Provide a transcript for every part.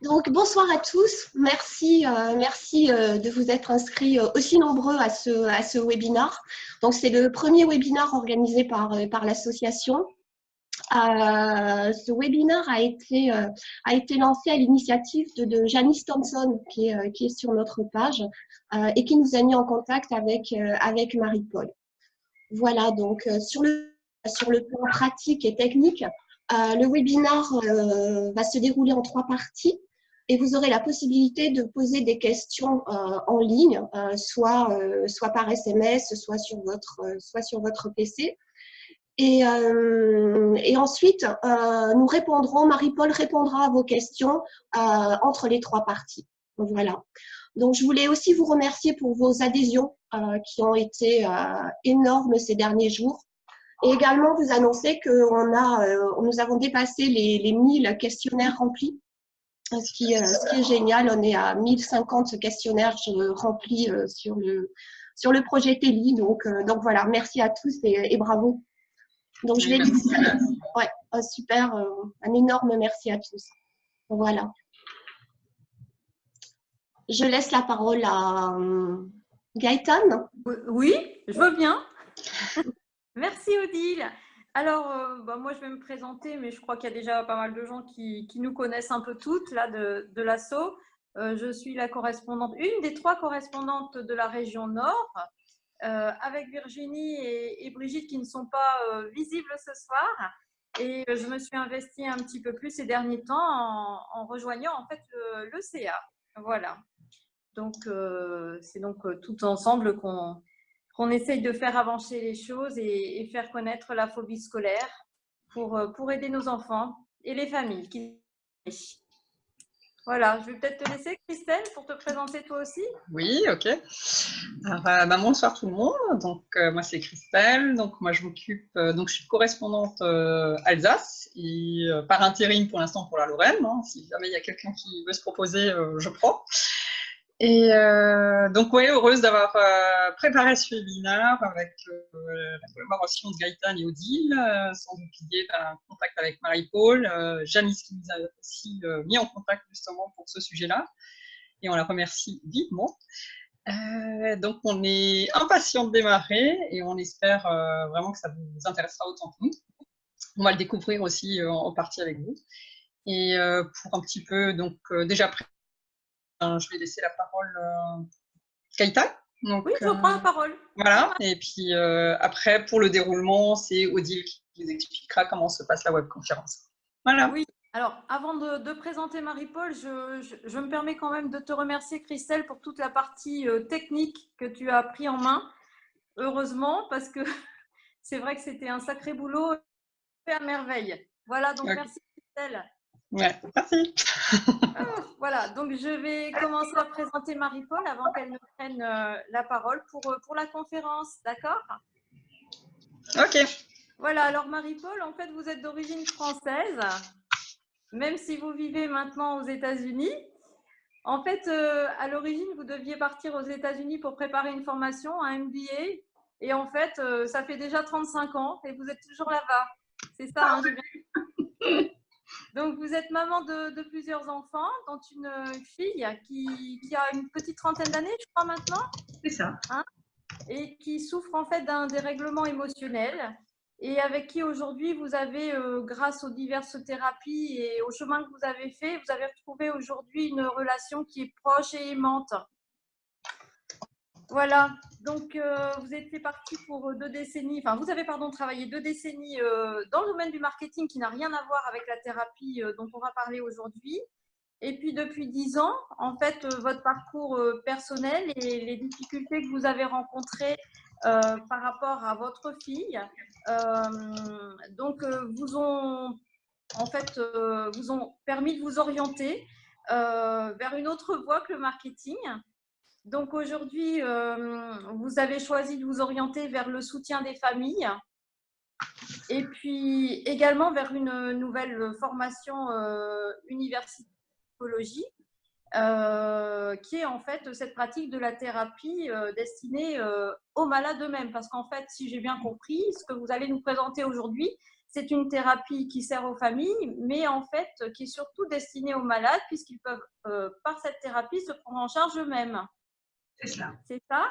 Donc, bonsoir à tous. Merci, de vous être inscrits aussi nombreux à ce webinaire. Donc, c'est le premier webinaire organisé par l'association. Ce webinaire a été lancé à l'initiative de Janice Thompson, qui est sur notre page et qui nous a mis en contact avec Marie-Paul. Voilà, donc sur le plan pratique et technique, le webinaire va se dérouler en 3 parties et vous aurez la possibilité de poser des questions en ligne, soit par SMS, soit sur votre PC. Et ensuite, Marie-Paul répondra à vos questions entre les 3 parties. Voilà. Donc, je voulais aussi vous remercier pour vos adhésions qui ont été énormes ces derniers jours. Et également vous annoncer que nous avons dépassé les 1000 questionnaires remplis, ce qui est génial. On est à 1050 questionnaires remplis sur le projet TELI. Donc voilà, merci à tous et bravo. Donc je vais ouais, un énorme merci à tous. Voilà. Je laisse la parole à Gaëtan. Oui, je veux bien. Merci Odile. Alors, moi je vais me présenter, mais je crois qu'il y a déjà pas mal de gens qui nous connaissent un peu toutes là de l'asso. Je suis la correspondante, une des 3 correspondantes de la région Nord, avec Virginie et Brigitte qui ne sont pas visibles ce soir. Et je me suis investie un petit peu plus ces derniers temps en rejoignant en fait le CA. Voilà. Donc, c'est donc tout ensemble qu'on essaye de faire avancer les choses et faire connaître la phobie scolaire pour aider nos enfants et les familles. Voilà, je vais peut-être te laisser, Christelle, pour te présenter toi aussi. Oui, ok. Alors, bonsoir tout le monde. Donc, moi, c'est Christelle. Donc, moi, je m'occupe. Donc, je suis correspondante Alsace et par intérim pour l'instant pour la Lorraine. Hein. Si jamais il y a quelqu'un qui veut se proposer, je prends. Et donc, oui, heureuse d'avoir préparé ce webinaire avec la collaboration de Gaëtan et Odile, sans oublier un contact avec Marie-Paul, Janice qui nous a aussi mis en contact justement pour ce sujet-là. Et on la remercie vivement. Donc, on est impatient de démarrer et on espère vraiment que ça vous intéressera autant que nous. On va le découvrir aussi en partie avec vous. Et pour un petit peu, donc déjà je vais laisser la parole à Gaëtan. Donc, oui, je prends la parole. Voilà, et puis après, pour le déroulement, c'est Odile qui vous expliquera comment se passe la webconférence. Voilà. Oui, alors avant de présenter Marie-Paul, je me permets quand même de te remercier, Christelle, pour toute la partie technique que tu as pris en main. Heureusement, parce que c'est vrai que c'était un sacré boulot fait à merveille. Voilà, donc merci, Christelle. Ouais, merci. Voilà, donc je vais commencer à présenter Marie-Paul avant qu'elle ne prenne la parole pour la conférence, d'accord? Ok. Voilà, alors Marie-Paul, en fait, vous êtes d'origine française, même si vous vivez maintenant aux États-Unis. En fait, à l'origine, vous deviez partir aux États-Unis pour préparer une formation, un MBA, et en fait, ça fait déjà 35 ans et vous êtes toujours là-bas. C'est ça, hein, j'ai bien... Donc, vous êtes maman de plusieurs enfants, dont une fille qui a une petite trentaine d'années, je crois maintenant. C'est ça. Hein, et qui souffre en fait d'un dérèglement émotionnel et avec qui aujourd'hui vous avez, grâce aux diverses thérapies et au chemin que vous avez fait, vous avez retrouvé aujourd'hui une relation qui est proche et aimante. Voilà, donc vous êtes fait partie pour 2 décennies, enfin vous avez travaillé 2 décennies dans le domaine du marketing qui n'a rien à voir avec la thérapie dont on va parler aujourd'hui. Et puis depuis 10 ans, en fait, votre parcours personnel et les difficultés que vous avez rencontrées par rapport à votre fille, vous ont permis de vous orienter vers une autre voie que le marketing. Donc aujourd'hui, vous avez choisi de vous orienter vers le soutien des familles et puis également vers une nouvelle formation universitaire psychologie, qui est en fait cette pratique de la thérapie destinée aux malades eux-mêmes. Parce qu'en fait, si j'ai bien compris, ce que vous allez nous présenter aujourd'hui, c'est une thérapie qui sert aux familles, mais en fait, qui est surtout destinée aux malades, puisqu'ils peuvent, par cette thérapie, se prendre en charge eux-mêmes. C'est cela. C'est ça?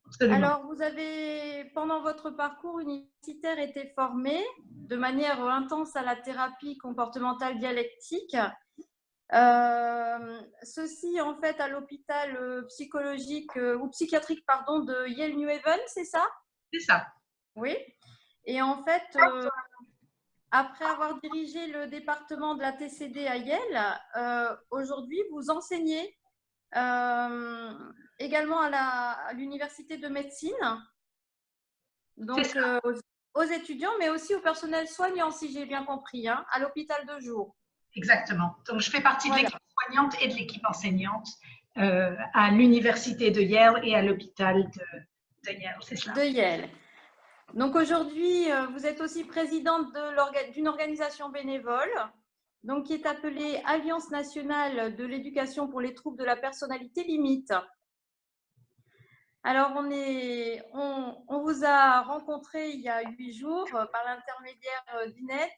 Absolument. Alors, vous avez, pendant votre parcours universitaire, été formé de manière intense à la thérapie comportementale dialectique. Ceci, en fait, à l'hôpital psychologique ou psychiatrique, pardon, de Yale New Haven, c'est ça? C'est ça. Oui. Et en fait, après avoir dirigé le département de la TCD à Yale, aujourd'hui, vous enseignez également à l'université de médecine, donc aux étudiants, mais aussi au personnel soignant, si j'ai bien compris, hein, à l'hôpital de jour. Exactement. Donc, je fais partie de l'équipe soignante et de l'équipe enseignante à l'université de Yale et à l'hôpital de Yale, c'est cela. De Yale. Donc aujourd'hui, vous êtes aussi présidente d'une organisation bénévole, donc qui est appelée Alliance nationale de l'éducation pour les troubles de la personnalité limite. Alors, on vous a rencontré il y a 8 jours par l'intermédiaire du net.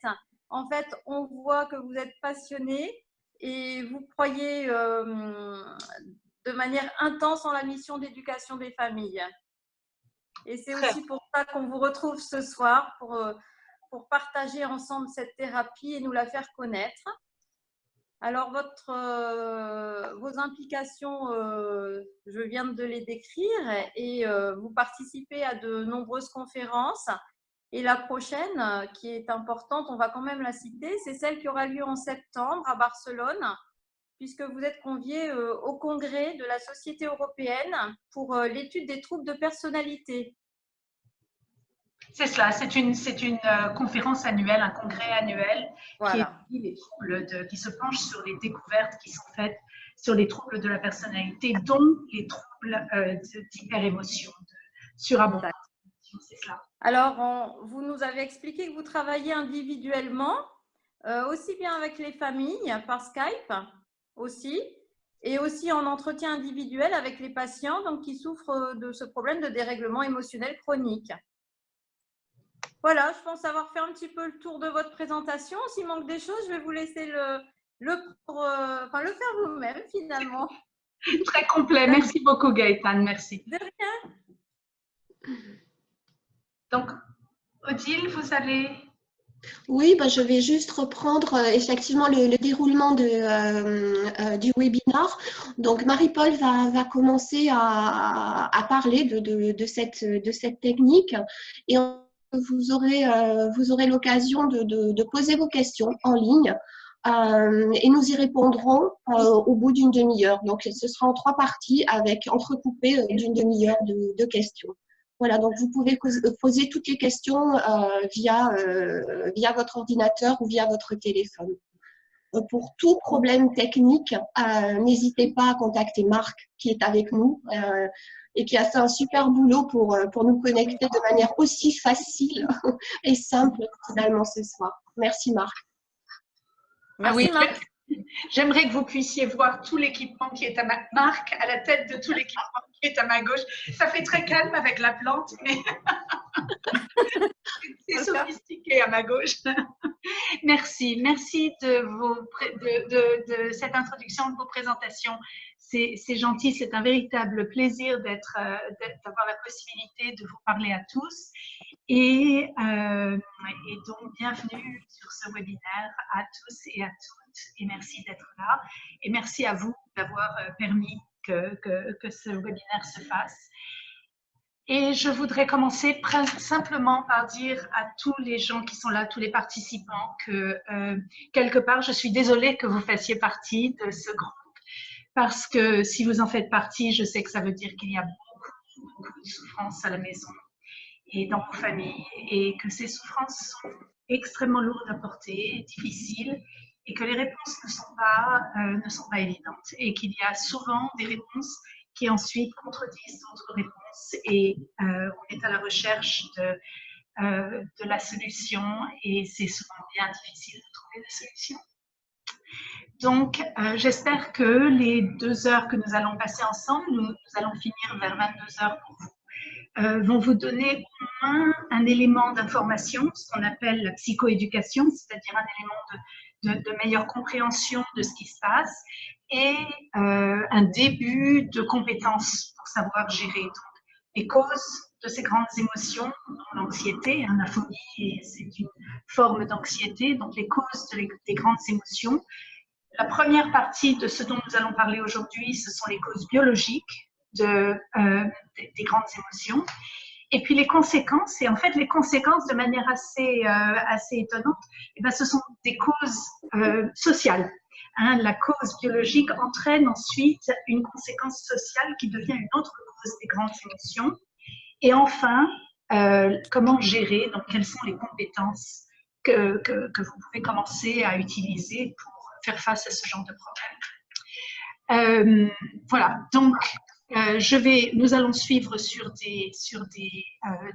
En fait, on voit que vous êtes passionné et vous croyez de manière intense en la mission d'éducation des familles. Et c'est aussi pour ça qu'on vous retrouve ce soir, pour partager ensemble cette thérapie et nous la faire connaître. Alors, vos implications, je viens de les décrire et vous participez à de nombreuses conférences. Et la prochaine, qui est importante, on va quand même la citer, c'est celle qui aura lieu en septembre à Barcelone, puisque vous êtes convié au congrès de la Société européenne pour l'étude des troubles de personnalité. C'est cela, c'est une conférence annuelle, un congrès annuel qui étudie les troubles, qui se penche sur les découvertes qui sont faites sur les troubles de la personnalité, dont les troubles d'hyperémotion, de surabondance. C'est cela. Alors, vous nous avez expliqué que vous travaillez individuellement, aussi bien avec les familles, par Skype aussi, et aussi en entretien individuel avec les patients donc, qui souffrent de ce problème de dérèglement émotionnel chronique. Voilà, je pense avoir fait un petit peu le tour de votre présentation. S'il manque des choses, je vais vous laisser le faire vous-même finalement. Très complet. Merci beaucoup Gaëtane, merci. De rien. Donc, Odile, vous allez… Oui, bah, je vais juste reprendre effectivement le déroulement du webinaire. Donc, Marie-Paul va commencer à parler de cette technique et vous aurez l'occasion de poser vos questions en ligne et nous y répondrons au bout d'une demi-heure. Donc, ce sera en 3 parties avec entrecoupé d'une demi-heure de questions. Voilà, donc vous pouvez poser toutes les questions via votre ordinateur ou via votre téléphone. Pour tout problème technique, n'hésitez pas à contacter Marc qui est avec nous et qui a fait un super boulot pour nous connecter de manière aussi facile et simple finalement ce soir. Merci Marc. Merci Marc. J'aimerais que vous puissiez voir tout l'équipement qui est à Marc, à la tête de tout l'équipement qui est à ma gauche. Ça fait très calme avec la plante, mais c'est sophistiqué à ma gauche. Merci de cette introduction, de vos présentations. C'est gentil, c'est un véritable plaisir d'avoir la possibilité de vous parler à tous. Et donc, bienvenue sur ce webinaire à tous et à toutes. Et merci d'être là. Et merci à vous d'avoir permis que ce webinaire se fasse. Et je voudrais commencer simplement par dire à tous les gens qui sont là, tous les participants, que quelque part, je suis désolée que vous fassiez partie de ce groupe. Parce que si vous en faites partie, je sais que ça veut dire qu'il y a beaucoup de souffrances à la maison et dans vos familles, et que ces souffrances sont extrêmement lourdes à porter, difficiles, et que les réponses ne sont pas évidentes, et qu'il y a souvent des réponses qui ensuite contredisent d'autres réponses, et on est à la recherche de la solution, et c'est souvent bien difficile de trouver la solution. Donc, j'espère que les 2 heures que nous allons passer ensemble, nous allons finir vers 22 heures pour vous, vont vous donner au moins un élément d'information, ce qu'on appelle la psychoéducation, c'est-à-dire un élément de meilleure compréhension de ce qui se passe et un début de compétences pour savoir gérer. Donc, les causes de ces grandes émotions, l'anxiété, la phobie, c'est une forme d'anxiété, donc les causes des grandes émotions. La première partie de ce dont nous allons parler aujourd'hui, ce sont les causes biologiques des grandes émotions. Et puis les conséquences, et en fait les conséquences de manière assez étonnante, eh bien, ce sont des causes sociales. Hein, la cause biologique entraîne ensuite une conséquence sociale qui devient une autre cause des grandes émotions. Et enfin, comment gérer, donc quelles sont les compétences que vous pouvez commencer à utiliser pour faire face à ce genre de problème. Voilà, donc nous allons suivre sur des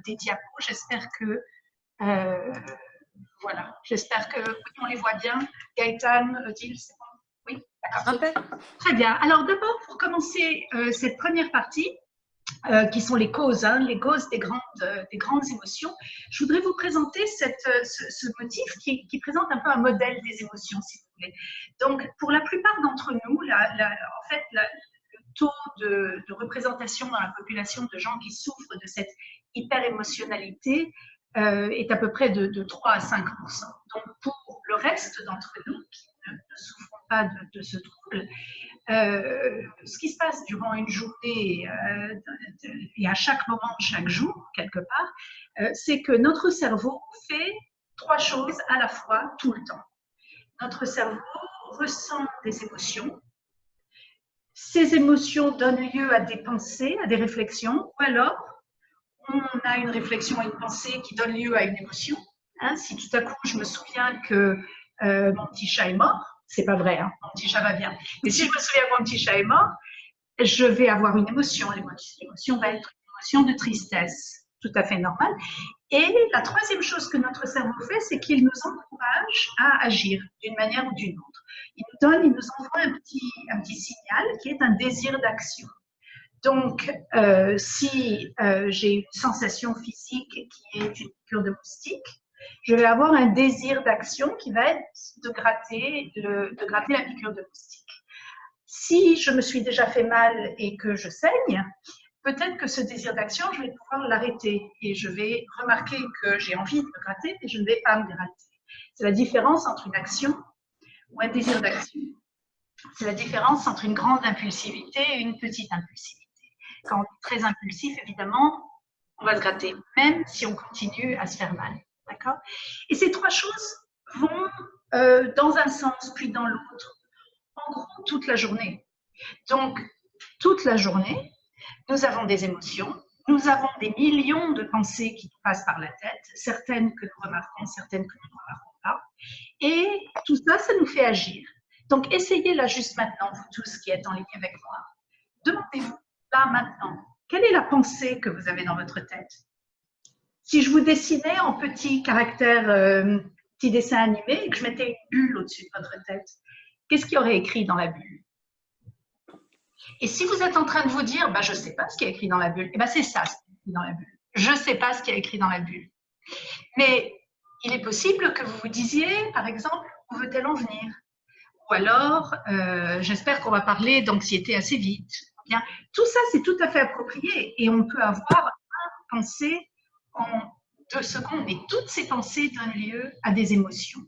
diapos. J'espère que voilà, j'espère que on les voit bien. Gaëtan, Odile, c'est bon? Oui, d'accord. Très bien. Alors d'abord, pour commencer cette première partie, qui sont les causes des grandes émotions, je voudrais vous présenter ce motif qui présente un peu un modèle des émotions, si vous voulez. Donc, pour la plupart d'entre nous, en fait, le taux de représentation dans la population de gens qui souffrent de cette hyper-émotionnalité est à peu près de 3 à 5 %. Donc, pour le reste d'entre nous qui ne souffront pas de ce trouble, ce qui se passe durant une journée et à chaque moment, chaque jour, quelque part, c'est que notre cerveau fait 3 choses à la fois, tout le temps. Notre cerveau ressent des émotions. Ces émotions donnent lieu à des pensées, à des réflexions, ou alors on a une réflexion et une pensée qui donnent lieu à une émotion. Hein, si tout à coup je me souviens que mon petit chat est mort, c'est pas vrai, hein, mon petit chat va bien. Mais si je me souviens que mon petit chat est mort, je vais avoir une émotion. L'émotion va être une émotion de tristesse, tout à fait normale. Et la troisième chose que notre cerveau fait, c'est qu'il nous encourage à agir d'une manière ou d'une autre. Il nous envoie un petit signal qui est un désir d'action. Donc, si j'ai une sensation physique qui est une piqûre de moustique, je vais avoir un désir d'action qui va être de gratter la piqûre de moustique. Si je me suis déjà fait mal et que je saigne, peut-être que ce désir d'action, je vais pouvoir l'arrêter et je vais remarquer que j'ai envie de me gratter et je ne vais pas me gratter. C'est la différence entre une action ou un désir d'action. C'est la différence entre une grande impulsivité et une petite impulsivité. Quand on est très impulsif, évidemment, on va se gratter, même si on continue à se faire mal. D'accord ? Et ces 3 choses vont dans un sens puis dans l'autre, en gros, toute la journée. Donc, toute la journée, nous avons des émotions, nous avons des millions de pensées qui passent par la tête, certaines que nous remarquons, certaines que nous ne remarquons pas. Et tout ça, ça nous fait agir. Donc, essayez là juste maintenant, vous tous qui êtes en ligne avec moi. Demandez-vous là maintenant, quelle est la pensée que vous avez dans votre tête? Si je vous dessinais en petits caractères, petits dessins animés, et que je mettais une bulle au-dessus de votre tête, qu'est-ce qu'il y aurait écrit dans la bulle? Et si vous êtes en train de vous dire, bah, je ne sais pas ce qu'il y a écrit dans la bulle, eh ben, c'est ça ce qu'il y a écrit dans la bulle. Je ne sais pas ce qu'il y a écrit dans la bulle. Mais il est possible que vous vous disiez, par exemple, où veut-elle en venir? Ou alors, j'espère qu'on va parler d'anxiété assez vite. Bien, tout ça, c'est tout à fait approprié et on peut avoir une pensée en 2 secondes. Et toutes ces pensées donnent lieu à des émotions.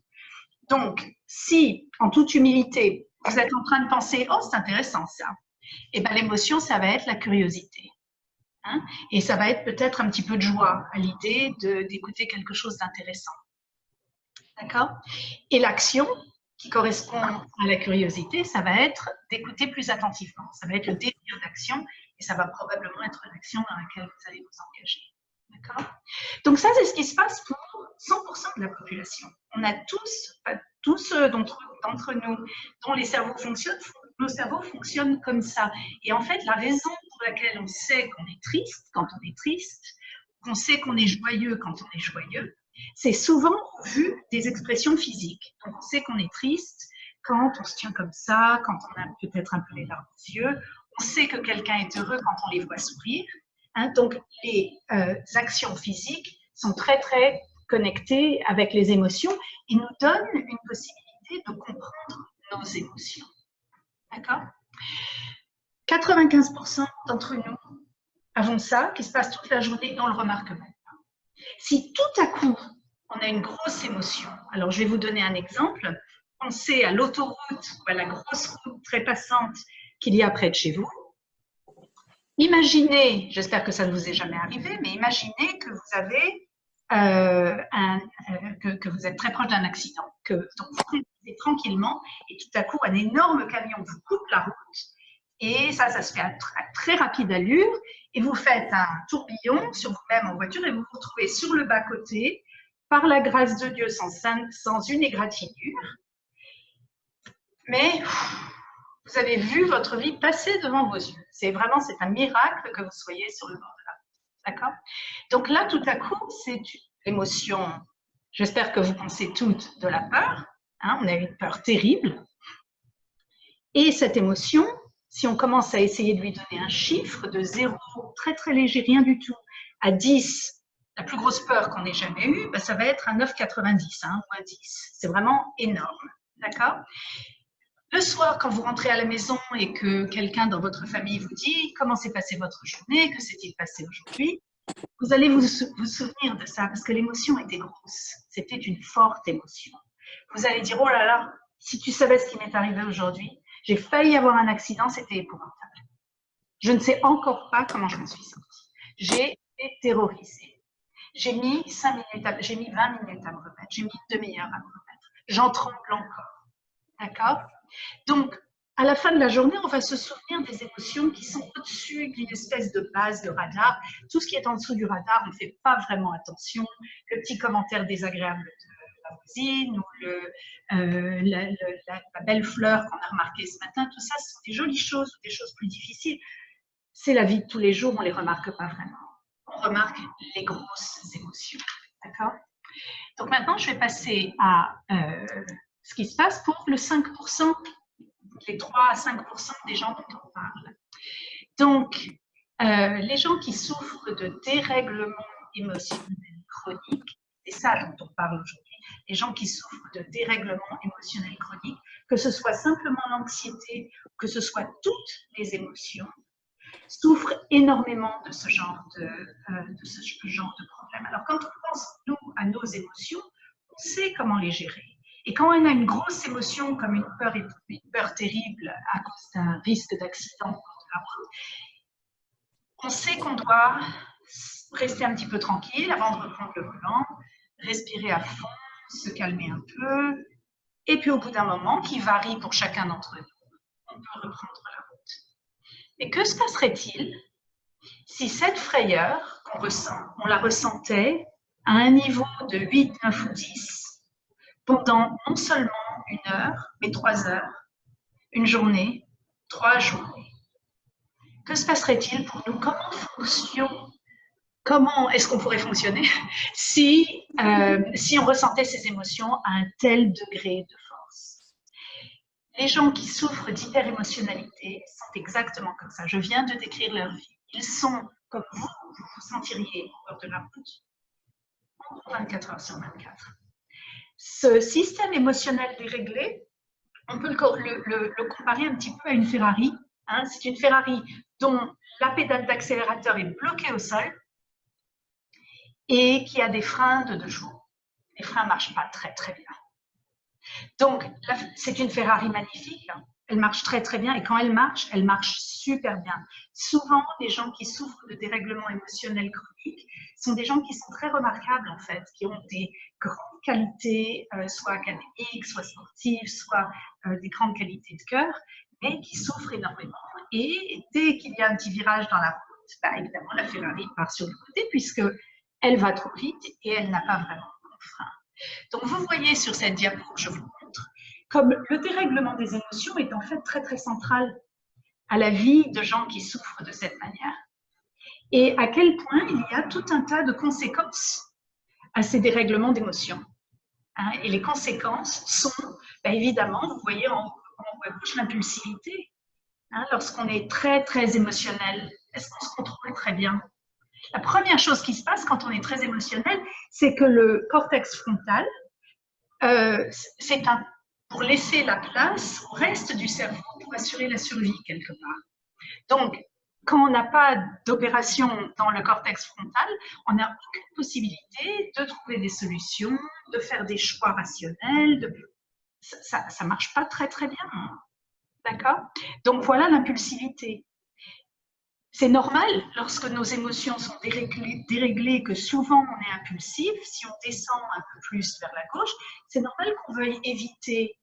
Donc, si, en toute humilité, vous êtes en train de penser « Oh, c'est intéressant ça », eh bien, l'émotion, ça va être la curiosité. Hein? Et ça va être peut-être un petit peu de joie à l'idée d'écouter quelque chose d'intéressant. D'accord? Et l'action, qui correspond à la curiosité, ça va être d'écouter plus attentivement. Ça va être le désir d'action et ça va probablement être l'action dans laquelle vous allez vous engager. D'accord? Donc ça, c'est ce qui se passe pour 100% de la population. On a tous d'entre nous dont les cerveaux fonctionnent, nos cerveaux fonctionnent comme ça. Et en fait, la raison pour laquelle on sait qu'on est triste quand on est triste, qu'on sait qu'on est joyeux quand on est joyeux, c'est souvent vu des expressions physiques. Donc, on sait qu'on est triste quand on se tient comme ça, quand on a peut-être un peu les larmes aux yeux. On sait que quelqu'un est heureux quand on les voit sourire. Hein, donc, les actions physiques sont très, très connectées avec les émotions et nous donnent une possibilité de comprendre nos émotions. D'accord ? 95% d'entre nous avons ça, qui se passe toute la journée et on le remarque même pas. Si tout à coup, on a une grosse émotion, alors je vais vous donner un exemple. Pensez à l'autoroute ou à la grosse route très passante qu'il y a près de chez vous. Imaginez, j'espère que ça ne vous est jamais arrivé, mais imaginez que vous avez que vous êtes très proche d'un accident, donc vous conduisez tranquillement et tout à coup un énorme camion vous coupe la route et ça se fait à très rapide allure et vous faites un tourbillon sur vous-même en voiture et vous vous retrouvez sur le bas-côté par la grâce de Dieu sans une égratignure. Mais vous avez vu votre vie passer devant vos yeux. C'est un miracle que vous soyez sur le bord de la route. D'accord ? Donc là, tout à coup, c'est une émotion, j'espère que vous pensez toutes, de la peur. Hein, on a une peur terrible. Et cette émotion, si on commence à essayer de lui donner un chiffre de 0, très très léger, rien du tout, à 10, la plus grosse peur qu'on ait jamais eue, ben ça va être un 9,90, hein, ou un 10. C'est vraiment énorme. D'accord ? Le soir, quand vous rentrez à la maison et que quelqu'un dans votre famille vous dit comment s'est passée votre journée, que s'est-il passé aujourd'hui, vous allez vous souvenir de ça parce que l'émotion était grosse. C'était une forte émotion. Vous allez dire, oh là là, si tu savais ce qui m'est arrivé aujourd'hui, j'ai failli avoir un accident, c'était épouvantable. Je ne sais encore pas comment je m'en suis sortie. J'ai été terrorisée. J'ai mis 5 minutes, j'ai mis 20 minutes à me remettre, j'ai mis une demi-heure à me remettre. J'en tremble encore. D'accord ? Donc, à la fin de la journée, on va se souvenir des émotions qui sont au-dessus d'une espèce de base de radar. Tout ce qui est en dessous du radar, on ne fait pas vraiment attention. Le petit commentaire désagréable de la voisine ou la belle fleur qu'on a remarquée ce matin, tout ça, ce sont des jolies choses ou des choses plus difficiles. C'est la vie de tous les jours, on ne les remarque pas vraiment. On remarque les grosses émotions. D'accord ? Donc maintenant, je vais passer à ce qui se passe pour le 5%, les 3 à 5% des gens dont on parle. Donc, les gens qui souffrent de dérèglement émotionnel chronique, c'est ça dont on parle aujourd'hui, les gens qui souffrent de dérèglement émotionnel chronique, que ce soit simplement l'anxiété, que ce soit toutes les émotions, souffrent énormément de ce genre de problème. Alors, quand on pense, nous, à nos émotions, on sait comment les gérer. Et quand on a une grosse émotion comme une peur terrible à cause d'un risque d'accident de la route, on sait qu'on doit rester un petit peu tranquille avant de reprendre le volant, respirer à fond, se calmer un peu, et puis au bout d'un moment, qui varie pour chacun d'entre nous, on peut reprendre la route. Et que se passerait-il si cette frayeur qu'on ressent, on la ressentait à un niveau de 8, 9 ou 10 pendant non seulement 1 heure, mais 3 heures, une journée, 3 journées. Que se passerait-il pour nous? Comment est-ce qu'on pourrait fonctionner si on ressentait ces émotions à un tel degré de force? Les gens qui souffrent d'hyperémotionnalité sont exactement comme ça. Je viens de décrire leur vie. Ils sont comme vous vous sentiriez au bord de la route, 24 heures sur 24. Ce système émotionnel déréglé, on peut le comparer un petit peu à une Ferrari. Hein. C'est une Ferrari dont la pédale d'accélérateur est bloquée au sol et qui a des freins de 2 jours. Les freins ne marchent pas très très bien. Donc, c'est une Ferrari magnifique. Elle marche très très bien et quand elle marche super bien. Souvent, les gens qui souffrent de dérèglement émotionnel chronique sont des gens qui sont très remarquables en fait, qui ont des grandes qualités, soit académiques, soit sportives, soit des grandes qualités de cœur, mais qui souffrent énormément. Et dès qu'il y a un petit virage dans la route, bah, évidemment, la Ferrari part sur le côté puisqu'elle va trop vite et elle n'a pas vraiment de frein. Donc, vous voyez sur cette diapo que je vous montre, comme le dérèglement des émotions est en fait très très central à la vie de gens qui souffrent de cette manière. Et à quel point il y a tout un tas de conséquences à ces dérèglements d'émotions. Hein, et les conséquences sont, bah, évidemment, vous voyez en haut à gauche, l'impulsivité. Hein, lorsqu'on est très très émotionnel, est-ce qu'on se contrôle très bien? La première chose qui se passe quand on est très émotionnel, c'est que le cortex frontal s'éteint pour laisser la place au reste du cerveau pour assurer la survie quelque part. Donc, quand on n'a pas d'opération dans le cortex frontal, on n'a aucune possibilité de trouver des solutions, de faire des choix rationnels. Ça ne marche pas très très bien. D'accord? Donc voilà l'impulsivité. C'est normal lorsque nos émotions sont déréglées, que souvent on est impulsif. Si on descend un peu plus vers la gauche, c'est normal qu'on veuille éviter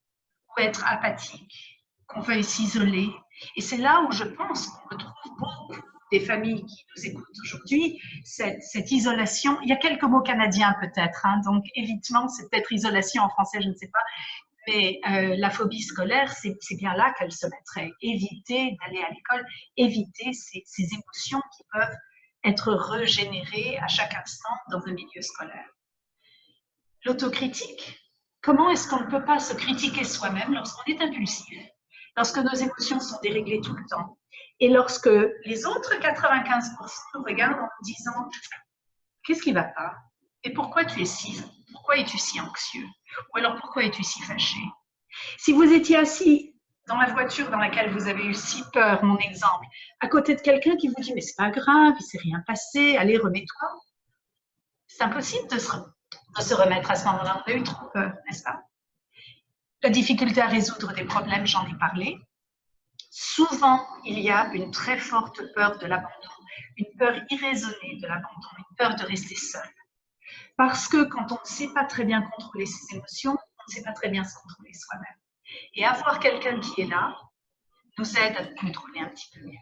ou être apathique, qu'on veuille s'isoler. Et c'est là où je pense qu'on retrouve beaucoup des familles qui nous écoutent aujourd'hui, cette isolation. Il y a quelques mots canadiens peut-être, hein, donc évitement, c'est peut-être isolation en français, je ne sais pas. Mais la phobie scolaire, c'est bien là qu'elle se mettrait. Éviter d'aller à l'école, éviter ces émotions qui peuvent être régénérées à chaque instant dans un milieu scolaire. L'autocritique, comment est-ce qu'on ne peut pas se critiquer soi-même lorsqu'on est impulsif, lorsque nos émotions sont déréglées tout le temps, et lorsque les autres 95% nous regardent en disant « Qu'est-ce qui ne va pas ? Et pourquoi es-tu si anxieux ? Ou alors pourquoi es-tu si fâché ?» Si vous étiez assis dans la voiture dans laquelle vous avez eu si peur, mon exemple, à côté de quelqu'un qui vous dit « Mais c'est pas grave, il s'est rien passé, allez, remets-toi », c'est impossible de se remettre à ce moment-là. On a eu trop peur, n'est-ce pas? La difficulté à résoudre des problèmes, j'en ai parlé. Souvent, il y a une très forte peur de l'abandon, une peur irraisonnée de l'abandon, une peur de rester seul. Parce que quand on ne sait pas très bien contrôler ses émotions, on ne sait pas très bien se contrôler soi-même. Et avoir quelqu'un qui est là nous aide à contrôler un petit peu mieux.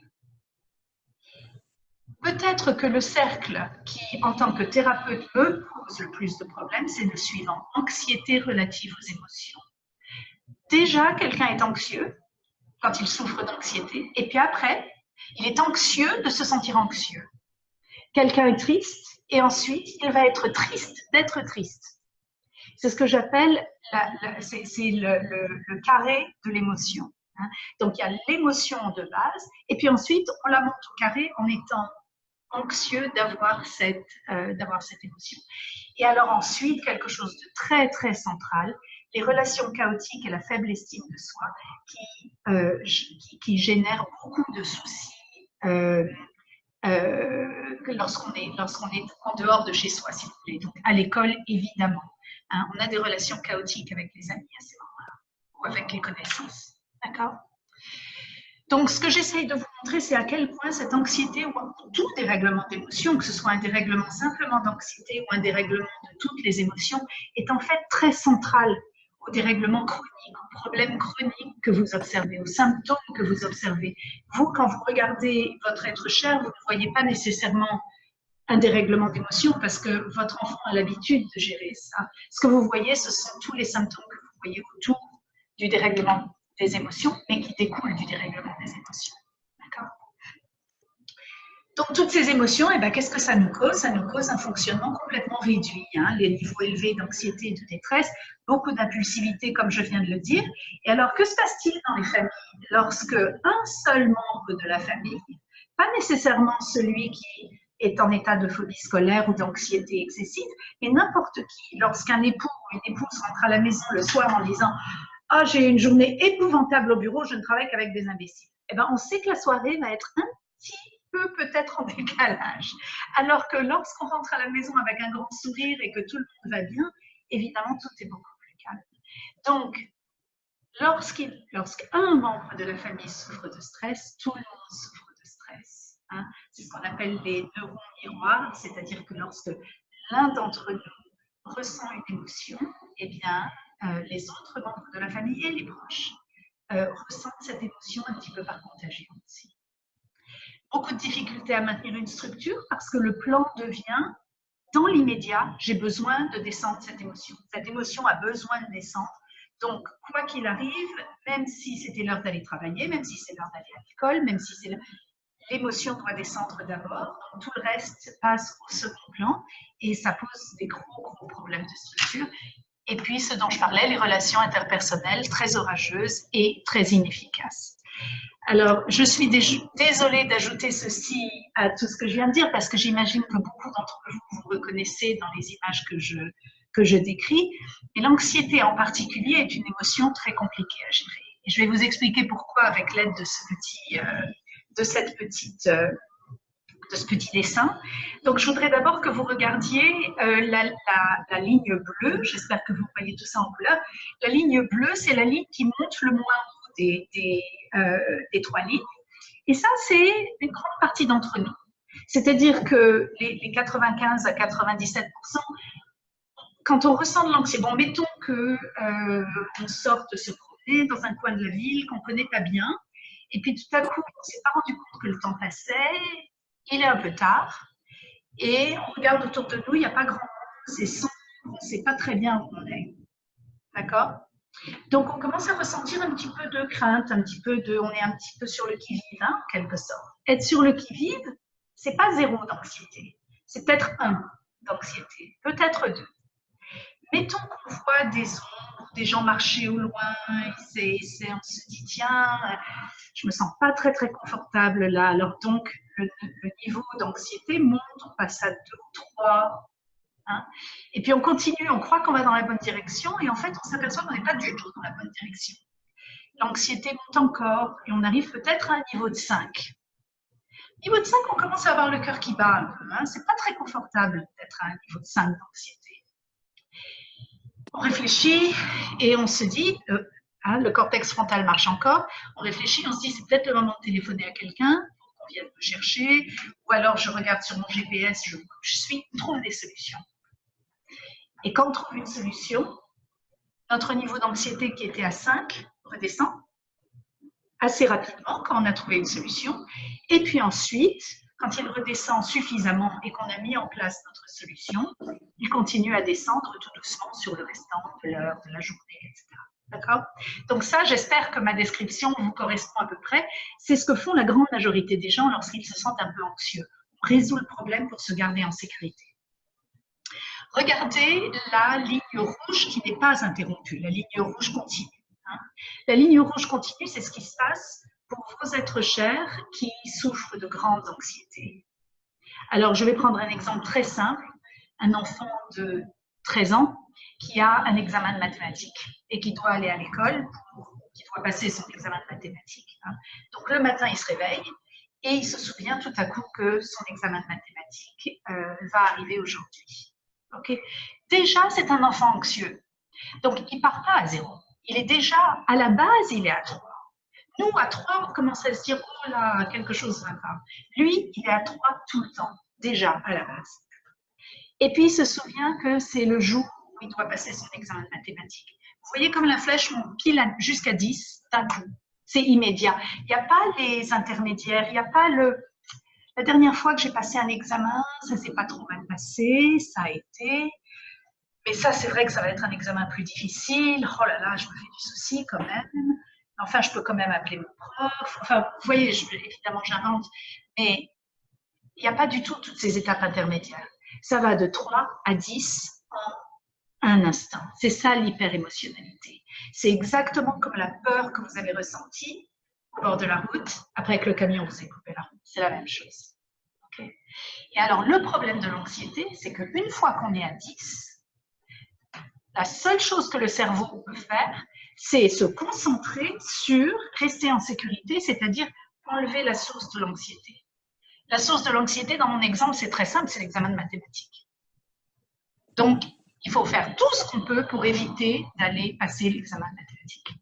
Peut-être que le cercle qui, en tant que thérapeute, me pose le plus de problèmes, c'est le suivant: anxiété relative aux émotions. Déjà, quelqu'un est anxieux quand il souffre d'anxiété, et puis après, il est anxieux de se sentir anxieux. Quelqu'un est triste, et ensuite, il va être triste d'être triste. C'est ce que j'appelle le carré de l'émotion. Donc, il y a l'émotion de base, et puis ensuite, on la monte au carré en étant anxieux d'avoir cette émotion. Et alors ensuite, quelque chose de très, très central, les relations chaotiques et la faible estime de soi qui génèrent beaucoup de soucis lorsqu'on est en dehors de chez soi, si vous voulez. Donc, à l'école, évidemment. Hein, on a des relations chaotiques avec les amis à ces moments-là, ou avec les connaissances. D'accord? Donc, ce que j'essaye de vous montrer, c'est à quel point cette anxiété ou tout dérèglement d'émotions, que ce soit un dérèglement simplement d'anxiété ou un dérèglement de toutes les émotions, est en fait très central aux dérèglements chroniques, aux problèmes chroniques que vous observez, aux symptômes que vous observez. Vous, quand vous regardez votre être cher, vous ne voyez pas nécessairement un dérèglement d'émotions parce que votre enfant a l'habitude de gérer ça. Ce que vous voyez, ce sont tous les symptômes que vous voyez autour du dérèglement des émotions, mais qui découlent du dérèglement des émotions. D'accord? Donc, toutes ces émotions, eh ben, qu'est-ce que ça nous cause? Ça nous cause un fonctionnement complètement réduit, hein, les niveaux élevés d'anxiété et de détresse, beaucoup d'impulsivité, comme je viens de le dire. Et alors, que se passe-t-il dans les familles lorsque un seul membre de la famille, pas nécessairement celui qui est en état de phobie scolaire ou d'anxiété excessive, mais n'importe qui, lorsqu'un époux ou une épouse rentre à la maison le soir en disant « Ah, j'ai une journée épouvantable au bureau, je ne travaille qu'avec des imbéciles », eh ben, on sait que la soirée va être un petit peu peut-être en décalage. Alors que lorsqu'on rentre à la maison avec un grand sourire et que tout le monde va bien, évidemment, tout est beaucoup plus calme. Donc, lorsqu'un membre de la famille souffre de stress, tout le monde souffre de stress. Hein. C'est ce qu'on appelle les neurones miroirs, c'est-à-dire que lorsque l'un d'entre nous ressent une émotion, eh bien, les autres membres de la famille et les proches ressentent cette émotion un petit peu par contagion aussi. Beaucoup de difficultés à maintenir une structure parce que le plan devient, dans l'immédiat, j'ai besoin de descendre cette émotion. Cette émotion a besoin de descendre. Donc, quoi qu'il arrive, même si c'était l'heure d'aller travailler, même si c'est l'heure d'aller à l'école, même si c'est l'émotion doit descendre d'abord, donc tout le reste passe au second plan et ça pose des gros problèmes de structure. Et puis, ce dont je parlais, les relations interpersonnelles très orageuses et très inefficaces. Alors, je suis désolée d'ajouter ceci à tout ce que je viens de dire parce que j'imagine que beaucoup d'entre vous vous reconnaissez dans les images que je décris. Et l'anxiété en particulier est une émotion très compliquée à gérer. Et je vais vous expliquer pourquoi avec l'aide de ce petit dessin. Donc, je voudrais d'abord que vous regardiez la ligne bleue. J'espère que vous voyez tout ça en couleur. La ligne bleue, c'est la ligne qui monte le moins haut des trois lignes. Et ça, c'est une grande partie d'entre nous. C'est-à-dire que les 95 à 97%, quand on ressent de l'anxiété, bon, mettons qu'on sorte se promener dans un coin de la ville qu'on ne connaît pas bien, et puis tout à coup, on ne s'est pas rendu compte que le temps passait, il est un peu tard, et on regarde autour de nous, il n'y a pas grand monde, c'est sombre, on ne sait pas très bien où on est. D'accord? Donc, on commence à ressentir un petit peu de crainte, on est un petit peu sur le qui-vive, hein, en quelque sorte. Être sur le qui-vive, c'est pas 0 d'anxiété, c'est peut-être 1 d'anxiété, peut-être 2. Mettons qu'on voit des ombres, des gens marcher au loin, on se dit tiens, je me sens pas très très confortable là. Alors donc le niveau d'anxiété monte, on passe à 2 ou 3. Hein, et puis on continue, on croit qu'on va dans la bonne direction et en fait on s'aperçoit qu'on n'est pas du tout dans la bonne direction. L'anxiété monte encore et on arrive peut-être à un niveau de 5. Niveau de 5, on commence à avoir le cœur qui bat un peu. Hein, c'est pas très confortable d'être à un niveau de 5 d'anxiété. On réfléchit et on se dit, le cortex frontal marche encore, on réfléchit, on se dit c'est peut-être le moment de téléphoner à quelqu'un pour qu'on vienne me chercher, ou alors je regarde sur mon GPS, je trouve des solutions. Et quand on trouve une solution, notre niveau d'anxiété qui était à 5 redescend assez rapidement quand on a trouvé une solution, et puis ensuite, quand il redescend suffisamment et qu'on a mis en place notre solution, il continue à descendre tout doucement sur le restant de l'heure, de la journée, etc. D'accord? Donc ça, j'espère que ma description vous correspond à peu près. C'est ce que font la grande majorité des gens lorsqu'ils se sentent un peu anxieux. On résout le problème pour se garder en sécurité. Regardez la ligne rouge qui n'est pas interrompue, la ligne rouge continue. Hein. La ligne rouge continue, c'est ce qui se passe pour vos êtres chers qui souffrent de grandes anxiétés. Alors, je vais prendre un exemple très simple. Un enfant de 13 ans qui a un examen de mathématiques et qui doit aller à l'école, qui doit passer son examen de mathématiques. Hein. Donc, le matin, il se réveille et il se souvient tout à coup que son examen de mathématiques va arriver aujourd'hui. Okay. Déjà, c'est un enfant anxieux. Donc, il ne part pas à 0. Il est déjà, à la base, il est à 3. Nous, à 3, on commence à se dire, oh là, quelque chose ne va pas. Lui, il est à 3 tout le temps, déjà, à la base. Et puis, il se souvient que c'est le jour où il doit passer son examen de mathématiques. Vous voyez comme la flèche monte pile jusqu'à 10, d'un coup. C'est immédiat. Il n'y a pas les intermédiaires, il n'y a pas le... La dernière fois que j'ai passé un examen, ça ne s'est pas trop mal passé, ça a été... Mais ça, c'est vrai que ça va être un examen plus difficile. Oh là là, je me fais du souci quand même. Enfin, je peux quand même appeler mon prof. Enfin, vous voyez, évidemment, j'invente. Mais il n'y a pas du tout toutes ces étapes intermédiaires. Ça va de 3 à 10 en un instant. C'est ça l'hyper-émotionnalité. C'est exactement comme la peur que vous avez ressentie au bord de la route après que le camion vous ait coupé la route. C'est la même chose. Okay. Et alors, le problème de l'anxiété, c'est qu'une fois qu'on est à 10, la seule chose que le cerveau peut faire, c'est se concentrer sur rester en sécurité, c'est-à-dire enlever la source de l'anxiété. La source de l'anxiété, dans mon exemple, c'est très simple, c'est l'examen de mathématiques. Donc, il faut faire tout ce qu'on peut pour éviter d'aller passer l'examen de mathématiques.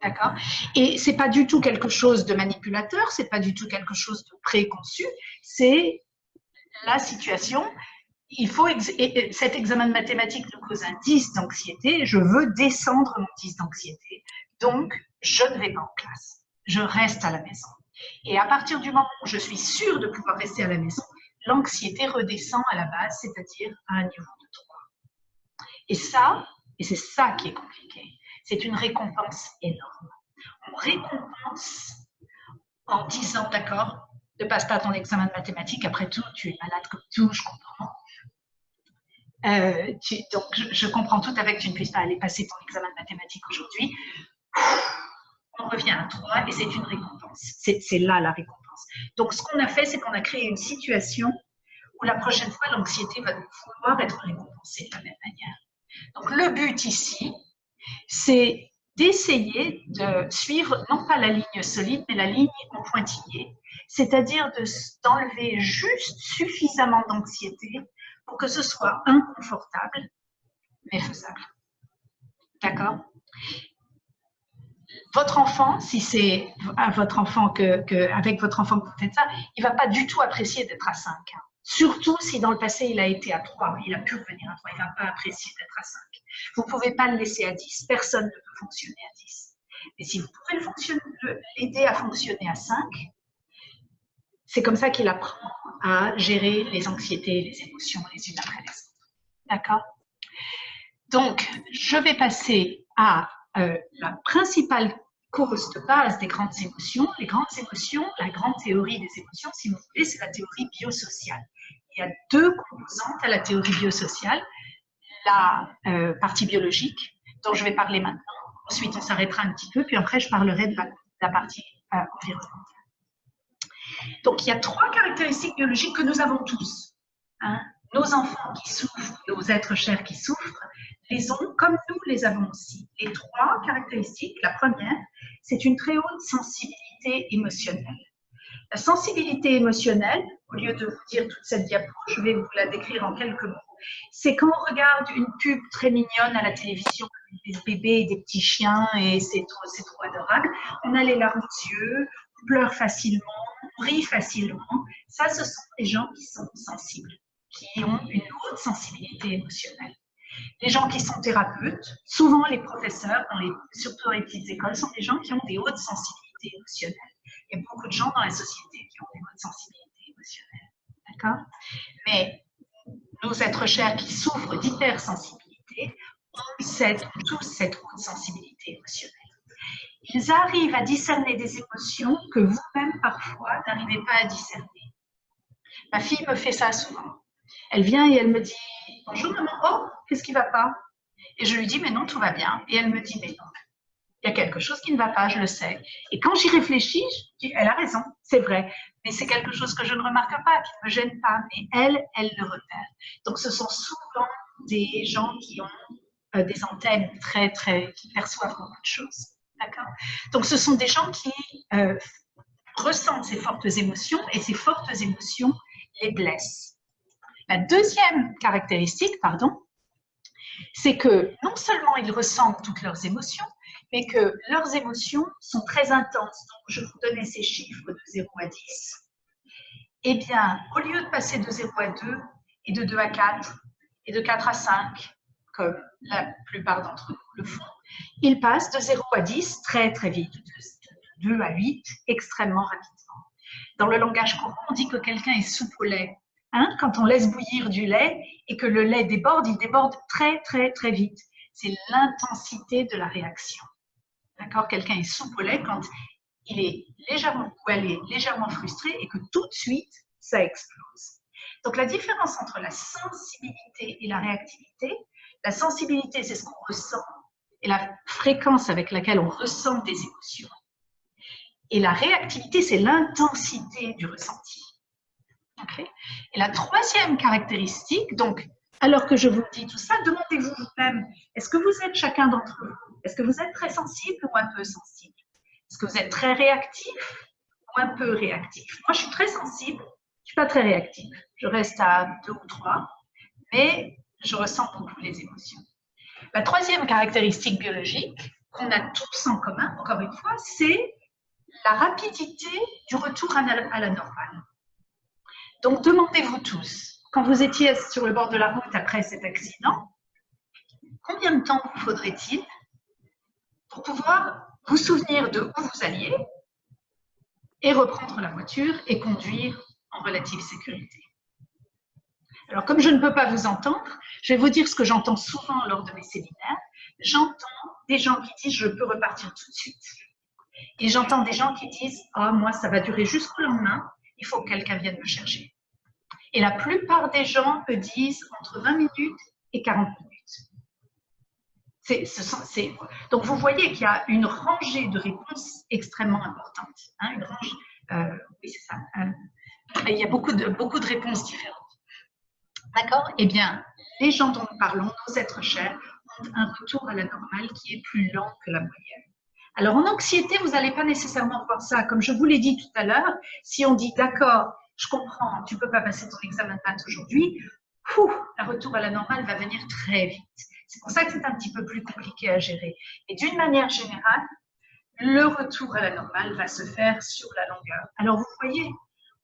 D'accord? Et ce n'est pas du tout quelque chose de manipulateur, ce n'est pas du tout quelque chose de préconçu, c'est la situation. Cet examen de mathématiques nous cause un 10 d'anxiété, je veux descendre mon 10 d'anxiété, donc je ne vais pas en classe, je reste à la maison. Et à partir du moment où je suis sûre de pouvoir rester à la maison, l'anxiété redescend à la base, c'est-à-dire à un niveau de 3. Et c'est ça qui est compliqué, c'est une récompense énorme. On récompense en disant, d'accord, ne passe pas ton examen de mathématiques, après tout, tu es malade comme tout, je comprends. Donc, je comprends tout à fait que tu ne puisses pas aller passer ton examen de mathématiques aujourd'hui. On revient à 3 et c'est une récompense. récompense. C'est là la récompense. Donc, ce qu'on a fait, c'est qu'on a créé une situation où la prochaine fois, l'anxiété va vouloir être récompensée de la même manière. Donc, le but ici, c'est d'essayer de suivre non pas la ligne solide, mais la ligne en pointillé, c'est-à-dire d'enlever juste suffisamment d'anxiété pour que ce soit inconfortable, mais faisable. D'accord? Votre enfant, si c'est avec votre enfant que vous faites ça, il ne va pas du tout apprécier d'être à 5. Hein. Surtout si dans le passé, il a été à 3, il a pu revenir à 3, il ne va pas apprécier d'être à 5. Vous ne pouvez pas le laisser à 10, personne ne peut fonctionner à 10. Mais si vous pouvez l'aider à fonctionner à 5, c'est comme ça qu'il apprend à gérer les anxiétés, les émotions les unes après les autres. D'accord? Donc, je vais passer à la principale cause de base des grandes émotions. Les grandes émotions, la grande théorie des émotions, si vous voulez, c'est la théorie biosociale. Il y a 2 composantes à la théorie biosociale. La partie biologique, dont je vais parler maintenant. Ensuite, on s'arrêtera un petit peu, puis après, je parlerai de la partie environnementale. Donc, il y a 3 caractéristiques biologiques que nous avons tous. Hein. Nos enfants qui souffrent, nos êtres chers qui souffrent, les ont comme nous les avons aussi. Les 3 caractéristiques, la première, c'est une très haute sensibilité émotionnelle. La sensibilité émotionnelle, au lieu de vous dire toute cette diapo, je vais vous la décrire en quelques mots. C'est quand on regarde une pub très mignonne à la télévision, des bébés et des petits chiens, et c'est trop adorable. On a les larmes aux yeux, on pleure facilement, on rit facilement. Ça, ce sont des gens qui sont sensibles, qui ont une haute sensibilité émotionnelle. Les gens qui sont thérapeutes, souvent les professeurs, surtout dans les petites écoles, sont des gens qui ont des hautes sensibilités émotionnelles. Il y a beaucoup de gens dans la société qui ont des hautes sensibilités émotionnelles. D'accord? Mais nos êtres chers qui souffrent d'hypersensibilité ont tous cette haute sensibilité émotionnelle. Ils arrivent à discerner des émotions que vous-même, parfois, n'arrivez pas à discerner. Ma fille me fait ça souvent. Elle vient et elle me dit « Bonjour maman, oh, qu'est-ce qui ne va pas ?» Et je lui dis « Mais non, tout va bien. » Et elle me dit « Mais non, il y a quelque chose qui ne va pas, je le sais. » Et quand j'y réfléchis, je dis « Elle a raison, c'est vrai. Mais c'est quelque chose que je ne remarque pas, qui ne me gêne pas. » Mais elle le repère. Donc, ce sont souvent des gens qui ont des antennes qui perçoivent beaucoup de choses. D'accord ? Donc, ce sont des gens qui ressentent ces fortes émotions et ces fortes émotions les blessent. La deuxième caractéristique, c'est que non seulement ils ressentent toutes leurs émotions, mais que leurs émotions sont très intenses. Donc, je vous donnais ces chiffres de 0 à 10. Eh bien, au lieu de passer de 0 à 2, et de 2 à 4, et de 4 à 5, comme la plupart d'entre nous le font, ils passent de 0 à 10 très très vite, de 2 à 8 extrêmement rapidement. Dans le langage courant, on dit que quelqu'un est soupe au lait. Hein, quand on laisse bouillir du lait et que le lait déborde, il déborde très très très vite. C'est l'intensité de la réaction. D'accord ? Quelqu'un est soupe au lait quand il est légèrement ou elle est légèrement frustrée et que tout de suite, ça explose. Donc la différence entre la sensibilité et la réactivité, la sensibilité, c'est ce qu'on ressent et la fréquence avec laquelle on ressent des émotions. Et la réactivité, c'est l'intensité du ressenti. Okay. Et la troisième caractéristique, donc, alors que je vous dis tout ça, demandez-vous vous-même, est-ce que vous êtes chacun d'entre vous? Est-ce que vous êtes très sensible ou un peu sensible? Est-ce que vous êtes très réactif ou un peu réactif? Moi, je suis très sensible, je ne suis pas très réactive. Je reste à 2 ou 3, mais je ressens beaucoup les émotions. La troisième caractéristique biologique qu'on a tous en commun, encore une fois, c'est la rapidité du retour à la normale. Donc, demandez-vous tous, quand vous étiez sur le bord de la route après cet accident, combien de temps vous faudrait-il pour pouvoir vous souvenir de où vous alliez et reprendre la voiture et conduire en relative sécurité? Alors, comme je ne peux pas vous entendre, je vais vous dire ce que j'entends souvent lors de mes séminaires. J'entends des gens qui disent « je peux repartir tout de suite ». Et j'entends des gens qui disent « ah, moi, ça va durer jusqu'au lendemain, il faut que quelqu'un vienne me chercher ». Et la plupart des gens me disent entre 20 minutes et 40 minutes. Donc, vous voyez qu'il y a une rangée de réponses extrêmement importante. Hein, une rangée, oui, c'est ça. Il y a beaucoup de réponses différentes. D'accord? Eh bien, les gens dont nous parlons, nos êtres chers, ont un retour à la normale qui est plus lent que la moyenne. Alors, en anxiété, vous n'allez pas nécessairement voir ça. Comme je vous l'ai dit tout à l'heure, si on dit, d'accord, je comprends, tu ne peux pas passer ton examen de maths aujourd'hui, le retour à la normale va venir très vite. C'est pour ça que c'est un petit peu plus compliqué à gérer. Et d'une manière générale, le retour à la normale va se faire sur la longueur. Alors, vous voyez,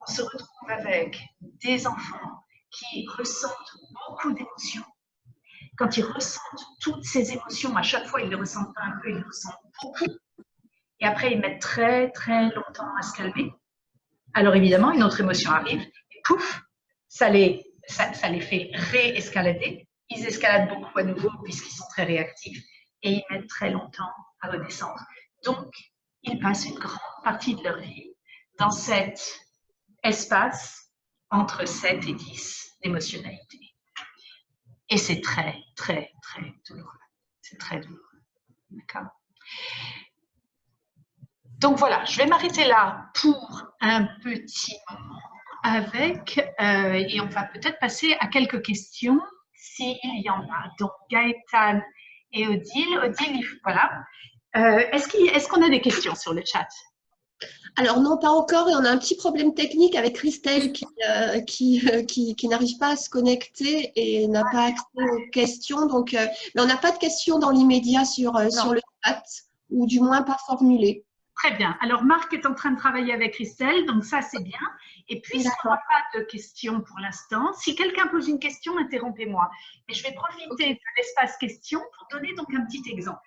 on se retrouve avec des enfants qui ressentent beaucoup d'émotions. Quand ils ressentent toutes ces émotions, à chaque fois, ils ne les ressentent pas un peu, ils les ressentent beaucoup. Et après, ils mettent très, très longtemps à se calmer. Alors, évidemment, une autre émotion arrive, et pouf, ça les fait réescalader. Ils escaladent beaucoup à nouveau puisqu'ils sont très réactifs et ils mettent très longtemps à redescendre. Donc, ils passent une grande partie de leur vie dans cet espace entre 7 et 10 d'émotionnalité. Et c'est très, très, très douloureux. C'est très douloureux. D'accord? Donc voilà, je vais m'arrêter là pour un petit moment avec, et on va peut-être passer à quelques questions s'il y en a. Donc Gaëtan et Odile, voilà. Est-ce qu'on a des questions sur le chat? Alors non, pas encore, et on a un petit problème technique avec Christelle qui n'arrive pas à se connecter et n'a pas accès aux questions. Donc, mais on n'a pas de questions dans l'immédiat sur le chat, ou du moins pas formulées. Très bien. Alors, Marc est en train de travailler avec Christelle, donc ça, c'est bien. Et puisqu'on n'a pas de questions pour l'instant, si quelqu'un pose une question, interrompez-moi. Et je vais profiter de l'espace questions pour donner donc un petit exemple.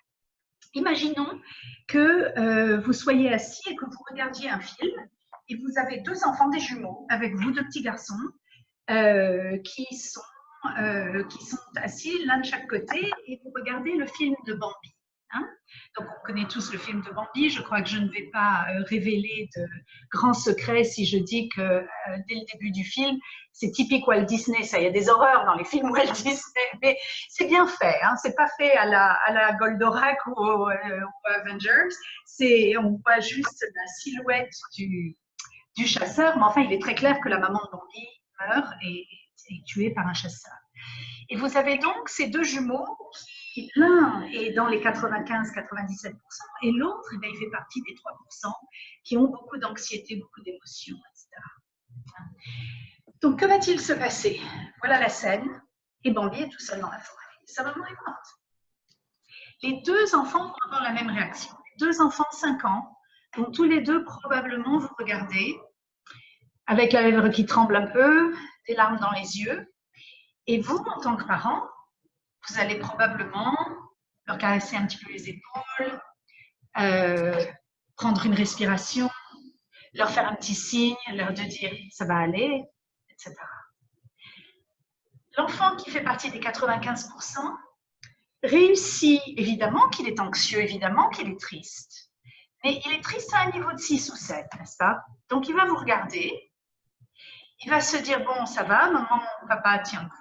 Imaginons que vous soyez assis et que vous regardiez un film et vous avez deux enfants, des jumeaux, avec vous, deux petits garçons, qui sont assis l'un de chaque côté et vous regardez le film de Bambi. Hein? Donc, on connaît tous le film de Bambi. Je crois que je ne vais pas révéler de grands secrets si je dis que dès le début du film, c'est typique Walt Disney. Ça, il y a des horreurs dans les films Walt Disney, mais c'est bien fait. Hein? C'est pas fait à la Goldorak ou aux Avengers. On voit juste la silhouette du chasseur, mais enfin, il est très clair que la maman de Bambi meurt et est tuée par un chasseur. Et vous avez donc ces deux jumeaux qui, l'un est dans les 95-97% et l'autre, eh bien, il fait partie des 3% qui ont beaucoup d'anxiété, beaucoup d'émotions, etc. Donc, que va-t-il se passer? Voilà la scène, et Bambi est tout seul dans la forêt. Sa maman est morte. Les deux enfants vont avoir la même réaction. Les deux enfants, 5 ans, vont tous les deux probablement vous regarder avec la lèvre qui tremble un peu, des larmes dans les yeux. Et vous, en tant que parent, vous allez probablement leur caresser un petit peu les épaules, prendre une respiration, leur faire un petit signe, leur dire « ça va aller », etc. L'enfant qui fait partie des 95% réussit, évidemment qu'il est anxieux, évidemment qu'il est triste. Mais il est triste à un niveau de 6 ou 7, n'est-ce pas? Donc, il va vous regarder, il va se dire « bon, ça va, maman, papa tient le coup ».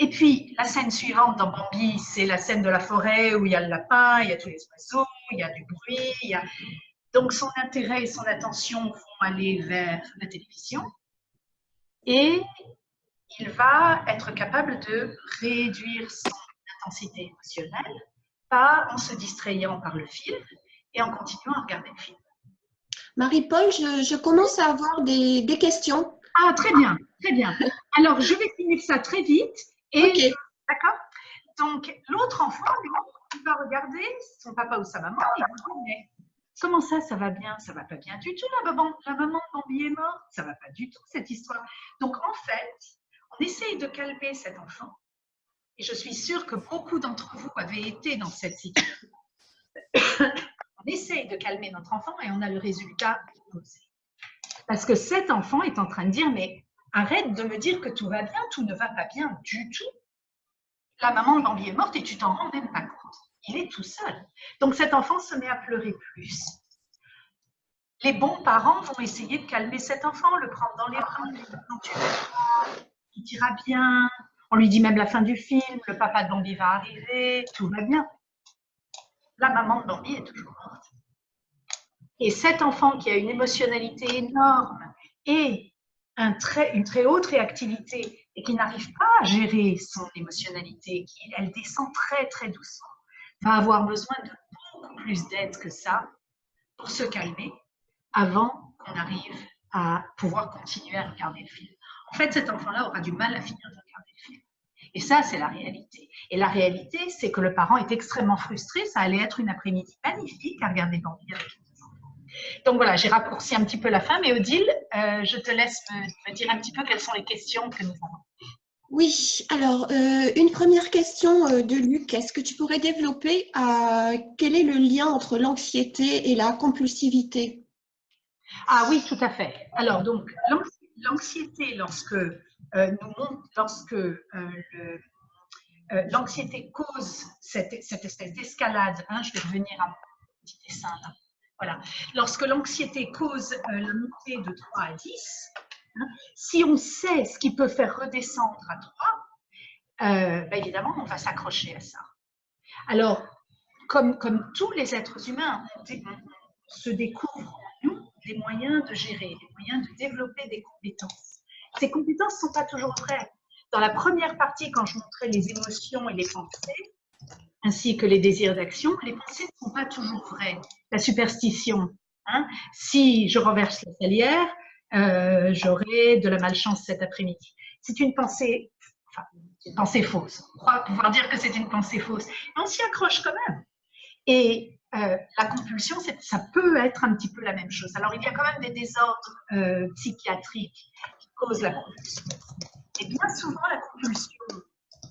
Et puis, la scène suivante dans Bambi, c'est la scène de la forêt où il y a le lapin, il y a tous les oiseaux, il y a du bruit. Donc, son intérêt et son attention vont aller vers la télévision. Et il va être capable de réduire son intensité émotionnelle, pas en se distrayant par le film et en continuant à regarder le film. Marie-Paul, je commence à avoir des questions. Ah, très bien, très bien. Alors, je vais finir ça très vite. Et, okay. D'accord? Donc, l'autre enfant, il va regarder son papa ou sa maman et il va dire, mais comment ça va bien? Ça va pas bien du tout, la maman de Bambi est morte. Ça va pas du tout, cette histoire. Donc, en fait, on essaye de calmer cet enfant. Et je suis sûre que beaucoup d'entre vous avez été dans cette situation. On essaye de calmer notre enfant et on a le résultat opposé. Parce que cet enfant est en train de dire, mais arrête de me dire que tout va bien, tout ne va pas bien du tout. La maman de Bambi est morte et tu t'en rends même pas compte. Il est tout seul. Donc cet enfant se met à pleurer plus. Les bons parents vont essayer de calmer cet enfant, le prendre dans les bras, lui dire non, tu vas, tout ira bien, On lui dit même la fin du film, le papa de Bambi va arriver, tout va bien. La maman de Bambi est toujours morte. Et cet enfant qui a une émotionnalité énorme et une très haute réactivité et qui n'arrive pas à gérer son émotionnalité, elle descend très très doucement, va avoir besoin de beaucoup plus d'aide que ça pour se calmer avant qu'on arrive à pouvoir continuer à regarder le film. En fait, cet enfant-là aura du mal à finir de regarder le film. Et ça, c'est la réalité. Et la réalité, c'est que le parent est extrêmement frustré. Ça allait être une après-midi magnifique à regarder Bambi avec les enfants. Donc voilà, j'ai raccourci un petit peu la fin, mais Odile, je te laisse me dire un petit peu quelles sont les questions que nous avons. Oui, alors une première question de Luc. Est-ce que tu pourrais développer quel est le lien entre l'anxiété et la compulsivité? Ah oui, tout à fait. Alors donc l'anxiété, lorsque l'anxiété cause cette espèce d'escalade, hein, je vais revenir à mon petit dessin là. Voilà. Lorsque l'anxiété cause la montée de 3 à 10, hein, si on sait ce qui peut faire redescendre à 3, ben évidemment, on va s'accrocher à ça. Alors, comme tous les êtres humains, on se découvre en nous des moyens de gérer, des moyens de développer des compétences. Ces compétences ne sont pas toujours vraies. Dans la première partie, quand je montrais les émotions et les pensées, ainsi que les désirs d'action, les pensées ne sont pas toujours vraies. La superstition, hein, si je renverse la salière, j'aurai de la malchance cet après-midi. C'est une pensée, enfin, une pensée fausse. On croit pouvoir dire que c'est une pensée fausse, mais on s'y accroche quand même. Et la compulsion, ça peut être un petit peu la même chose. Alors, il y a quand même des désordres psychiatriques qui causent la compulsion. Et bien souvent, la compulsion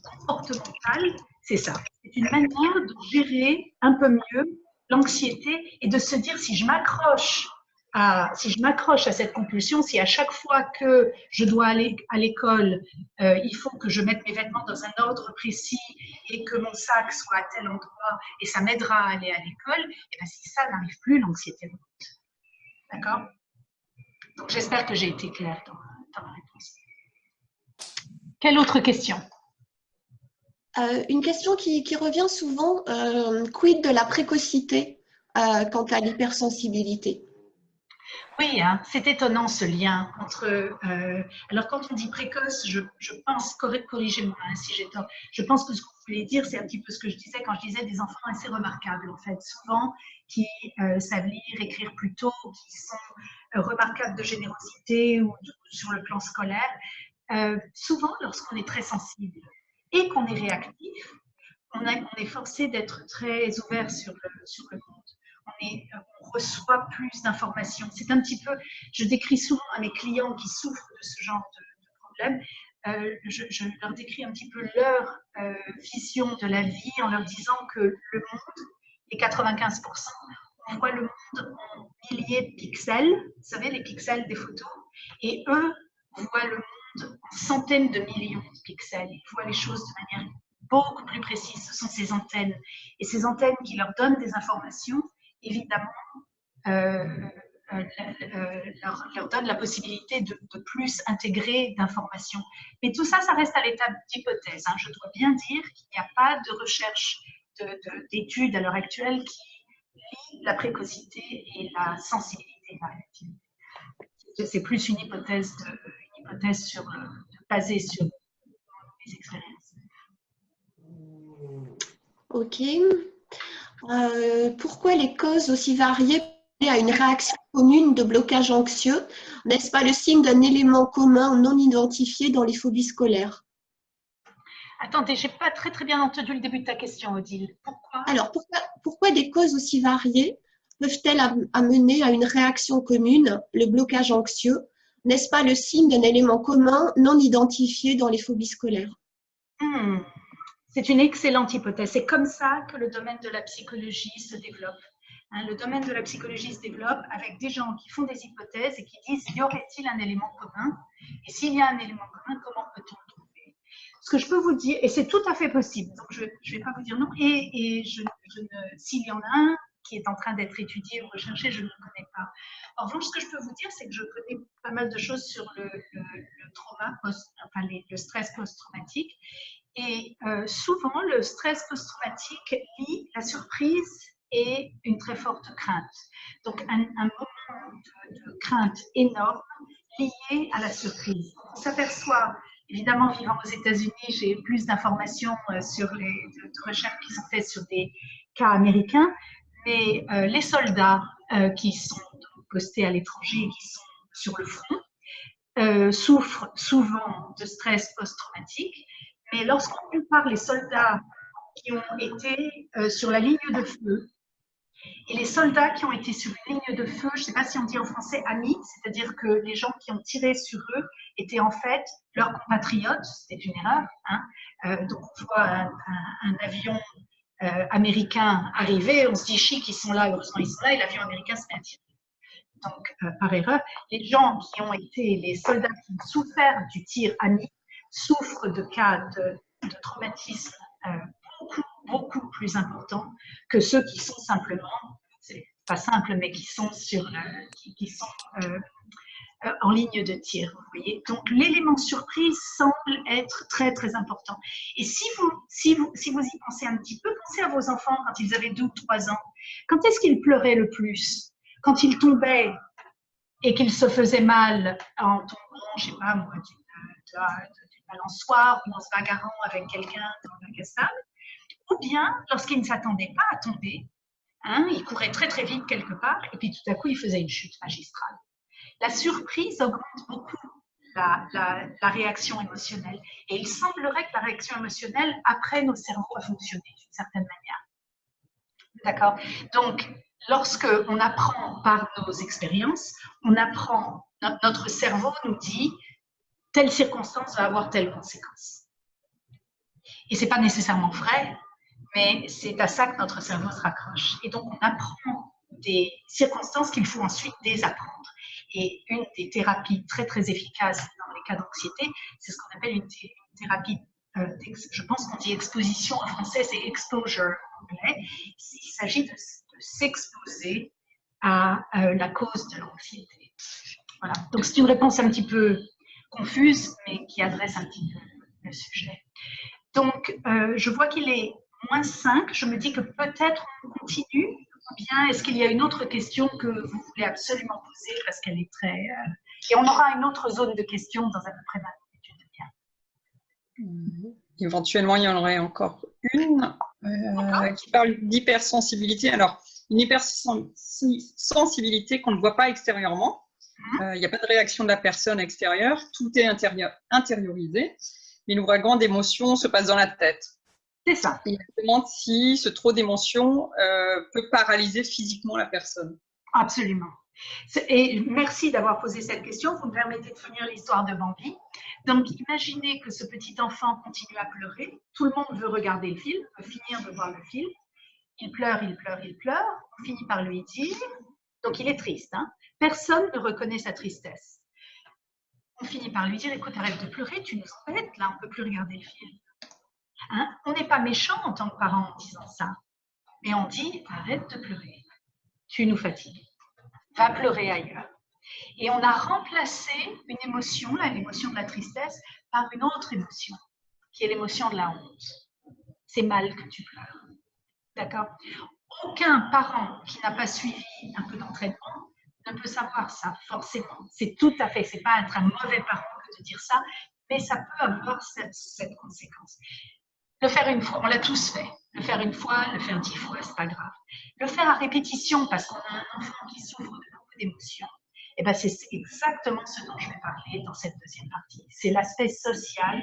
comportementale, c'est ça. C'est une manière de gérer un peu mieux l'anxiété et de se dire si je m'accroche à cette compulsion, si à chaque fois que je dois aller à l'école, il faut que je mette mes vêtements dans un ordre précis et que mon sac soit à tel endroit et ça m'aidera à aller à l'école, et bien si ça n'arrive plus, l'anxiété monte. D'accord? Donc j'espère que j'ai été claire dans ma réponse. Quelle autre question? Une question qui revient souvent, quid de la précocité quant à l'hypersensibilité? Oui, hein, c'est étonnant ce lien entre. Alors, quand on dit précoce, je pense, corrigez-moi hein, si j'ai tort, je pense que ce que vous voulez dire, c'est un petit peu ce que je disais quand je disais des enfants assez remarquables, en fait, souvent, qui savent lire, écrire plus tôt, qui sont remarquables de générosité ou sur le plan scolaire. Souvent, lorsqu'on est très sensible et qu'on est réactif, on est forcé d'être très ouvert sur le monde. On reçoit plus d'informations. C'est un petit peu, je décris souvent à mes clients qui souffrent de ce genre de problème, je leur décris un petit peu leur vision de la vie en leur disant que le monde, les 95%, on voit le monde en milliers de pixels, vous savez, les pixels des photos, et eux voient le monde en centaines de millions de pixels. Ils voient les choses de manière beaucoup plus précise. Ce sont ces antennes. Et ces antennes qui leur donnent des informations, évidemment, leur donne la possibilité de plus intégrer d'informations. Mais tout ça, ça reste à l'étape d'hypothèse. Hein. Je dois bien dire qu'il n'y a pas de recherche, d'études à l'heure actuelle qui lient la précocité et la sensibilité et la réactivité. C'est plus une hypothèse, basée sur les expériences. Ok. Pourquoi les causes aussi variées à une réaction commune de blocage anxieux? N'est-ce pas le signe d'un élément commun non identifié dans les phobies scolaires? Attendez, je n'ai pas très bien entendu le début de ta question, Odile. Pourquoi? Alors, pourquoi des causes aussi variées peuvent-elles amener à une réaction commune, le blocage anxieux? N'est-ce pas le signe d'un élément commun non identifié dans les phobies scolaires? C'est une excellente hypothèse. C'est comme ça que le domaine de la psychologie se développe. Hein, le domaine de la psychologie se développe avec des gens qui font des hypothèses et qui disent y aurait-il un élément commun? Et s'il y a un élément commun, comment peut-on le trouver? Ce que je peux vous dire, et c'est tout à fait possible, donc je ne vais pas vous dire non, et s'il y en a un qui est en train d'être étudié ou recherché, je ne le connais pas. En revanche, ce que je peux vous dire, c'est que je connais pas mal de choses sur le trauma enfin le stress post-traumatique. Et souvent, le stress post-traumatique lie la surprise et une très forte crainte. Donc, un moment de crainte énorme lié à la surprise. On s'aperçoit, évidemment, vivant aux États-Unis, j'ai plus d'informations sur de recherches qui sont faites sur des cas américains, mais les soldats qui sont postés à l'étranger et qui sont sur le front souffrent souvent de stress post-traumatique. Mais lorsqu'on compare les soldats qui ont été sur la ligne de feu et les soldats qui ont été sur une ligne de feu, je ne sais pas si on dit en français amis, c'est-à-dire que les gens qui ont tiré sur eux étaient en fait leurs compatriotes, c'était une erreur. Hein. Donc on voit un avion américain arriver, on se dit chic, ils sont là, heureusement ils sont là, et l'avion américain se met à tirer. Donc par erreur, les gens qui ont été, les soldats qui ont souffert du tir ami, souffrent de cas de traumatisme beaucoup plus importants que ceux qui sont simplement, c'est pas simple, mais qui sont en ligne de tir, vous voyez. Donc l'élément surprise semble être très très important. Et si vous y pensez un petit peu, pensez à vos enfants quand ils avaient 2 ou 3 ans. Quand est-ce qu'ils pleuraient le plus? Quand ils tombaient et qu'ils se faisaient mal en tombant, je sais pas moi, d'une balançoire ou en se bagarrant avec quelqu'un dans la cassable, ou bien lorsqu'ils ne s'attendaient pas à tomber, hein, ils couraient très très vite quelque part et puis tout à coup ils faisaient une chute magistrale. La surprise augmente beaucoup la réaction émotionnelle et il semblerait que la réaction émotionnelle apprenne au cerveau à fonctionner d'une certaine manière. D'accord? Donc, lorsque on apprend par nos expériences, on apprend, notre cerveau nous dit telle circonstance va avoir telle conséquence. Et ce n'est pas nécessairement vrai, mais c'est à ça que notre cerveau se raccroche. Et donc, on apprend des circonstances qu'il faut ensuite désapprendre. Et une des thérapies très, très efficaces dans les cas d'anxiété, c'est ce qu'on appelle une thérapie, je pense qu'on dit exposition en français, c'est exposure en anglais. Il s'agit de s'exposer à la cause de l'anxiété. Voilà. Donc, c'est une réponse un petit peu confuse, mais qui adresse un petit peu le sujet. Donc, je vois qu'il est -5. Je me dis que peut-être on continue. Ou bien, est-ce qu'il y a une autre question que vous voulez absolument poser parce qu'elle est très... Et on aura une autre zone de questions dans à peu près 20 minutes. Éventuellement, il y en aurait encore une qui parle d'hypersensibilité. Alors, une hypersensibilité qu'on ne voit pas extérieurement. Il n'y a pas de réaction de la personne extérieure. Tout est intériorisé. Mais l'ouragan d'émotions se passe dans la tête. C'est ça. Il se demande si ce trop d'émotions peut paralyser physiquement la personne. Absolument. Et merci d'avoir posé cette question. Vous me permettez de finir l'histoire de Bambi. Donc, imaginez que ce petit enfant continue à pleurer. Tout le monde veut regarder le film, veut finir de voir le film. Il pleure, il pleure, il pleure. On finit par lui dire... Donc, il est triste. Hein. Personne ne reconnaît sa tristesse. On finit par lui dire, écoute, arrête de pleurer, tu nous embêtes, là, on ne peut plus regarder le film. Hein? On n'est pas méchant en tant que parent en disant ça, mais on dit, arrête de pleurer, tu nous fatigues, va pleurer ailleurs. Et on a remplacé une émotion, l'émotion de la tristesse, par une autre émotion, qui est l'émotion de la honte. C'est mal que tu pleures. D'accord? Aucun parent qui n'a pas suivi un peu d'entraînement ne peut savoir ça, forcément. C'est tout à fait, c'est pas être un mauvais parent que de dire ça, mais ça peut avoir cette conséquence. Le faire une fois, on l'a tous fait. Le faire une fois, le faire 10 fois, c'est pas grave. Le faire à répétition parce qu'on a un enfant qui souffre de beaucoup d'émotions, et ben c'est exactement ce dont je vais parler dans cette deuxième partie. C'est l'aspect social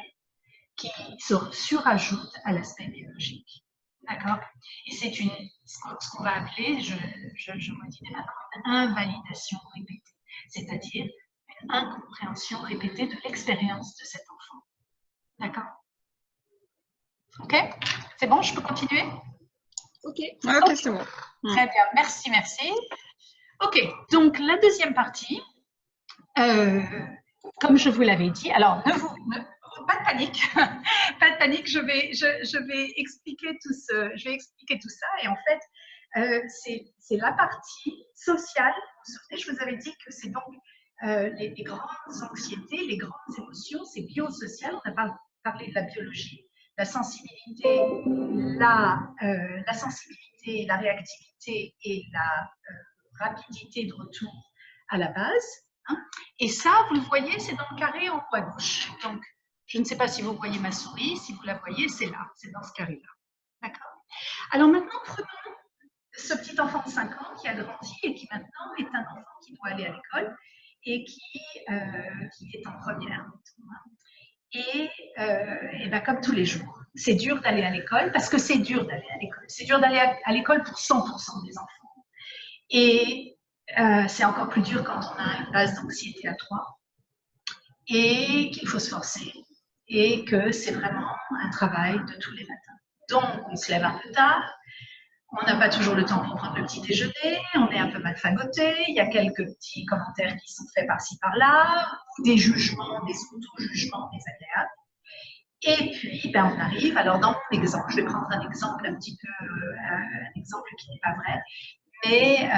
qui se surajoute à l'aspect biologique. D'accord? Et c'est ce qu'on va appeler, je redis maintenant, une invalidation répétée, c'est-à-dire une incompréhension répétée de l'expérience de cet enfant. D'accord? Ok? C'est bon, je peux continuer? Ok. Ok, c'est bon. Très bien, merci, merci. Ok, donc la deuxième partie, comme je vous l'avais dit, alors pas de panique, pas de panique, je vais expliquer tout ça et en fait, c'est la partie sociale. Vous vous souvenez, je vous avais dit que c'est donc les grandes anxiétés, les grandes émotions, c'est biosocial. On n'a pas parlé de la biologie, la sensibilité, la sensibilité, la réactivité et la rapidité de retour à la base. Hein. Et ça, vous le voyez, c'est dans le carré en haut à gauche. Donc, je ne sais pas si vous voyez ma souris. Si vous la voyez, c'est là, c'est dans ce carré-là. D'accord. Alors maintenant, prenons ce petit enfant de 5 ans qui a grandi et qui maintenant est un enfant qui doit aller à l'école et qui est en première. Et ben, comme tous les jours, c'est dur d'aller à l'école parce que c'est dur d'aller à l'école. C'est dur d'aller à l'école pour 100% des enfants. Et c'est encore plus dur quand on a une base d'anxiété à 3 et qu'il faut se forcer et que c'est vraiment un travail de tous les matins. Donc, on se lève un peu tard, on n'a pas toujours le temps pour prendre le petit déjeuner, on est un peu mal fagoté, il y a quelques petits commentaires qui sont faits par-ci par-là, des jugements, des auto-jugements désagréables. Et puis, ben, on arrive, alors dans mon exemple, je vais prendre un exemple un petit peu, un exemple qui n'est pas vrai, mais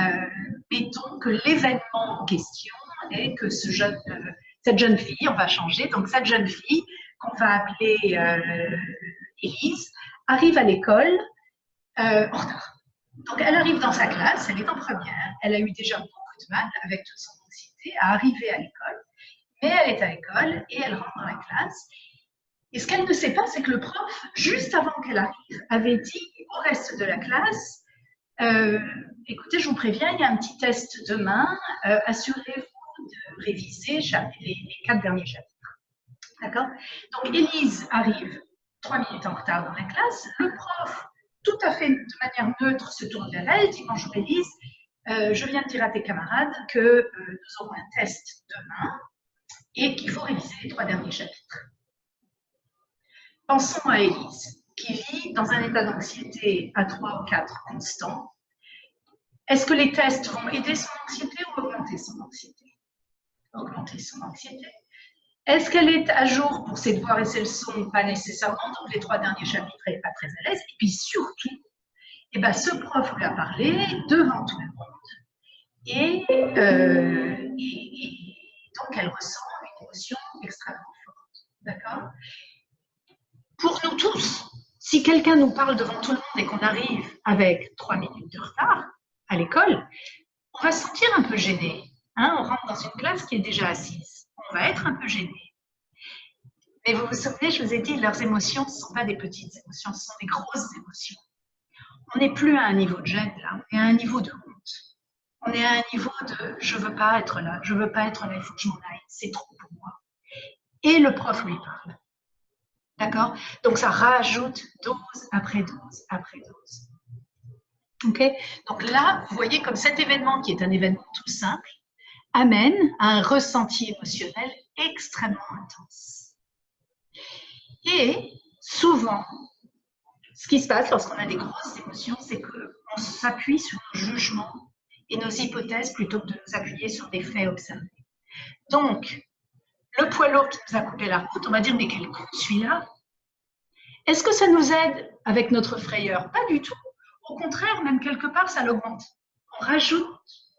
mettons que l'événement en question est que cette jeune fille, on va changer, donc cette jeune fille qu'on va appeler Élise, arrive à l'école en retard. Donc elle arrive dans sa classe, elle est en première, elle a eu déjà beaucoup de mal avec toute son anxiété à arriver à l'école, mais elle est à l'école et elle rentre dans la classe. Et ce qu'elle ne sait pas, c'est que le prof, juste avant qu'elle arrive, avait dit au reste de la classe, écoutez, je vous préviens, il y a un petit test demain, assurez-vous de réviser les 4 derniers chapitres. D'accord? Donc, Élise arrive 3 minutes en retard dans la classe. Le prof, tout à fait de manière neutre, se tourne vers elle, dit « Bonjour Élise, je viens de dire à tes camarades que nous aurons un test demain et qu'il faut réviser les 3 derniers chapitres. » Pensons à Élise, qui vit dans un état d'anxiété à 3 ou 4 constant. Est-ce que les tests vont aider son anxiété ou augmenter son anxiété? Augmenter son anxiété. Est-ce qu'elle est à jour pour ses devoirs et ses leçons? Pas nécessairement, donc les 3 derniers chapitres, elle n'est pas très à l'aise. Et puis surtout, eh ben, ce prof lui a parlé devant tout le monde. Et donc, elle ressent une émotion extrêmement forte. D'accord? Pour nous tous, si quelqu'un nous parle devant tout le monde et qu'on arrive avec 3 minutes de retard à l'école, on va se sentir un peu gêné. Hein, on rentre dans une classe qui est déjà assise. On va être un peu gêné. Mais vous vous souvenez, je vous ai dit, leurs émotions ne sont pas des petites émotions, ce sont des grosses émotions. On n'est plus à un niveau de gêne, là, on est à un niveau de honte. On est à un niveau de « je ne veux pas être là, je ne veux pas être là, il faut que je m'en aille, c'est trop pour moi ». Et le prof lui parle. D'accord? Donc, ça rajoute dose après dose après dose. OK? Donc là, vous voyez comme cet événement, qui est un événement tout simple, amène à un ressenti émotionnel extrêmement intense. Et souvent, ce qui se passe lorsqu'on a des grosses émotions, c'est qu'on s'appuie sur nos jugements et nos hypothèses plutôt que de nous appuyer sur des faits observés. Donc, le poids lourd qui nous a coupé la route, on va dire, mais quel con celui-là? Est-ce que ça nous aide avec notre frayeur? Pas du tout. Au contraire, même quelque part, ça l'augmente. On rajoute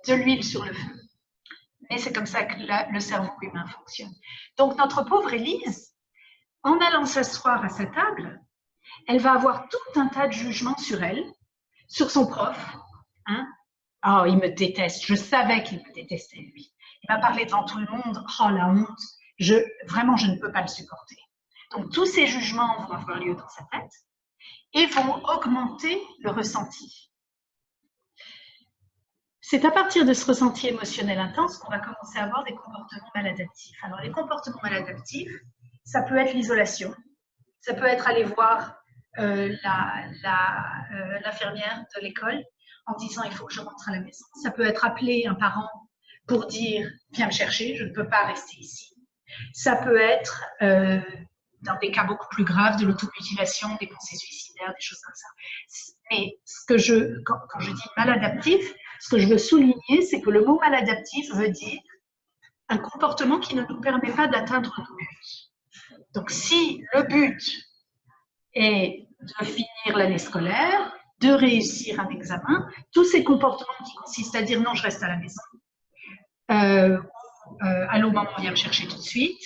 de l'huile sur le feu. Mais c'est comme ça que le cerveau humain fonctionne. Donc, notre pauvre Élise, en allant s'asseoir à sa table, elle va avoir tout un tas de jugements sur elle, sur son prof. Hein? Oh, il me déteste. Je savais qu'il me détestait, lui. Il m'a parlé devant tout le monde. Oh, la honte. Vraiment, je ne peux pas le supporter. Donc, tous ces jugements vont avoir lieu dans sa tête et vont augmenter le ressenti. C'est à partir de ce ressenti émotionnel intense qu'on va commencer à avoir des comportements maladaptifs. Alors, les comportements maladaptifs, ça peut être l'isolation, ça peut être aller voir l'infirmière de l'école en disant « il faut que je rentre à la maison ». Ça peut être appeler un parent pour dire « viens me chercher, je ne peux pas rester ici ». Ça peut être, dans des cas beaucoup plus graves, de l'automutilation, des pensées suicidaires, des choses comme ça. Mais quand je dis maladaptif, ce que je veux souligner, c'est que le mot maladaptif veut dire un comportement qui ne nous permet pas d'atteindre nos buts. Donc, si le but est de finir l'année scolaire, de réussir un examen, tous ces comportements qui consistent à dire non, je reste à la maison, allô maman, viens me chercher tout de suite,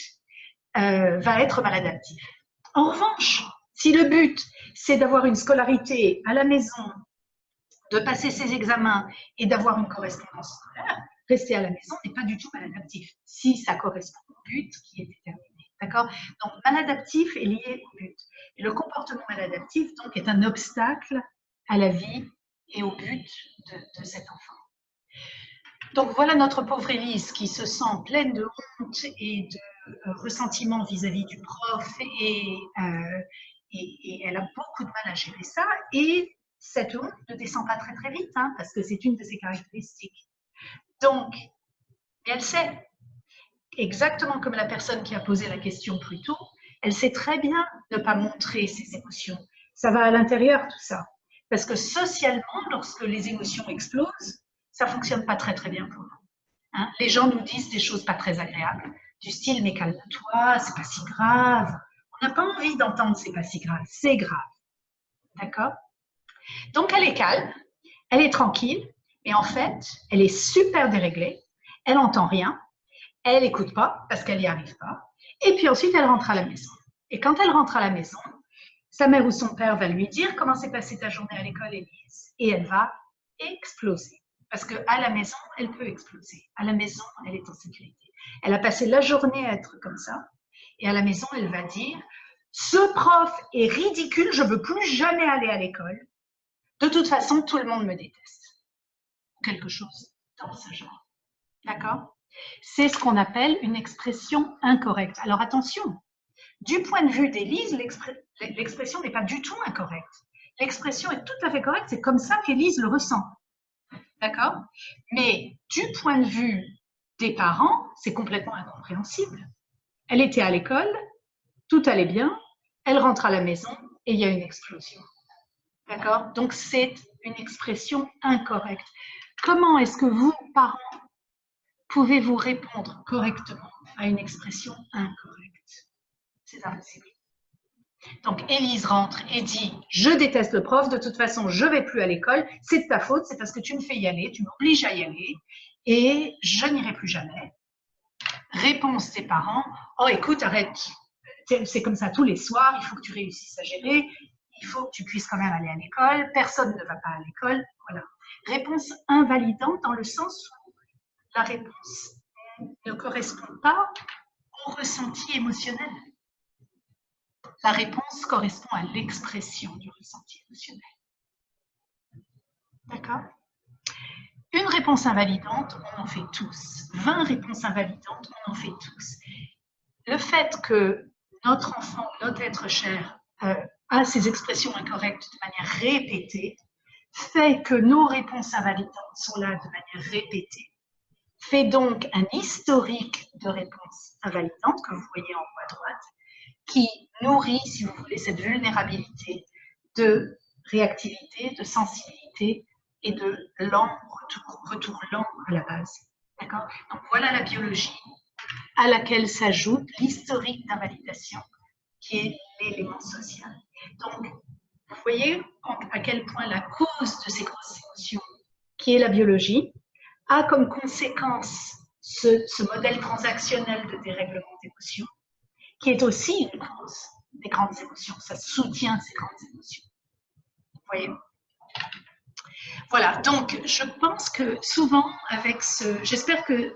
va être maladaptif. En revanche, si le but c'est d'avoir une scolarité à la maison, de passer ses examens et d'avoir une correspondance scolaire, rester à la maison n'est pas du tout maladaptif, si ça correspond au but qui est déterminé. D'accord? Donc, maladaptif est lié au but. Et le comportement maladaptif, donc, est un obstacle à la vie et au but de cet enfant. Donc, voilà notre pauvre Élise qui se sent pleine de honte et de ressentiment vis-à-vis du prof et elle a beaucoup de mal à gérer ça. Et cette honte ne descend pas très très vite, hein, parce que c'est une de ses caractéristiques. Donc, elle sait, exactement comme la personne qui a posé la question plus tôt, elle sait très bien ne pas montrer ses émotions. Ça va à l'intérieur tout ça. Parce que socialement, lorsque les émotions explosent, ça ne fonctionne pas très très bien pour nous. Hein? Les gens nous disent des choses pas très agréables, du style « mais calme-toi, c'est pas si grave ». On n'a pas envie d'entendre « c'est pas si grave », c'est grave. D'accord? Donc elle est calme, elle est tranquille, et en fait, elle est super déréglée, elle n'entend rien, elle n'écoute pas parce qu'elle n'y arrive pas, et puis ensuite elle rentre à la maison. Et quand elle rentre à la maison, sa mère ou son père va lui dire comment s'est passée ta journée à l'école, Élise, et elle va exploser. Parce qu'à la maison, elle peut exploser. À la maison, elle est en sécurité. Elle a passé la journée à être comme ça, et à la maison, elle va dire « ce prof est ridicule, je ne veux plus jamais aller à l'école. De toute façon, tout le monde me déteste. » Quelque chose dans ce genre. D'accord? C'est ce qu'on appelle une expression incorrecte. Alors attention, du point de vue d'Élise, l'expression n'est pas du tout incorrecte. L'expression est tout à fait correcte, c'est comme ça qu'Élise le ressent. D'accord? Mais du point de vue des parents, c'est complètement incompréhensible. Elle était à l'école, tout allait bien, elle rentre à la maison et il y a une explosion. D'accord? Donc c'est une expression incorrecte. Comment est-ce que vous, parents, pouvez-vous répondre correctement à une expression incorrecte? C'est impossible. Donc, Élise rentre et dit « Je déteste le prof, de toute façon, je ne vais plus à l'école, c'est de ta faute, c'est parce que tu me fais y aller, tu m'obliges à y aller, et je n'irai plus jamais. » Réponse des parents « Oh, écoute, arrête, c'est comme ça tous les soirs, il faut que tu réussisses à gérer, il faut que tu puisses quand même aller à l'école, personne ne va pas à l'école. » Voilà. Réponse invalidante dans le sens où la réponse ne correspond pas au ressenti émotionnel. La réponse correspond à l'expression du ressenti émotionnel. D'accord? Une réponse invalidante, on en fait tous. 20 réponses invalidantes, on en fait tous. Le fait que notre enfant, notre être cher, a ces expressions incorrectes de manière répétée, fait que nos réponses invalidantes sont là de manière répétée, fait donc un historique de réponses invalidantes que vous voyez en haut à droite, qui nourrit, si vous voulez, cette vulnérabilité de réactivité, de sensibilité et de lent retour lent à la base. D'accord? Donc voilà la biologie à laquelle s'ajoute l'historique d'invalidation qui est l'élément social. Donc, vous voyez à quel point la cause de ces grosses émotions, qui est la biologie, a comme conséquence ce modèle transactionnel de dérèglement d'émotions, qui est aussi une cause des grandes émotions. Ça soutient ces grandes émotions. Vous voyez? Voilà, donc je pense que souvent avec j'espère que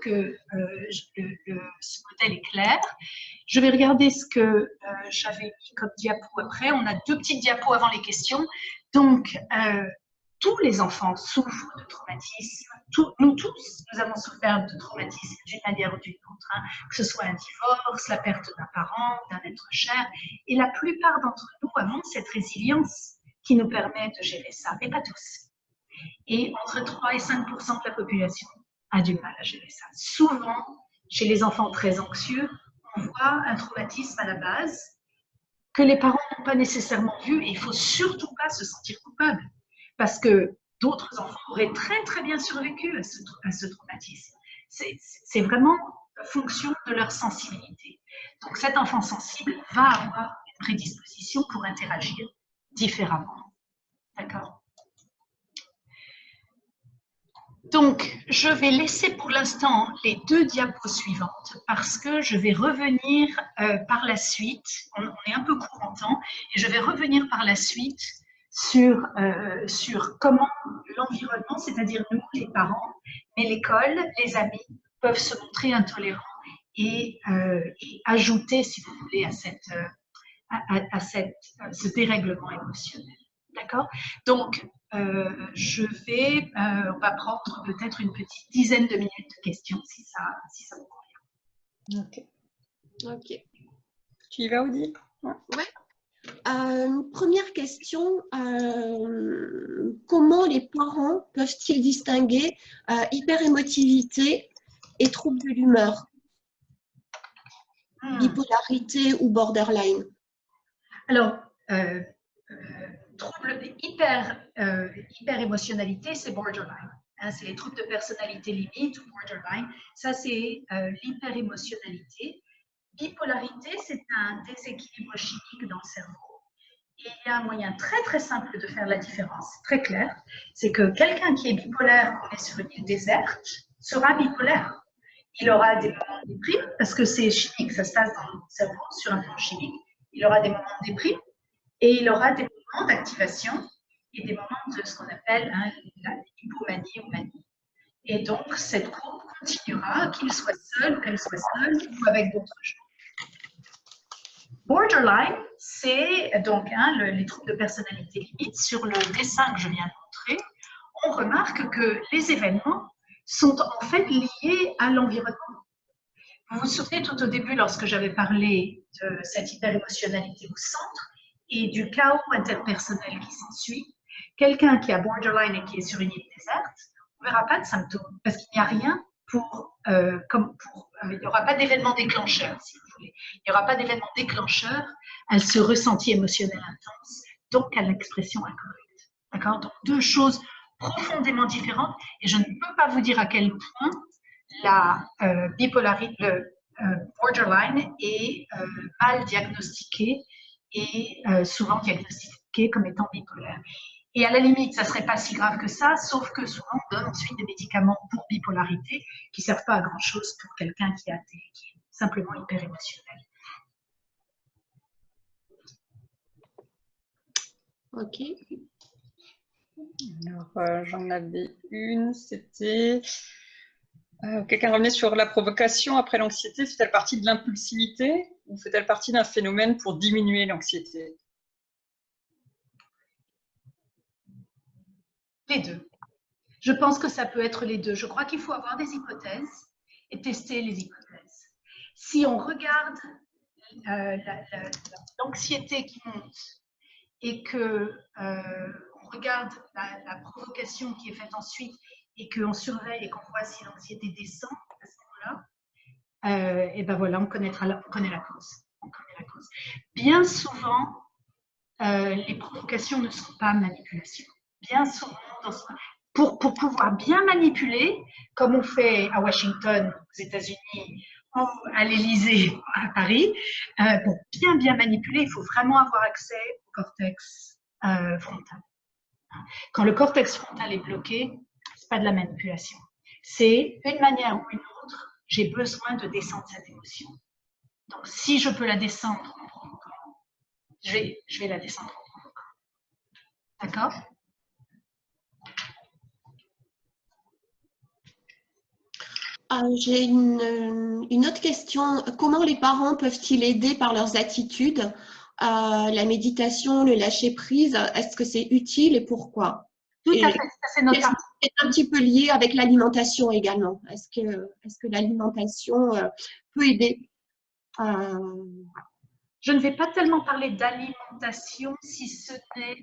ce modèle est clair. Je vais regarder ce que j'avais mis comme diapo après. On a 2 petites diapos avant les questions. Donc, tous les enfants souffrent de traumatisme. Nous tous, nous avons souffert de traumatisme d'une manière ou d'une autre, hein, que ce soit un divorce, la perte d'un parent, d'un être cher. Et la plupart d'entre nous avons cette résilience qui nous permet de gérer ça, mais pas tous. Et entre 3 et 5% de la population a du mal à gérer ça. Souvent, chez les enfants très anxieux, on voit un traumatisme à la base que les parents n'ont pas nécessairement vu, et il ne faut surtout pas se sentir coupable, parce que d'autres enfants auraient très très bien survécu à ce traumatisme. C'est vraiment fonction de leur sensibilité. Donc cet enfant sensible va avoir une prédisposition pour interagir différemment. D'accord ? Donc, je vais laisser pour l'instant les 2 diapos suivantes parce que je vais revenir par la suite, on est un peu court en temps, et je vais revenir par la suite sur comment l'environnement, c'est-à-dire nous, les parents, mais l'école, les amis, peuvent se montrer intolérants et ajouter, si vous voulez, à ce dérèglement émotionnel. D'accord? Donc, on va prendre peut-être une petite dizaine de minutes de questions si ça vous convient. Ok. Ok. Tu y vas, Odile? Ouais. Première question, comment les parents peuvent-ils distinguer hyperémotivité et trouble de l'humeur, bipolarité ou borderline? Alors, trouble hyper-émotionnalité, c'est borderline. Hein, c'est les troubles de personnalité limite ou borderline. Ça, c'est l'hyperémotionnalité. Bipolarité, c'est un déséquilibre chimique dans le cerveau. Et il y a un moyen très très simple de faire la différence, très clair, c'est que quelqu'un qui est bipolaire, on est sur une île déserte, sera bipolaire. Il aura des moments de déprime, parce que c'est chimique, ça se passe dans le cerveau sur un plan chimique. Il aura des moments de déprime et il aura des moments d'activation et des moments de ce qu'on appelle la hypomanie ou manie. Et donc, cette courbe continuera, qu'il soit seul ou qu'elle soit seule ou avec d'autres gens. Borderline, c'est donc les troubles de personnalité limite. Sur le dessin que je viens de montrer, on remarque que les événements sont en fait liés à l'environnement. Vous vous souvenez tout au début, lorsque j'avais parlé de cette hyperémotionnalité au centre et du chaos interpersonnel qui s'ensuit, quelqu'un qui a borderline et qui est sur une île déserte, on ne verra pas de symptômes parce qu'il n'y a rien il n'y aura pas d'événement déclencheur, si vous voulez. Il n'y aura pas d'événement déclencheur à ce ressenti émotionnel intense, donc à l'expression incorrecte. D'accord? Donc, 2 choses profondément différentes, et je ne peux pas vous dire à quel point la bipolarité, le borderline est mal diagnostiqué et souvent diagnostiqué comme étant bipolaire. Et à la limite, ça ne serait pas si grave que ça, sauf que souvent on donne ensuite des médicaments pour bipolarité qui ne servent pas à grand-chose pour quelqu'un qui est simplement hyper émotionnel. Ok. Alors, j'en avais une, c'était... quelqu'un revenait sur la provocation après l'anxiété. Fait-elle partie de l'impulsivité ou fait-elle partie d'un phénomène pour diminuer l'anxiété? Les 2. Je pense que ça peut être les 2. Je crois qu'il faut avoir des hypothèses et tester les hypothèses. Si on regarde l'anxiété qui monte et que on regarde la provocation qui est faite ensuite et qu'on surveille et qu'on voit si l'anxiété descend à ce moment-là, et ben voilà, on connaît la cause. On connaît la cause. Bien souvent, les provocations ne sont pas manipulations. Bien souvent, pour pouvoir bien manipuler, comme on fait à Washington, aux États-Unis, ou à l'Élysée, à Paris, pour bien manipuler, il faut vraiment avoir accès au cortex frontal. Quand le cortex frontal est bloqué, c'est pas de la manipulation. C'est une manière ou une autre, j'ai besoin de descendre cette émotion. Donc, si je peux la descendre en provoquant, je vais la descendre en provoquant. D'accord? J'ai une autre question. Comment les parents peuvent-ils aider par leurs attitudes? La méditation, le lâcher-prise, est-ce que c'est utile et pourquoi? Tout à fait, c'est notre partie. C'est un petit peu lié avec l'alimentation également. Est-ce que l'alimentation peut aider? Je ne vais pas tellement parler d'alimentation, si ce n'est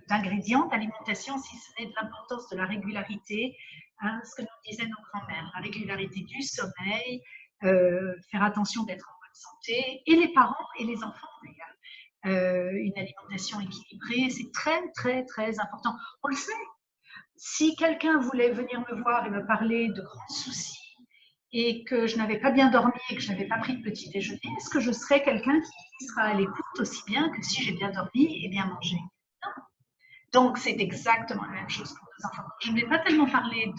d'ingrédients d'alimentation, si ce n'est de l'importance de la régularité, hein, ce que nous disaient nos grands-mères, la régularité du sommeil, faire attention d'être en bonne santé, et les parents et les enfants d'ailleurs. Une alimentation équilibrée, c'est très très très important. On le sait. Si quelqu'un voulait venir me voir et me parler de grands soucis, et que je n'avais pas bien dormi et que je n'avais pas pris de petit déjeuner, est-ce que je serais quelqu'un qui sera à l'écoute aussi bien que si j'ai bien dormi et bien mangé? Non. Donc, c'est exactement la même chose pour nos enfants. Je ne vais pas tellement parler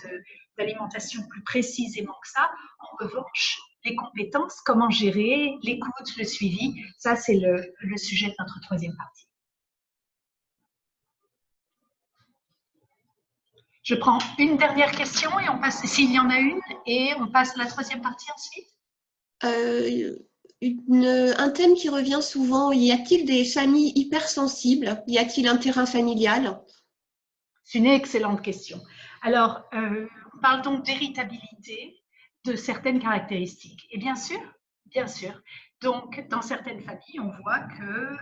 d'alimentation plus précisément que ça. En revanche, les compétences, comment gérer, l'écoute, le suivi, ça, c'est le sujet de notre troisième partie. Je prends une dernière question et on passe, s'il y en a une, et on passe à la troisième partie ensuite. Un thème qui revient souvent, y a-t-il des familles hypersensibles? Y a-t-il un terrain familial? C'est une excellente question. Alors, on parle donc d'héritabilité de certaines caractéristiques. Et bien sûr, donc dans certaines familles, on voit que,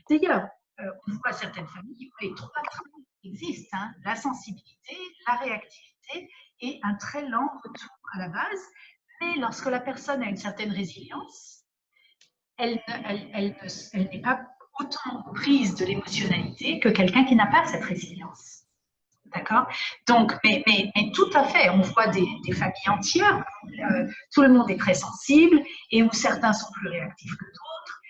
d'ailleurs, on voit certaines familles où les trois traits existent, hein, la sensibilité, la réactivité et un très lent retour à la base. Mais lorsque la personne a une certaine résilience, elle n'est pas autant prise de l'émotionnalité que quelqu'un qui n'a pas cette résilience. D'accord? Donc, mais tout à fait, on voit des familles entières où tout le monde est très sensible et où certains sont plus réactifs que d'autres.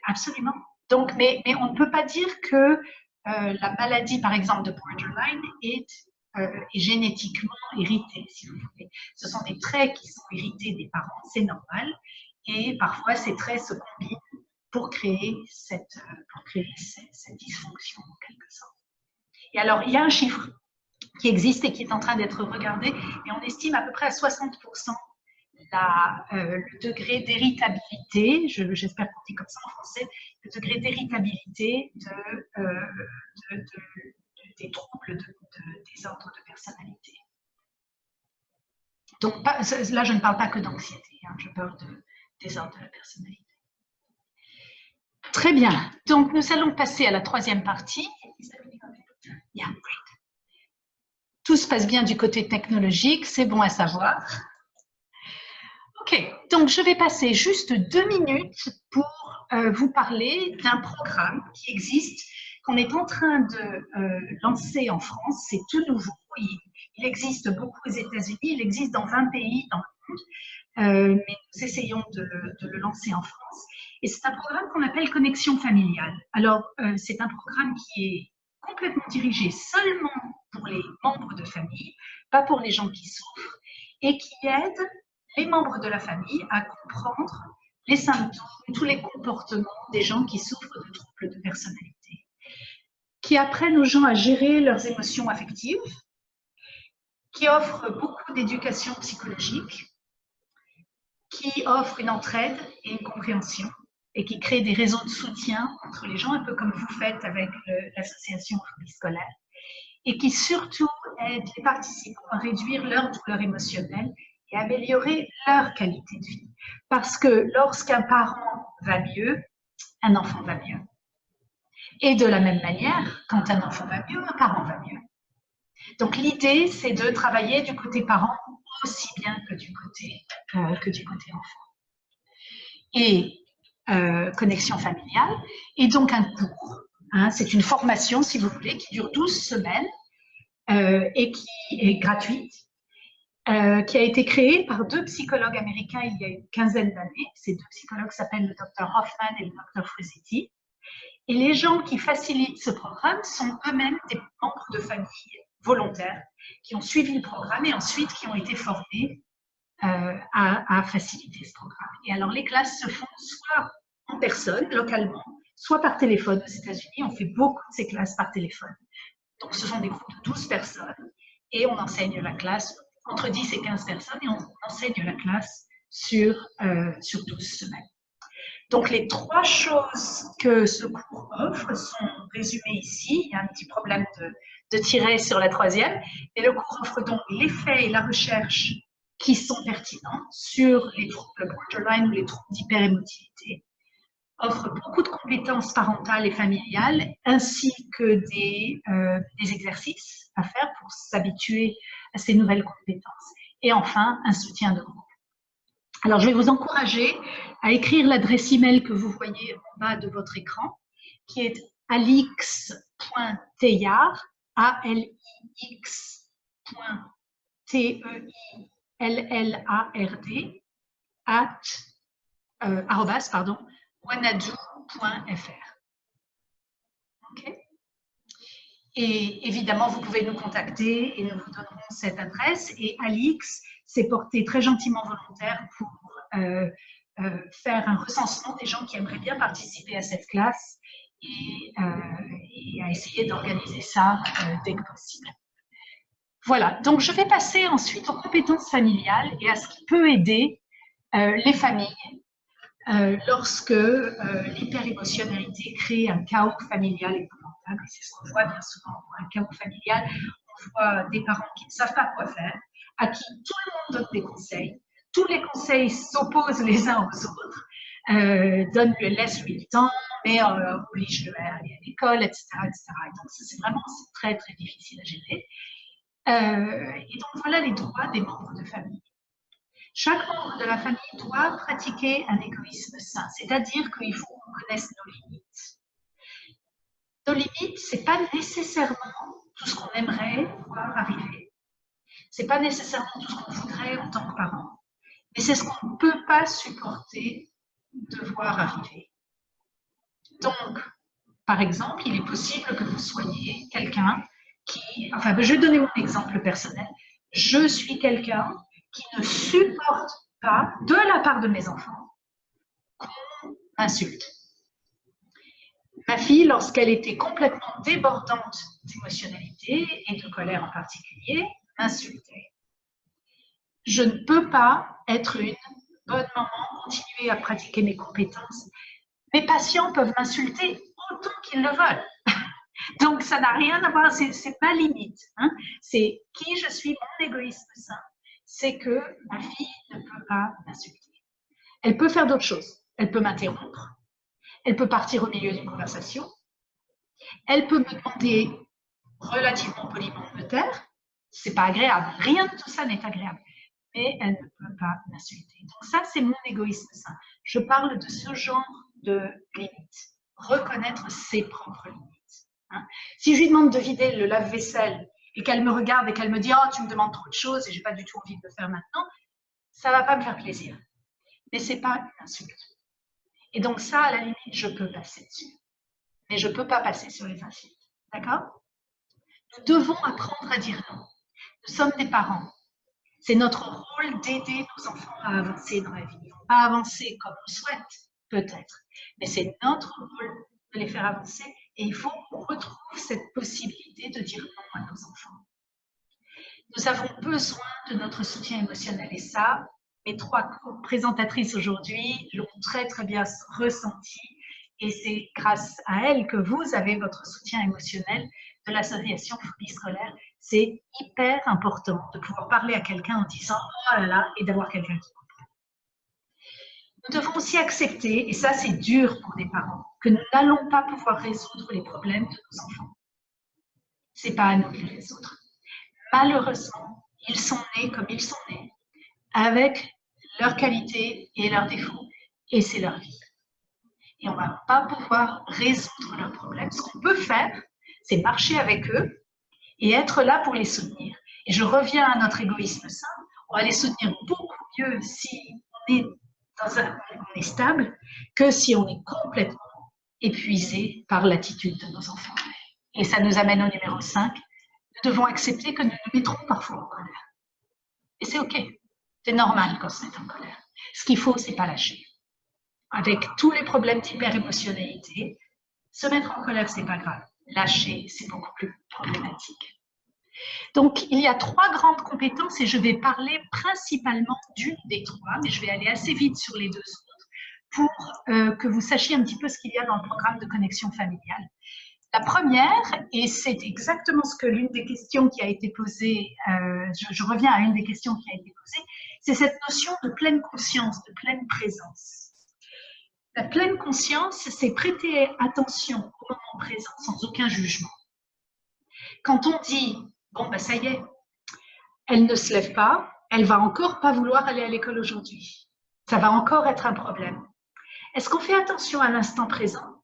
Absolument. Donc, mais on ne peut pas dire que la maladie, par exemple, de borderline est génétiquement héritée, si vous voulez. Ce sont des traits qui sont hérités des parents, c'est normal, et parfois ces traits se combinent pour créer cette dysfonction en quelque sorte. Et alors, il y a un chiffre qui existe et qui est en train d'être regardé, et on estime à peu près à 60% le degré d'héritabilité, j'espère qu'on dit comme ça en français, le degré d'héritabilité des troubles des ordres de personnalité. Donc là, je ne parle pas que d'anxiété, hein, je parle de désordre de la personnalité. Très bien, donc nous allons passer à la troisième partie. Yeah, great. Tout se passe bien du côté technologique, c'est bon à savoir. Ok, donc je vais passer juste 2 minutes pour vous parler d'un programme qui existe, qu'on est en train de lancer en France. C'est tout nouveau, il existe beaucoup aux États-Unis, il existe dans 20 pays dans le monde, mais nous essayons de le lancer en France. Et c'est un programme qu'on appelle Connexion familiale. Alors, c'est un programme qui est complètement dirigé seulement pour les membres de famille, pas pour les gens qui souffrent, et qui aide les membres de la famille à comprendre les symptômes, tous les comportements des gens qui souffrent de troubles de personnalité, qui apprennent aux gens à gérer leurs émotions affectives, qui offrent beaucoup d'éducation psychologique, qui offrent une entraide et une compréhension, et qui créent des réseaux de soutien entre les gens, un peu comme vous faites avec l'association Phobie scolaire, et qui surtout aident les participants à réduire leur douleur émotionnelle et améliorer leur qualité de vie. Parce que lorsqu'un parent va mieux, un enfant va mieux. Et de la même manière, quand un enfant va mieux, un parent va mieux. Donc l'idée, c'est de travailler du côté parent aussi bien que du côté enfant. Et connexion familiale, et donc un cours. Hein, c'est une formation, si vous voulez, qui dure 12 semaines et qui est gratuite. Qui a été créé par 2 psychologues américains il y a une quinzaine d'années. Ces 2 psychologues s'appellent le Dr Hoffman et le Dr Frizzetti. Et les gens qui facilitent ce programme sont eux-mêmes des membres de famille volontaires qui ont suivi le programme et ensuite qui ont été formés à faciliter ce programme. Et alors les classes se font soit en personne, localement, soit par téléphone aux États-Unis. On fait beaucoup de ces classes par téléphone. Donc ce sont des groupes de 12 personnes et on enseigne la classe entre 10 et 15 personnes et on enseigne la classe sur 12 semaines. Donc, les 3 choses que ce cours offre sont résumées ici. Il y a un petit problème de tiret sur la troisième. Et le cours offre donc les faits et la recherche qui sont pertinents sur les troubles borderline ou les troubles d'hyperémotivité. Offre beaucoup de compétences parentales et familiales, ainsi que des exercices à faire pour s'habituer à ces nouvelles compétences. Et enfin, un soutien de groupe. Alors, je vais vous encourager à écrire l'adresse email que vous voyez en bas de votre écran, qui est alix.teillard, alix.teillard, wanadoo.fr. Okay. Et évidemment, vous pouvez nous contacter et nous vous donnerons cette adresse. Et Alix s'est porté très gentiment volontaire pour faire un recensement des gens qui aimeraient bien participer à cette classe et à essayer d'organiser ça dès que possible. Voilà, donc je vais passer ensuite aux compétences familiales et à ce qui peut aider les familles lorsque l'hyperémotionnalité crée un chaos familial épouvantable. Et c'est ce qu'on voit bien souvent, un chaos familial. On voit des parents qui ne savent pas quoi faire, à qui tout le monde donne des conseils. Tous les conseils s'opposent les uns aux autres, laisse-lui le temps, mais oblige-le à aller à l'école, etc., etc. Et donc, c'est vraiment très, très difficile à gérer. Et donc, voilà les droits des membres de famille. Chaque membre de la famille doit pratiquer un égoïsme sain, c'est-à-dire qu'il faut qu'on connaisse nos limites. Nos limites, ce n'est pas nécessairement tout ce qu'on aimerait voir arriver. Ce n'est pas nécessairement tout ce qu'on voudrait en tant que parent. Mais c'est ce qu'on ne peut pas supporter de voir arriver. Donc, par exemple, il est possible que vous soyez quelqu'un qui... Enfin, je vais donner mon exemple personnel. Je suis quelqu'un qui ne supporte pas, de la part de mes enfants, qu'on m'insulte. Ma fille, lorsqu'elle était complètement débordante d'émotionnalité et de colère en particulier, m'insultait. Je ne peux pas être une bonne maman, continuer à pratiquer mes compétences. Mes patients peuvent m'insulter autant qu'ils le veulent. Donc, ça n'a rien à voir, c'est ma limite. Hein. C'est qui je suis, mon égoïsme sain. C'est que ma fille ne peut pas m'insulter. Elle peut faire d'autres choses. Elle peut m'interrompre. Elle peut partir au milieu d'une conversation. Elle peut me demander relativement poliment de me taire. C'est pas agréable. Rien de tout ça n'est agréable. Mais elle ne peut pas m'insulter. Donc ça, c'est mon égoïsme sain. Je parle de ce genre de limites. Reconnaître ses propres limites. Hein. Si je lui demande de vider le lave-vaisselle et qu'elle me regarde et qu'elle me dit « Oh, tu me demandes trop de choses et je n'ai pas du tout envie de le faire maintenant », ça ne va pas me faire plaisir. Mais ce n'est pas une insulte. Et donc ça, à la limite, je peux passer dessus. Mais je ne peux pas passer sur les insultes. D'accord? Nous devons apprendre à dire non. Nous sommes des parents. C'est notre rôle d'aider nos enfants à avancer dans la vie. Ils ne vont pas avancer comme on souhaite, peut-être. Mais c'est notre rôle de les faire avancer. Et il faut qu'on retrouve cette possibilité de dire non à nos enfants. Nous avons besoin de notre soutien émotionnel. Et ça, mes trois présentatrices aujourd'hui l'ont très, très bien ressenti. Et c'est grâce à elles que vous avez votre soutien émotionnel de l'association Phobie Scolaire. C'est hyper important de pouvoir parler à quelqu'un en disant « Oh là là » et d'avoir quelqu'un qui comprend. Nous devons aussi accepter, et ça c'est dur pour des parents, que nous n'allons pas pouvoir résoudre les problèmes de nos enfants. Ce n'est pas à nous de les résoudre. Malheureusement, ils sont nés comme ils sont nés, avec leurs qualités et leurs défauts, et c'est leur vie. Et on ne va pas pouvoir résoudre leurs problèmes. Ce qu'on peut faire, c'est marcher avec eux et être là pour les soutenir. Et je reviens à notre égoïsme sain. On va les soutenir beaucoup mieux si on est stable que si on est complètement épuisé par l'attitude de nos enfants. Et ça nous amène au numéro 5. Nous devons accepter que nous nous mettrons parfois en colère. Et c'est OK. C'est normal quand on se met en colère. Ce qu'il faut, c'est pas lâcher. Avec tous les problèmes d'hyperémotionnalité, se mettre en colère, c'est pas grave. Lâcher, c'est beaucoup plus problématique. Donc, il y a 3 grandes compétences et je vais parler principalement d'une des 3, mais je vais aller assez vite sur les 2 autres pour que vous sachiez un petit peu ce qu'il y a dans le programme de connexion familiale. La première, et c'est exactement ce que l'une des questions qui a été posée, je reviens à une des questions qui a été posée, c'est cette notion de pleine conscience, de pleine présence. La pleine conscience, c'est prêter attention au moment présent sans aucun jugement. Quand on dit, bon, ben ça y est, elle ne se lève pas, elle va encore pas vouloir aller à l'école aujourd'hui. Ça va encore être un problème. Est-ce qu'on fait attention à l'instant présent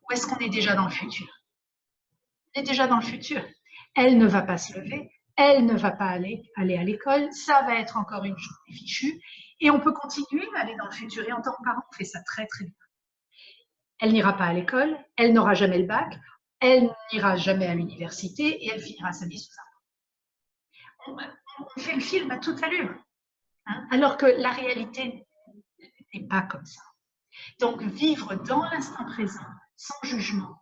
ou est-ce qu'on est déjà dans le futur? On est déjà dans le futur. Elle ne va pas se lever, elle ne va pas aller à l'école, ça va être encore une journée fichue. Et on peut continuer à aller dans le futur. Et en tant que parent, on fait ça très, très bien. Elle n'ira pas à l'école, elle n'aura jamais le bac. elle n'ira jamais à l'université et elle finira sa vie sous un pont. On fait le film à toute allure, hein, alors que la réalité n'est pas comme ça. Donc, vivre dans l'instant présent, sans jugement,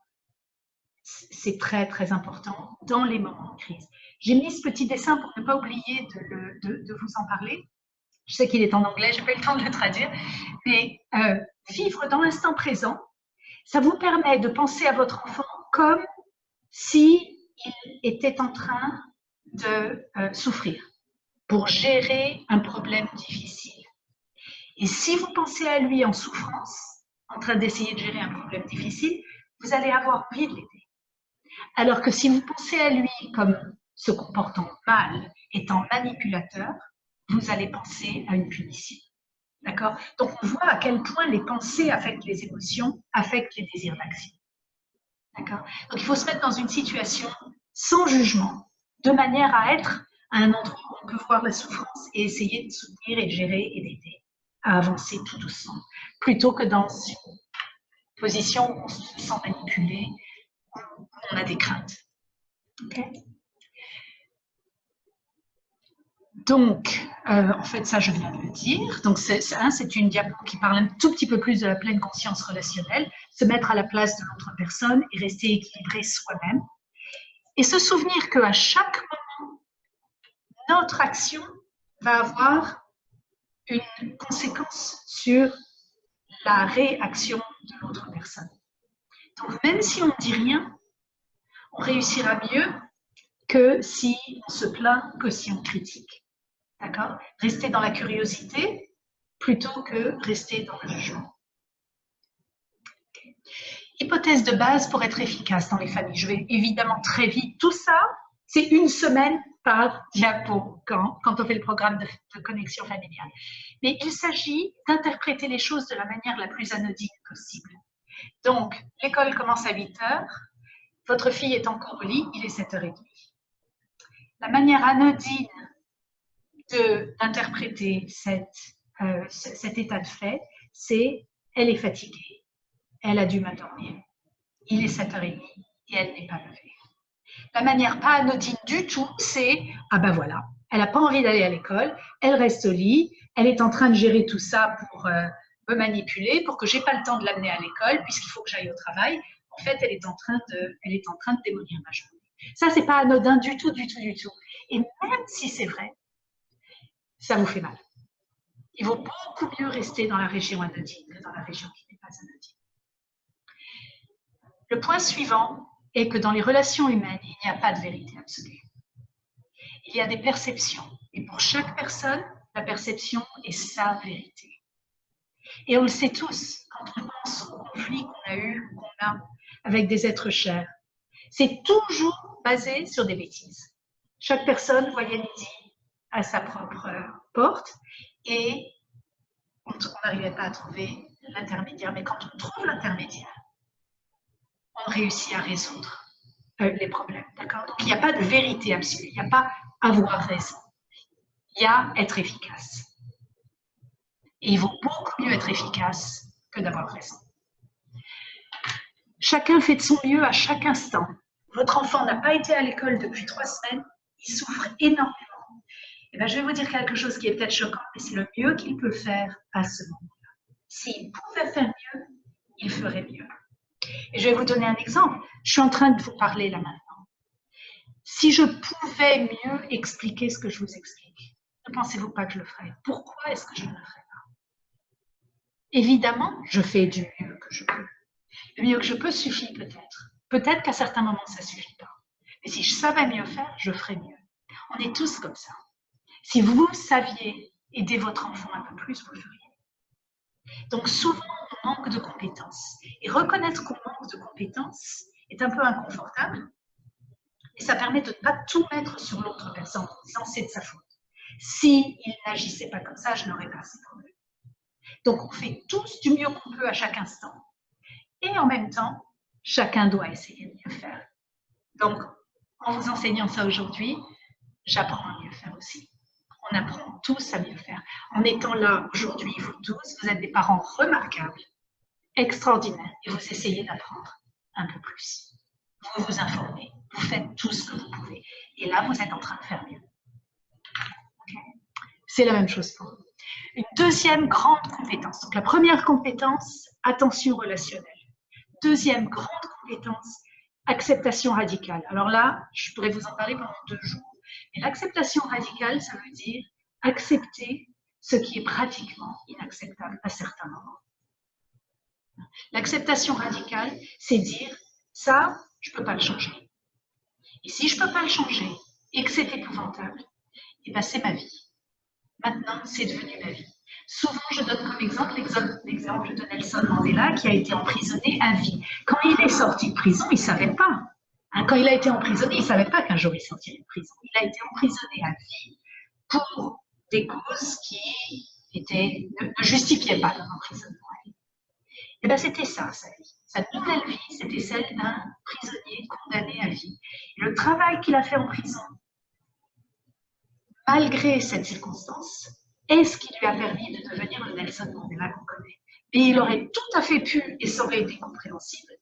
c'est très, très important dans les moments de crise. J'ai mis ce petit dessin pour ne pas oublier de vous en parler. Je sais qu'il est en anglais, je n'ai pas eu le temps de le traduire, mais vivre dans l'instant présent, ça vous permet de penser à votre enfant comme s'il était en train de souffrir, pour gérer un problème difficile. Et si vous pensez à lui en souffrance, en train d'essayer de gérer un problème difficile, vous allez avoir envie de l'aider. Alors que si vous pensez à lui comme se comportant mal, étant manipulateur, vous allez penser à une punition. D'accord? Donc, on voit à quel point les pensées affectent les émotions, affectent les désirs d'action. D'accord? Donc, il faut se mettre dans une situation sans jugement, de manière à être à un endroit où on peut voir la souffrance et essayer de soutenir et de gérer et d'aider à avancer tout doucement, plutôt que dans une position où on se sent manipulé, où on a des craintes. Okay? Donc, en fait, ça, je viens de le dire. Donc, c'est une diapo qui parle un tout petit peu plus de la pleine conscience relationnelle, se mettre à la place de l'autre personne et rester équilibré soi-même. Et se souvenir qu'à chaque moment, notre action va avoir une conséquence sur la réaction de l'autre personne. Donc, même si on ne dit rien, on réussira mieux que si on se plaint, que si on critique. D'accord? Rester dans la curiosité plutôt que rester dans le jugement. Hypothèse de base pour être efficace dans les familles. Je vais évidemment très vite. Tout ça, c'est une semaine par diapo quand on fait le programme de connexion familiale. Mais il s'agit d'interpréter les choses de la manière la plus anodine possible. Donc, l'école commence à 8 h. Votre fille est encore au lit, il est 7 h 30. La manière anodine d'interpréter cet état de fait, c'est elle est fatiguée, elle a du mal dormir, il est 7 h 30 et elle n'est pas levée. La manière pas anodine du tout, c'est ah ben voilà, elle n'a pas envie d'aller à l'école, elle reste au lit, elle est en train de gérer tout ça pour me manipuler, pour que j'ai pas le temps de l'amener à l'école puisqu'il faut que j'aille au travail. En fait, elle est en train de démolir ma journée. Ça, c'est pas anodin du tout, du tout, du tout. Et même si c'est vrai, ça vous fait mal. Il vaut beaucoup mieux rester dans la région anodine que dans la région qui n'est pas anodine. Le point suivant est que dans les relations humaines, il n'y a pas de vérité absolue. Il y a des perceptions. Et pour chaque personne, la perception est sa vérité. Et on le sait tous, quand on pense au conflit qu'on a eu, qu'on a avec des êtres chers, c'est toujours basé sur des bêtises. Chaque personne voyait midi à sa propre porte et on n'arrivait pas à trouver l'intermédiaire. Mais quand on trouve l'intermédiaire, on réussit à résoudre les problèmes. D'accord? Donc, il n'y a pas de vérité absolue. Il n'y a pas avoir raison. Il y a être efficace. Et il vaut beaucoup mieux être efficace que d'avoir raison. Chacun fait de son mieux à chaque instant. Votre enfant n'a pas été à l'école depuis 3 semaines. Il souffre énormément. Et bien, je vais vous dire quelque chose qui est peut-être choquant, mais c'est le mieux qu'il peut faire à ce moment-là. S'il pouvait faire mieux, il ferait mieux. Et je vais vous donner un exemple. Je suis en train de vous parler là maintenant. Si je pouvais mieux expliquer ce que je vous explique, ne pensez-vous pas que je le ferais? Pourquoi est-ce que je ne le ferais pas? Évidemment, je fais du mieux que je peux. Le mieux que je peux suffit peut-être. Peut-être qu'à certains moments, ça ne suffit pas. Mais si je savais mieux faire, je ferais mieux. On est tous comme ça. Si vous saviez aider votre enfant un peu plus, vous le feriez. Donc souvent, on manque de compétences. Et reconnaître qu'on manque de compétences est un peu inconfortable. Et ça permet de ne pas tout mettre sur l'autre personne en disant c'est de sa faute. S'il n'agissait pas comme ça, je n'aurais pas ces problèmes. Donc on fait tous du mieux qu'on peut à chaque instant. Et en même temps, chacun doit essayer de mieux faire. Donc, en vous enseignant ça aujourd'hui, j'apprends à mieux faire aussi. On apprend tous à mieux faire. En étant là aujourd'hui, vous tous, vous êtes des parents remarquables, extraordinaires, et vous essayez d'apprendre un peu plus. vous vous informez, vous faites tout ce que vous pouvez. Et là, vous êtes en train de faire mieux. Okay. C'est la même chose pour vous. Une deuxième grande compétence. Donc la première compétence, attention relationnelle. Deuxième grande compétence, acceptation radicale. Alors là, je pourrais vous en parler pendant 2 jours. Mais l'acceptation radicale, ça veut dire accepter ce qui est pratiquement inacceptable à certains moments. L'acceptation radicale, c'est dire ça, je ne peux pas le changer. Et si je ne peux pas le changer et que c'est épouvantable, eh ben c'est ma vie. Maintenant, c'est devenu ma vie. Souvent, je donne comme exemple l'exemple de Nelson Mandela qui a été emprisonné à vie. Quand il est sorti de prison, il ne savait pas. Quand il a été emprisonné, il ne savait pas qu'un jour il sortirait de prison. Il a été emprisonné à vie pour des causes qui ne justifiaient pas d'un emprisonnement à vie. Et bien, c'était ça, sa vie. Sa nouvelle vie, c'était celle d'un prisonnier condamné à vie. Et le travail qu'il a fait en prison, malgré cette circonstance, est ce qui lui a permis de devenir le Nelson Mandela qu'on connaît. Et il aurait tout à fait pu, et ça aurait été compréhensible,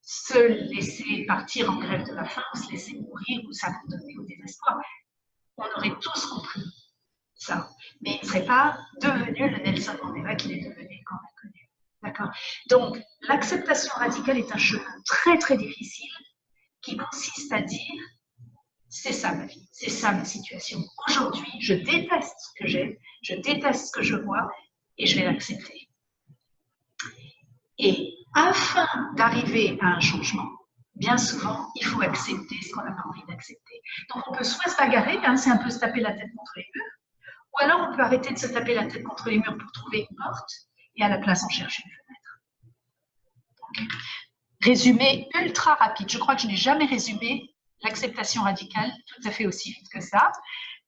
se laisser partir en grève de la faim, ou se laisser mourir, ou s'abandonner au désespoir. On aurait tous compris ça. Mais il ne serait pas devenu le Nelson Mandela qu'il est devenu quand on l'a connu. D'accord ? Donc, l'acceptation radicale est un chemin très très difficile qui consiste à dire c'est ça ma vie, c'est ça ma situation. Aujourd'hui, je déteste ce que j'ai, je déteste ce que je vois et je vais l'accepter. Et afin d'arriver à un changement, bien souvent, il faut accepter ce qu'on n'a pas envie d'accepter. Donc on peut soit se bagarrer, c'est un peu se taper la tête contre les murs, ou alors on peut arrêter de se taper la tête contre les murs pour trouver une porte et à la place en chercher une fenêtre. Okay. Résumé ultra rapide. Je crois que je n'ai jamais résumé l'acceptation radicale tout à fait aussi vite que ça.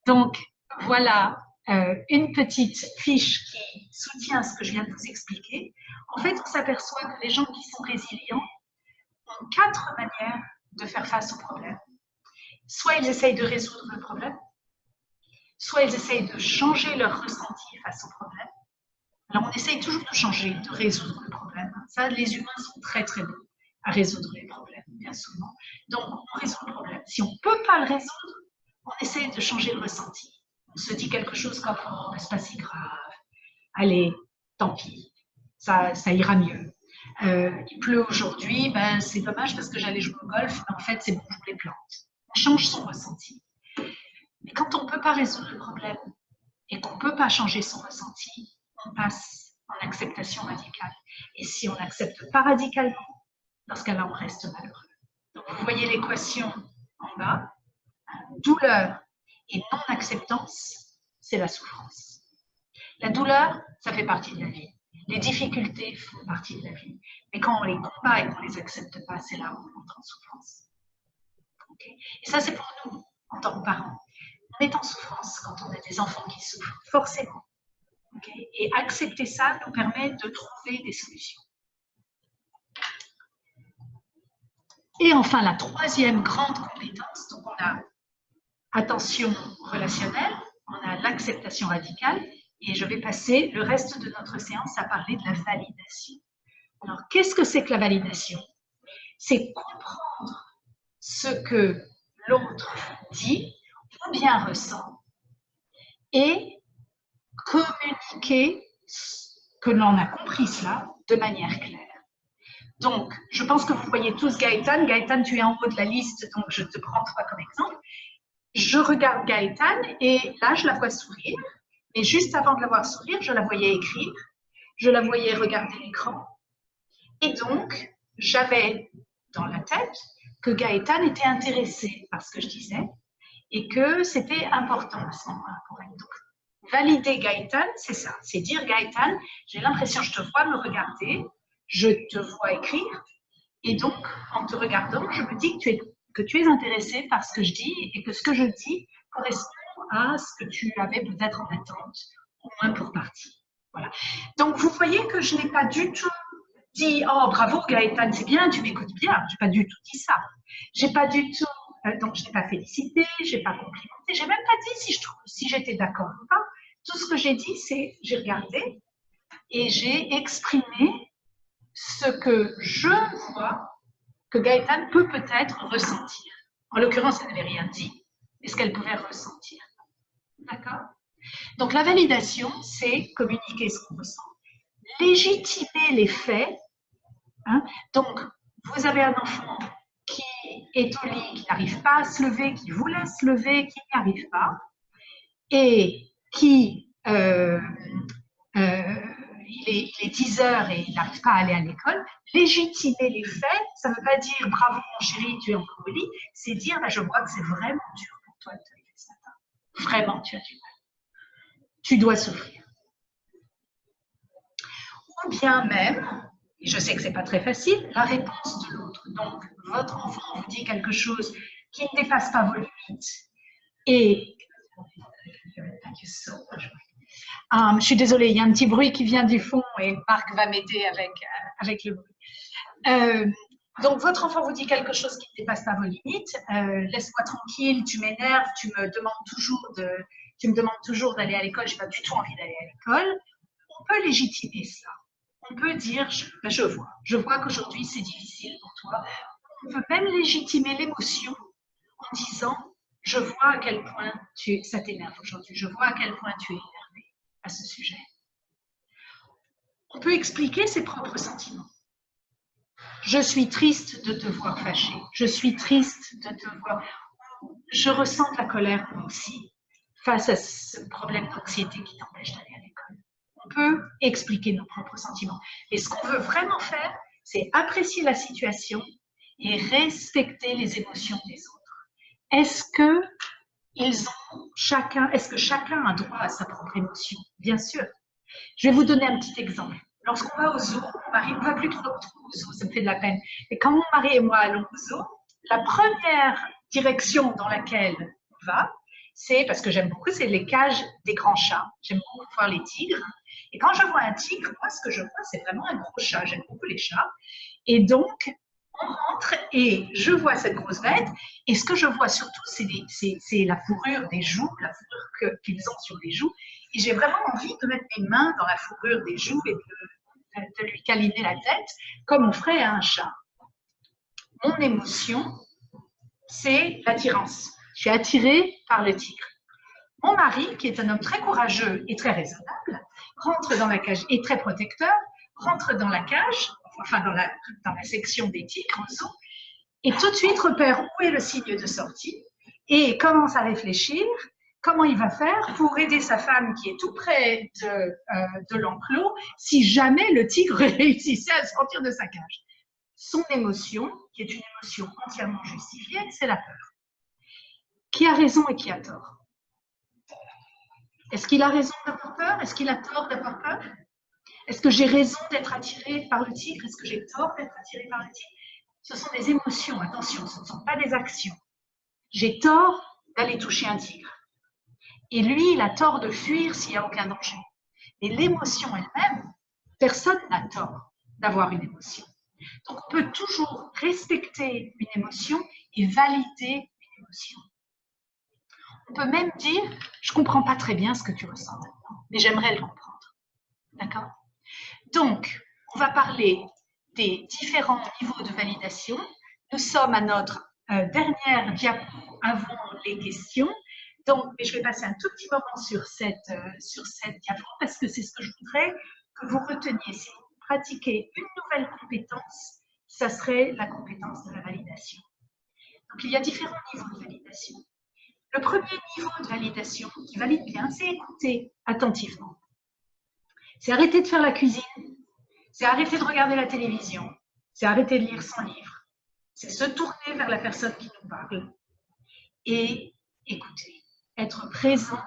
Donc, voilà une petite fiche qui soutient ce que je viens de vous expliquer. En fait, on s'aperçoit que les gens qui sont résilients ont 4 manières de faire face au problème. Soit ils essayent de résoudre le problème, soit ils essayent de changer leur ressenti face au problème. Alors, on essaye toujours de changer, de résoudre le problème. Ça, les humains sont très, très bons à résoudre les problèmes, bien souvent. Donc, on résout le problème. Si on ne peut pas le résoudre, on essaie de changer le ressenti. On se dit quelque chose comme « oh, c'est pas si grave, allez, tant pis, ça ira mieux. Il pleut aujourd'hui, ben, c'est dommage parce que j'allais jouer au golf, mais en fait, c'est bon pour les plantes. » On change son ressenti. Mais quand on ne peut pas résoudre le problème et qu'on ne peut pas changer son ressenti, on passe en acceptation radicale. Et si on n'accepte pas radicalement, dans ce cas-là, on reste malheureux. Donc, vous voyez l'équation en bas. Douleur et non-acceptance, c'est la souffrance. La douleur, ça fait partie de la vie. Les difficultés font partie de la vie. Mais quand on les combat et qu'on ne les accepte pas, c'est là où on entre en souffrance. Okay. Et ça, c'est pour nous, en tant que parents. On est en souffrance quand on a des enfants qui souffrent, forcément. Okay. Et accepter ça nous permet de trouver des solutions. Et enfin, la troisième grande compétence, donc on a attention relationnelle, on a l'acceptation radicale, et je vais passer le reste de notre séance à parler de la validation. Alors, qu'est-ce que c'est que la validation? C'est comprendre ce que l'autre dit ou bien ressent et communiquer que l'on a compris cela de manière claire. Donc, je pense que vous voyez tous Gaëtan. Gaëtan, tu es en haut de la liste, donc je te prends toi comme exemple. Je regarde Gaëtan et là, je la vois sourire. Et juste avant de la voir sourire, je la voyais écrire. Je la voyais regarder l'écran. Et donc, j'avais dans la tête que Gaëtan était intéressé par ce que je disais et que c'était important à ce moment-là pour elle. Donc, valider Gaëtan, c'est ça. C'est dire Gaëtan, j'ai l'impression que je te vois me regarder. Je te vois écrire et donc, en te regardant, je me dis que tu es intéressé par ce que je dis et que ce que je dis correspond à ce que tu avais peut-être en attente, au moins pour partie. Voilà. Donc, vous voyez que je n'ai pas du tout dit « Oh, bravo Gaëtan, c'est bien, tu m'écoutes bien ». Je n'ai pas du tout dit ça. J'ai pas du tout, donc je n'ai pas félicité, je n'ai pas complimenté, je n'ai même pas dit si j'étais d'accord ou pas. Tout ce que j'ai dit, c'est j'ai regardé et j'ai exprimé ce que je vois que Gaëtane peut peut-être ressentir. En l'occurrence, elle n'avait rien dit, mais ce qu'elle pouvait ressentir. D'accord? Donc la validation, c'est communiquer ce qu'on ressent, légitimer les faits. Hein? Donc, vous avez un enfant qui est au lit, qui n'arrive pas à se lever, qui vous laisse lever, qui n'y arrive pas, et qui, il est 10 heures et il n'arrive pas à aller à l'école. Légitimer les faits, ça ne veut pas dire bravo mon chéri, tu es encore au lit, c'est dire je vois que c'est vraiment dur pour toi de te lever ce matin. Vraiment, tu as du mal. Tu dois souffrir. Ou bien même, et je sais que ce n'est pas très facile, la réponse de l'autre. Donc, votre enfant vous dit quelque chose qui ne dépasse pas vos limites. Et je suis désolée, il y a un petit bruit qui vient du fond et Marc va m'aider avec le bruit. Donc, votre enfant vous dit quelque chose qui ne dépasse pas vos limites. Laisse-moi tranquille, tu m'énerves, tu me demandes toujours d'aller à l'école, je n'ai pas du tout envie d'aller à l'école. On peut légitimer cela. On peut dire, je vois qu'aujourd'hui c'est difficile pour toi. On peut même légitimer l'émotion en disant, je vois à quel point ça t'énerve aujourd'hui, je vois à quel point tu es énervé à ce sujet. On peut expliquer ses propres sentiments. Je suis triste de te voir fâché, je suis triste de te voir. Je ressens de la colère moi aussi face à ce problème d'anxiété qui t'empêche d'aller à l'école. On peut expliquer nos propres sentiments. Et ce qu'on veut vraiment faire, c'est apprécier la situation et respecter les émotions des autres. Est-ce que chacun a droit à sa propre émotion? Bien sûr. Je vais vous donner un petit exemple. Lorsqu'on va au zoo, on ne va plus trop au zoo, ça me fait de la peine. Et quand mon mari et moi allons au zoo, la première direction dans laquelle on va, c'est, parce que j'aime beaucoup, c'est les cages des grands chats. J'aime beaucoup voir les tigres. Et quand je vois un tigre, moi, ce que je vois, c'est vraiment un gros chat. J'aime beaucoup les chats. Et donc, on rentre et je vois cette grosse bête. Et ce que je vois surtout, c'est la fourrure des joues, la fourrure qu'ils ont sur les joues. Et j'ai vraiment envie de mettre mes mains dans la fourrure des joues et de lui câliner la tête, comme on ferait à un chat. Mon émotion, c'est l'attirance. Je suis attirée par le tigre. Mon mari, qui est un homme très courageux et très raisonnable, rentre dans la cage, et très protecteur, rentre dans la cage, enfin dans la section des tigres, et tout de suite repère où est le signe de sortie et commence à réfléchir comment il va faire pour aider sa femme qui est tout près de l'enclos si jamais le tigre réussissait à sortir de sa cage. Son émotion, qui est une émotion entièrement justifiée, c'est la peur. Qui a raison et qui a tort? Est-ce qu'il a raison d'avoir peur? Est-ce qu'il a tort d'avoir peur? Est-ce que j'ai raison d'être attirée par le tigre? Est-ce que j'ai tort d'être attirée par le tigre? Ce sont des émotions, attention, ce ne sont pas des actions. J'ai tort d'aller toucher un tigre. Et lui, il a tort de fuir s'il n'y a aucun danger. Et l'émotion elle-même, personne n'a tort d'avoir une émotion. Donc, on peut toujours respecter une émotion et valider une émotion. On peut même dire, je ne comprends pas très bien ce que tu ressens maintenant, mais j'aimerais le comprendre. D'accord? Donc, on va parler des différents niveaux de validation. Nous sommes à notre dernière diapo avant les questions. Donc, je vais passer un tout petit moment sur cette diapo parce que c'est ce que je voudrais que vous reteniez. Si vous pratiquez une nouvelle compétence, ça serait la compétence de la validation. Donc, il y a différents niveaux de validation. Le premier niveau de validation qui valide bien, c'est écouter attentivement. C'est arrêter de faire la cuisine, c'est arrêter de regarder la télévision, c'est arrêter de lire son livre, c'est se tourner vers la personne qui nous parle et écouter, être présent,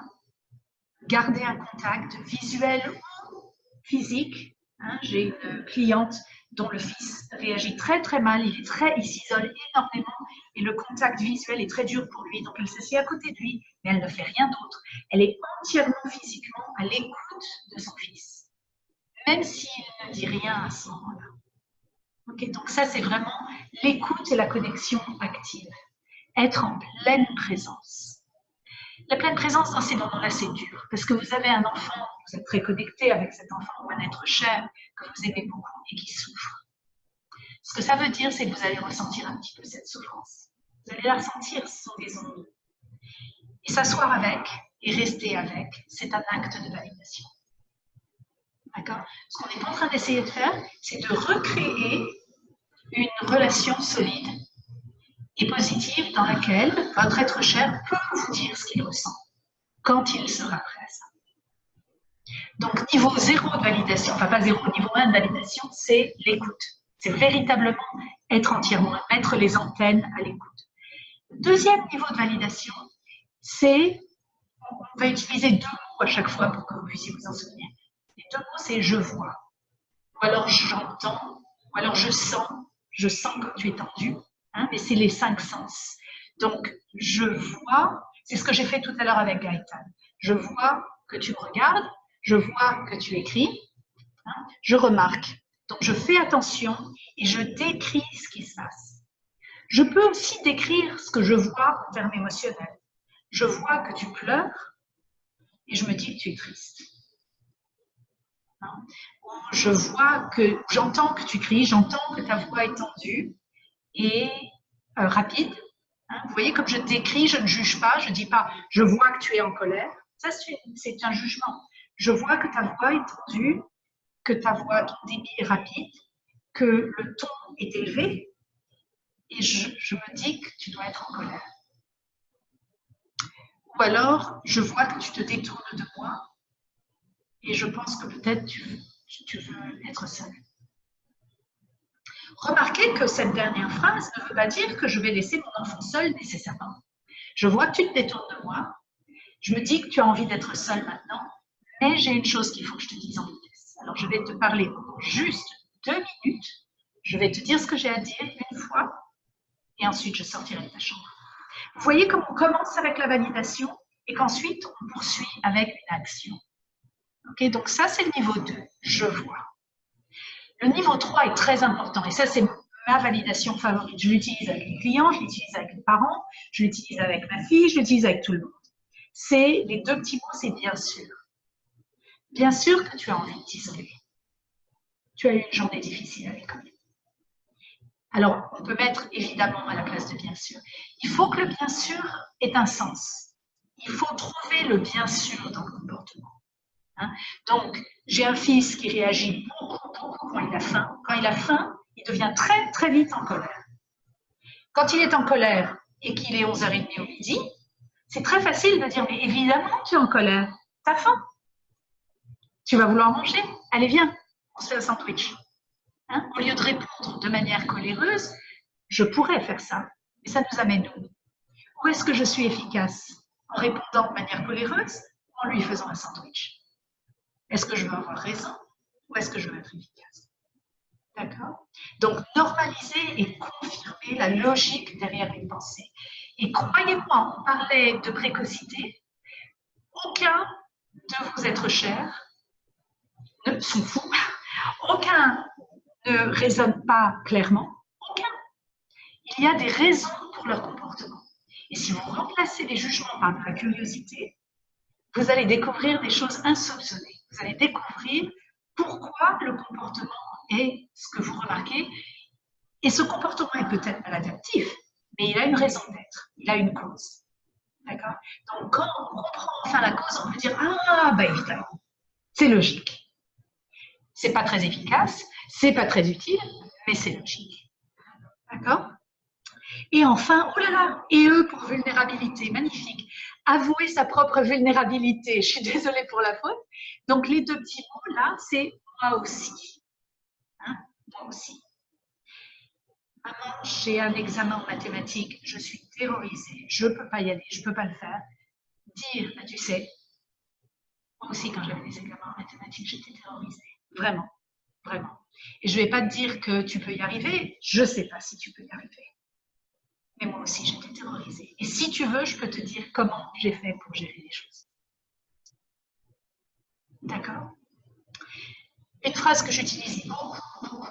garder un contact visuel ou physique. J'ai une cliente dont le fils réagit très très mal, il s'isole énormément et le contact visuel est très dur pour lui, donc elle s'assied à côté de lui, mais elle ne fait rien d'autre. Elle est entièrement physiquement à l'écoute de son fils, même s'il ne dit rien à ce moment-là. Okay, donc ça, c'est vraiment l'écoute et la connexion active. Être en pleine présence. La pleine présence dans ces moments-là, c'est dur, parce que vous avez un enfant, vous êtes très connecté avec cet enfant, ou un être cher que vous aimez beaucoup et qui souffre. Ce que ça veut dire, c'est que vous allez ressentir un petit peu cette souffrance. Vous allez la ressentir, ce sont des ondes. Et s'asseoir avec et rester avec, c'est un acte de validation. D'accord? Ce qu'on est en train d'essayer de faire, c'est de recréer une relation solide et positive dans laquelle votre être cher peut vous dire ce qu'il ressent quand il sera prêt à ça. Donc, niveau 0 de validation, enfin pas 0, niveau 1 de validation, c'est l'écoute. C'est véritablement être entièrement, mettre les antennes à l'écoute. Deuxième niveau de validation, c'est, on va utiliser 2 mots à chaque fois pour que vous puissiez vous en souvenir. Les 2 mots, c'est je vois, ou alors j'entends, ou alors je sens que tu es tendu, hein, mais c'est les 5 sens. Donc, je vois, c'est ce que j'ai fait tout à l'heure avec Gaëtan. Je vois que tu me regardes, je vois que tu écris, hein, je remarque. Donc, je fais attention et je décris ce qui se passe. Je peux aussi décrire ce que je vois en termes émotionnels. Je vois que tu pleures et je me dis que tu es triste. Hein? Je vois que, j'entends que tu cries, j'entends que ta voix est tendue et rapide. Hein? Vous voyez, comme je décris, je ne juge pas, je ne dis pas « je vois que tu es en colère ». Ça, c'est un jugement. Je vois que ta voix est tendue, que ta voix, ton débit est rapide, que le ton est élevé, et je me dis que tu dois être en colère. Ou alors, je vois que tu te détournes de moi, et je pense que peut-être tu veux être seul. Remarquez que cette dernière phrase ne veut pas dire que je vais laisser mon enfant seul nécessairement. Je vois que tu te détournes de moi, je me dis que tu as envie d'être seul maintenant, mais j'ai une chose qu'il faut que je te dise en vitesse. Alors, je vais te parler juste 2 minutes, je vais te dire ce que j'ai à dire une fois, et ensuite je sortirai de ta chambre. Vous voyez comment on commence avec la validation et qu'ensuite on poursuit avec une action. Okay, donc ça, c'est le niveau 2, je vois. Le niveau 3 est très important, et ça, c'est ma validation favorite. Je l'utilise avec les clients, je l'utilise avec les parents, je l'utilise avec ma fille, je l'utilise avec tout le monde. C'est les 2 petits mots, c'est bien sûr. Bien sûr que tu as envie de t'isoler. Tu as eu une journée difficile à l'école. Alors, on peut mettre évidemment à la place de bien sûr. Il faut que le bien sûr ait un sens. Il faut trouver le bien sûr dans le comportement. Hein? Donc, j'ai un fils qui réagit beaucoup quand il a faim. Quand il a faim, il devient très, très vite en colère. Quand il est en colère et qu'il est 11h30 au midi, c'est très facile de dire, mais évidemment tu es en colère, t'as faim. Tu vas vouloir manger, allez viens, on se fait un sandwich. Hein? Au lieu de répondre de manière coléreuse, je pourrais faire ça, mais ça nous amène où? Où est-ce que je suis efficace? En répondant de manière coléreuse ou en lui faisant un sandwich? Est-ce que je veux avoir raison ou est-ce que je veux être efficace? D'accord? Donc, normaliser et confirmer la logique derrière une pensée. Et croyez-moi, on parlait de précocité, aucun de vos êtres chers ne sont fous, aucun ne raisonne pas clairement, aucun. Il y a des raisons pour leur comportement. Et si vous remplacez les jugements par de la curiosité, vous allez découvrir des choses insoupçonnées. Vous allez découvrir pourquoi le comportement est ce que vous remarquez. Et ce comportement est peut-être maladaptif, mais il a une raison d'être, il a une cause. D'accord? Donc, quand on comprend enfin la cause, on peut dire « Ah, bah évidemment, c'est logique. C'est pas très efficace, c'est pas très utile, mais c'est logique. » D'accord? Et enfin, oh là là, et eux pour vulnérabilité, magnifique. Avouer sa propre vulnérabilité, je suis désolée pour la faute. Donc, les 2 petits mots là, c'est moi aussi. Hein? Moi aussi. Maman, j'ai un examen en mathématiques, je suis terrorisée, je ne peux pas y aller, je ne peux pas le faire. Dire, bah, tu sais, moi aussi quand j'avais des examens en mathématiques, j'étais terrorisée. Vraiment, vraiment. Et je ne vais pas te dire que tu peux y arriver, je ne sais pas si tu peux y arriver. Mais moi aussi, j'étais terrorisée. Et si tu veux, je peux te dire comment j'ai fait pour gérer les choses. D'accord? Une phrase que j'utilise beaucoup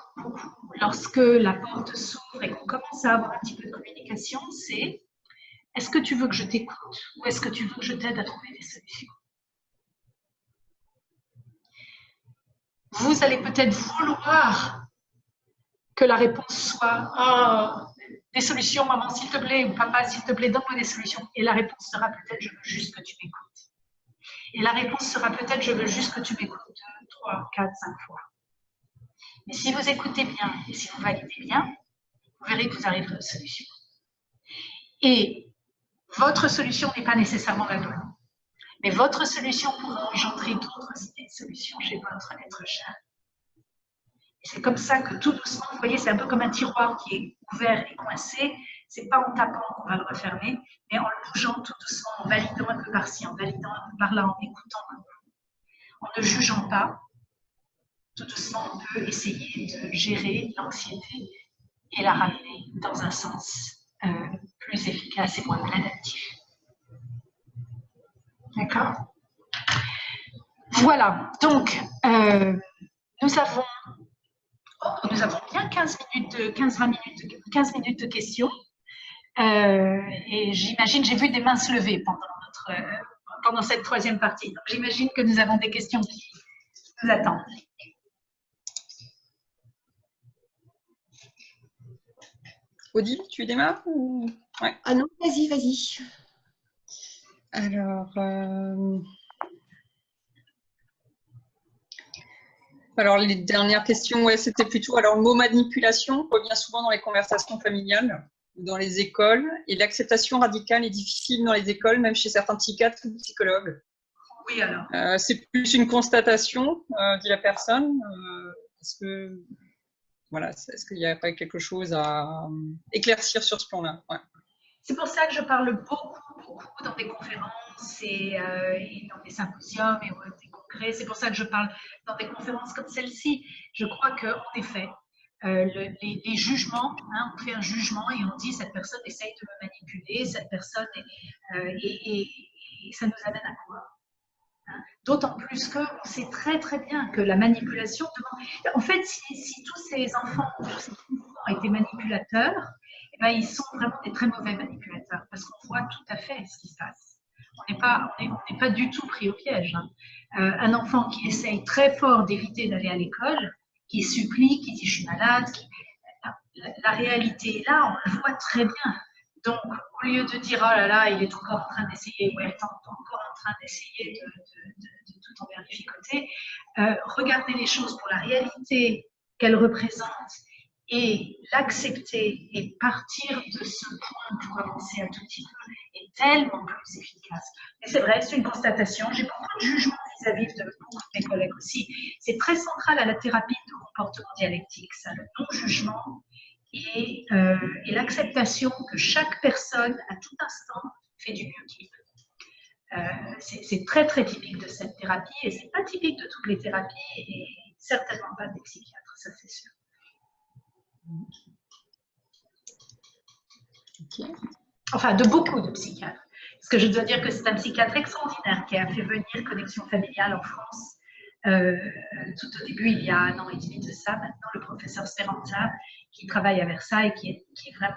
lorsque la porte s'ouvre et qu'on commence à avoir un petit peu de communication, c'est « Est-ce que tu veux que je t'écoute ou est-ce que tu veux que je t'aide à trouver des solutions ?» Vous allez peut-être vouloir que la réponse soit « Oh, des solutions, maman, s'il te plaît » ou « Papa, s'il te plaît, donne-moi des solutions ». Et la réponse sera peut-être « Je veux juste que tu m'écoutes ». Et la réponse sera peut-être « Je veux juste que tu m'écoutes 2, 3, 4, 5 fois ». Mais si vous écoutez bien et si vous validez bien, vous verrez que vous arriverez aux solutions. Et votre solution n'est pas nécessairement la bonne. Mais votre solution pourra engendrer d'autres idées de solutions chez votre être cher. Et c'est comme ça que tout doucement, vous voyez, c'est un peu comme un tiroir qui est ouvert et coincé. C'est pas en tapant qu'on va le refermer, mais en le bougeant tout doucement, en validant un peu par-ci, en validant un peu par-là, en écoutant un peu. En ne jugeant pas, tout doucement, on peut essayer de gérer l'anxiété et la ramener dans un sens plus efficace et moins maladaptif. D'accord? Voilà, donc nous avons bien 15 minutes de questions. Et j'imagine, j'ai vu des mains se lever pendant cette troisième partie. Donc j'imagine que nous avons des questions qui nous attendent. Odile, tu démarres ou... Ouais. Ah non, vas-y, vas-y. Alors, les dernières questions, ouais, c'était plutôt... Alors, le mot manipulation revient souvent dans les conversations familiales, dans les écoles, et l'acceptation radicale est difficile dans les écoles, même chez certains psychiatres ou psychologues. Oui, alors. C'est plus une constatation, dit la personne. Est-ce que... Voilà, est-ce qu'il y a pas quelque chose à éclaircir sur ce plan-là? Ouais. C'est pour ça que je parle beaucoup dans des conférences et dans des symposiums et des congrès. C'est pour ça que je parle dans des conférences comme celle-ci. Je crois qu'en effet, les jugements, hein, on fait un jugement et on dit cette personne essaye de me manipuler, cette personne et ça nous amène à quoi? D'autant plus qu'on sait très bien que la manipulation demande... En fait, si tous ces enfants ont été manipulateurs, eh ben, ils sont vraiment des très mauvais manipulateurs parce qu'on voit tout à fait ce qui se passe. On n'est pas du tout pris au piège. Hein. Un enfant qui essaye très fort d'éviter d'aller à l'école, qui supplie, qui dit je suis malade, la réalité est là, on le voit très bien. Donc, au lieu de dire, oh là là, il est encore en train d'essayer, ou elle est encore en train d'essayer de tout enverlificoter, regardez les choses pour la réalité qu'elles représentent et l'accepter et partir de ce point pour avancer un tout petit peu est tellement plus efficace. Mais c'est vrai, c'est une constatation. J'ai beaucoup de jugements vis-à-vis de beaucoup de mes collègues aussi. C'est très central à la thérapie de comportement dialectique, ça, le non-jugement. Et l'acceptation que chaque personne, à tout instant, fait du mieux qu'il peut. C'est très typique de cette thérapie et c'est pas typique de toutes les thérapies et certainement pas des psychiatres, ça c'est sûr. Okay. Enfin, de beaucoup de psychiatres. Parce que je dois dire que c'est un psychiatre extraordinaire qui a fait venir Connexion Familiale en France. Tout au début, il y a 1 an et demi de ça, maintenant le professeur Speranza, qui travaille à Versailles, qui est vraiment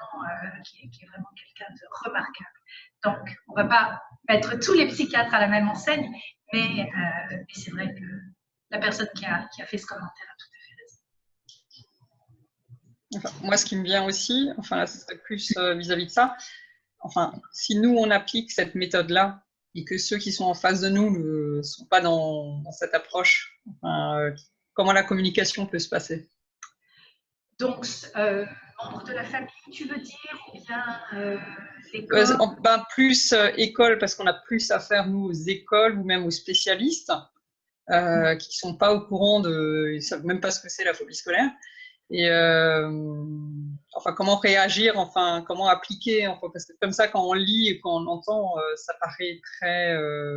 quelqu'un de remarquable. Donc, on ne va pas mettre tous les psychiatres à la même enseigne, mais c'est vrai que la personne qui a fait ce commentaire a tout à fait raison. Enfin, moi, ce qui me vient aussi, enfin là, ce serait plus vis-à-vis de ça, enfin, si nous, on applique cette méthode-là, et que ceux qui sont en face de nous ne sont pas dans cette approche, enfin, comment la communication peut se passer? Donc, membre de la famille, tu veux dire, ou bien l'école? Plus école, parce qu'on a plus à faire, nous, aux écoles ou même aux spécialistes, qui ne sont pas au courant ils ne savent même pas ce que c'est la phobie scolaire. Et enfin, comment réagir, enfin, comment appliquer, enfin, parce que comme ça, quand on lit et quand on entend, ça paraît très,